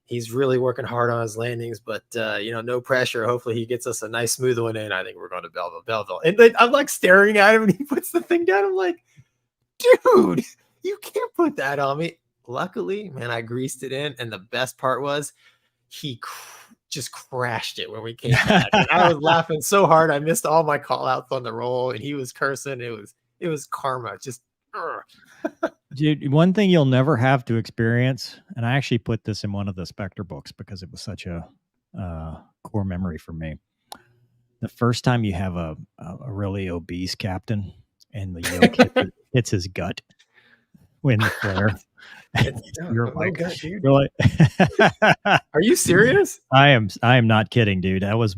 He's really working hard on his landings, but no pressure. Hopefully he gets us a nice smooth one in. I think we're going to Belleville. And then I'm like staring at him, and he puts the thing down. I'm like, dude, you can't put that on me. Luckily, man, I greased it in. And the best part was he just crashed it when we came back. And I was laughing so hard. I missed all my call outs on the roll, and he was cursing. It was karma. Just, dude, one thing you'll never have to experience, and I actually put this in one of the Spectre books because it was such a core memory for me. The first time you have a really obese captain and the yoke hits his gut when the flare. You're like, really? Are you serious? I am not kidding, dude. I was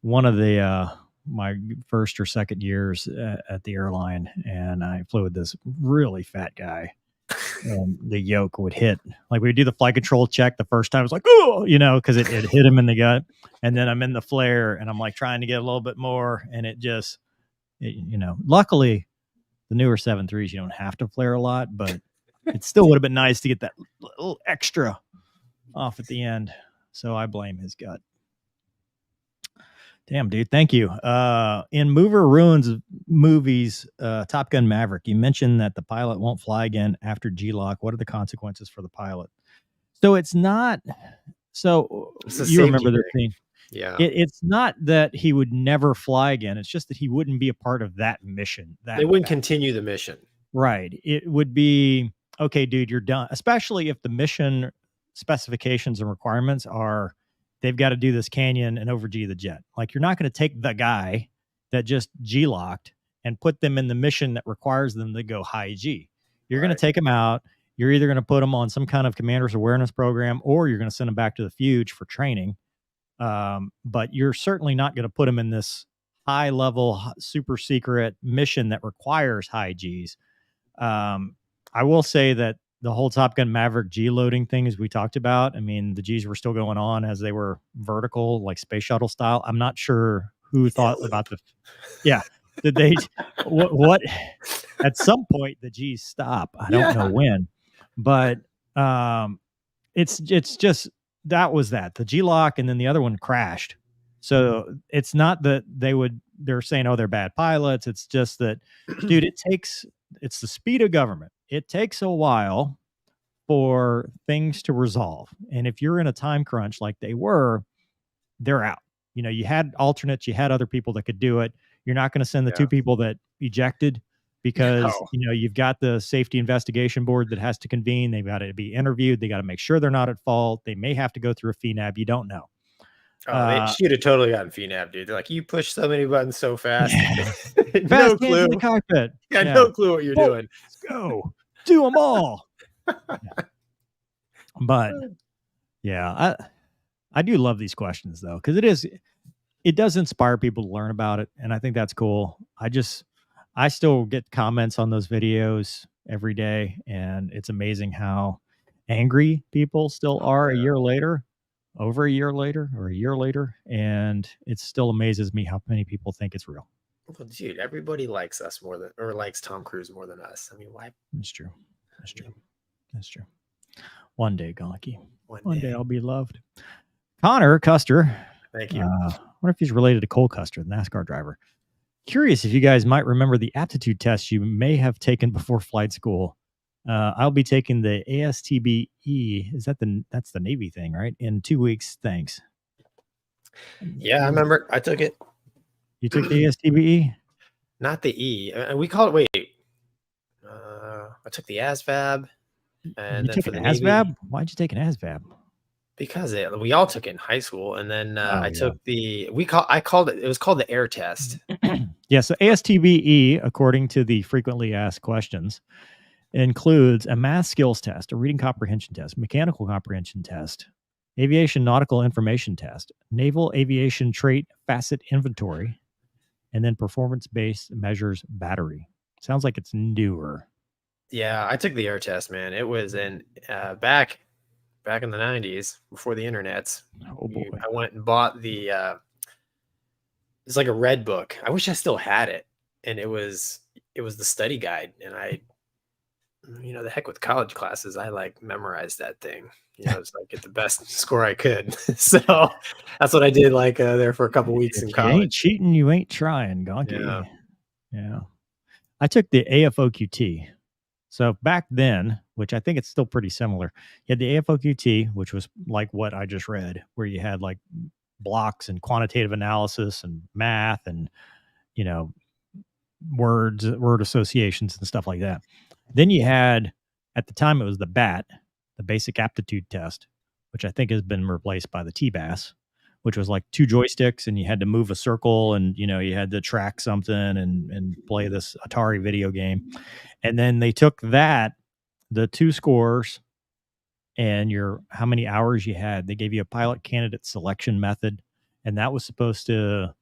one of the my first or second years at the airline, and I flew with this really fat guy, and the yoke would hit. Like, we would do the flight control check the first time. It was like, oh, because it hit him in the gut, and then I'm in the flare, and I'm like trying to get a little bit more, and it just, luckily the newer 7.3s, you don't have to flare a lot, but it still would have been nice to get that little extra off at the end. So I blame his gut. Damn, dude. Thank you. In Mover Ruins movies, Top Gun Maverick, you mentioned that the pilot won't fly again after G-lock. What are the consequences for the pilot? So it's not. So you remember the thing. Yeah. It's not that he would never fly again. It's just that he wouldn't be a part of that mission. They wouldn't continue the mission. Right. It would be, okay, dude, you're done. Especially if the mission specifications and requirements are, they've got to do this canyon and over G the jet. Like, you're not going to take the guy that just G-locked and put them in the mission that requires them to go high G. You're going to take them out. You're either going to put them on some kind of commander's awareness program, or you're going to send them back to the Fuge for training. But you're certainly not going to put them in this high level, super secret mission that requires high Gs. I will say that the whole Top Gun Maverick G loading thing, as we talked about, I mean, the Gs were still going on as they were vertical, like space shuttle style. I'm not sure who thought about did they, what, at some point the Gs stop. I don't know when, but, it's just, that was that the G-lock, and then the other one crashed. So it's not that they're saying, oh, they're bad pilots. It's just that, dude, it's the speed of government. It takes a while for things to resolve. And if you're in a time crunch like they were, they're out. You had alternates, you had other people that could do it. You're not going to send the two people that ejected because, you've got the safety investigation board that has to convene. They've got to be interviewed. They got to make sure they're not at fault. They may have to go through a FNAB. You don't know. She'd have totally gotten FNAB, dude. They're like, you push so many buttons so fast. Yeah. No clue. In the cockpit. Yeah, no clue what you're doing. Let's go. Do them all. But yeah, I do love these questions though, because it does inspire people to learn about it, and I think that's cool. I still get comments on those videos every day, and it's amazing how angry people still are a year later, over a year later, or a year later, and it still amazes me how many people think it's real. Well, dude, everybody likes us more than, or likes Tom Cruise more than us. I mean, why? That's true. One day, Gonky. One day I'll be loved. Connor Custer. Thank you. I wonder if he's related to Cole Custer, the NASCAR driver. curious if you guys might remember the aptitude test you may have taken before flight school. I'll be taking the ASTBE. That's the Navy thing, right? In 2 weeks. Thanks. Yeah, I remember. I took it. You took the ASTBE? Not the E. We call it. Wait. I took the ASVAB. And You then took for an the Navy, ASVAB? Why'd you take an ASVAB? because we all took it in high school, and then I yeah. took I called it. It was called the air test. Yeah, so ASTBE, according to the frequently asked questions, includes a math skills test, a reading comprehension test, mechanical comprehension test, aviation nautical information test, naval aviation trait facet inventory, and then performance-based measures battery. Sounds like it's newer. Yeah, I took the air test, man. It was in back in the 90s, before the internets. Oh boy. I went and bought it's like a red book. I wish I still had it. And it was the study guide. And the heck with college classes, I like memorized that thing. It's like get the best score I could. So that's what I did there for a couple weeks If in you college. ain't cheating, you ain't trying, Gonky. Yeah. I took the AFOQT. So back then, which I think it's still pretty similar, you had the AFOQT, which was like what I just read, where you had like blocks and quantitative analysis and math and, word associations and stuff like that. Then you had, at the time, it was the BAT, the basic aptitude test, which I think has been replaced by the TBAS, which was like 2 joysticks and you had to move a circle and, you had to track something and play this Atari video game. And then they took the 2 scores and how many hours you had. They gave you a pilot candidate selection method, and that was supposed to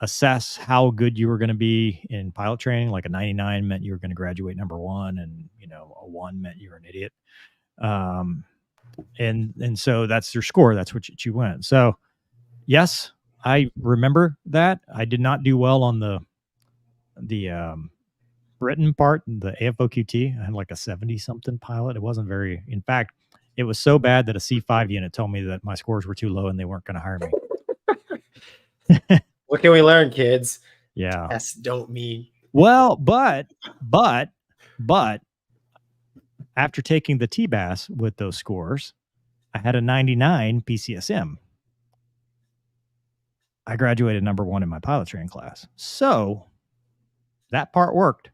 assess how good you were going to be in pilot training. Like a 99 meant you were going to graduate number 1, and a 1 meant you were an idiot. And so that's your score. That's what you went. So yes, I remember that. I did not do well on the written part, the AFOQT. I had like a 70 something pilot. It wasn't very, in fact, it was so bad that a C5 unit told me that my scores were too low and they weren't going to hire me. What can we learn, kids? Yeah. Tests don't mean. Well, but after taking the TBAS with those scores, I had a 99 PCSM. I graduated number 1 in my pilot training class. So that part worked.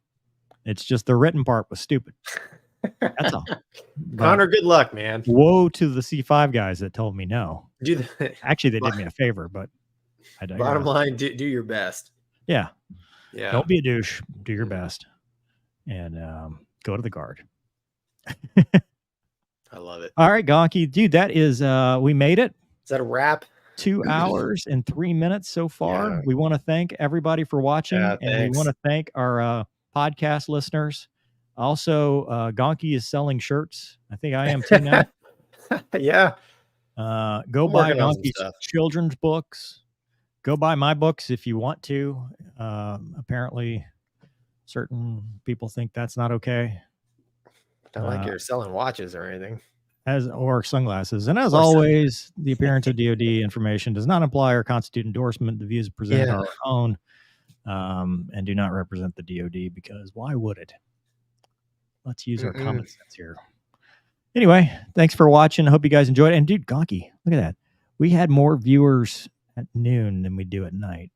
It's just the written part was stupid. That's all. Connor, good luck, man. Woe to the C5 guys that told me no. Actually, they did Bottom me a favor, but I digress. Bottom line, do your best. Yeah. Yeah. Don't be a douche. Do your best. And go to the guard. I love it. All right, Gonky. Dude, that is, we made it. Is that a wrap? 2 hours and 3 minutes so far. Yeah. We want to thank everybody for watching. Yeah, and we want to thank our podcast listeners. Also, Gonky is selling shirts. I think I am too now. Yeah. Go I'm buy working on some Gonky's stuff. children's books. Go buy my books if you want to. Apparently, certain people think that's not okay. Not like you're selling watches or anything. Or sunglasses. And as Or always, the appearance of DoD information does not imply or constitute endorsement. The views presented Yeah. are our own and do not represent the DoD, because why would it? Let's use our common sense here. Anyway, thanks for watching. I hope you guys enjoyed it. And dude, Gonky, look at that. We had more viewers at noon than we do at night.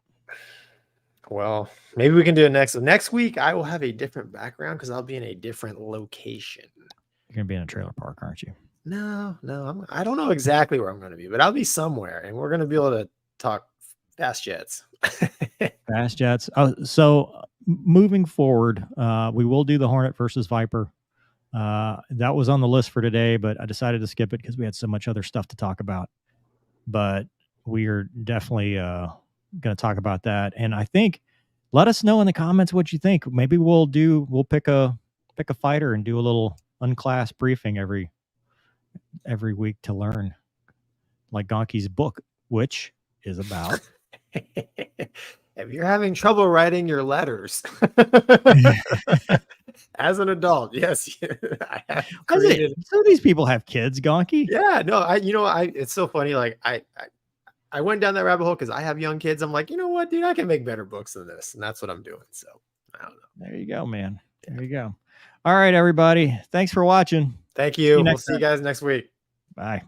Well, maybe we can do it next week. I will have a different background because I'll be in a different location. You're going to be in a trailer park, aren't you? No, I don't know exactly where I'm going to be, but I'll be somewhere, and we're going to be able to talk fast jets. Fast jets. So moving forward, we will do the Hornet versus Viper. That was on the list for today, but I decided to skip it because we had so much other stuff to talk about. But we are definitely going to talk about that. And I think, let us know in the comments what you think. Maybe we'll pick a fighter and do a little unclassed briefing every week to learn, like Gonky's book, which is about. If you're having trouble writing your letters as an adult, yes, I have created. So these people have kids, Gonky. Yeah, no, it's so funny. Like I I went down that rabbit hole because I have young kids. I'm like, you know what, dude, I can make better books than this. And that's what I'm doing. So I don't know. There you go, man. There you go. All right, everybody. Thanks for watching. Thank you. We'll next see you guys next week. Bye.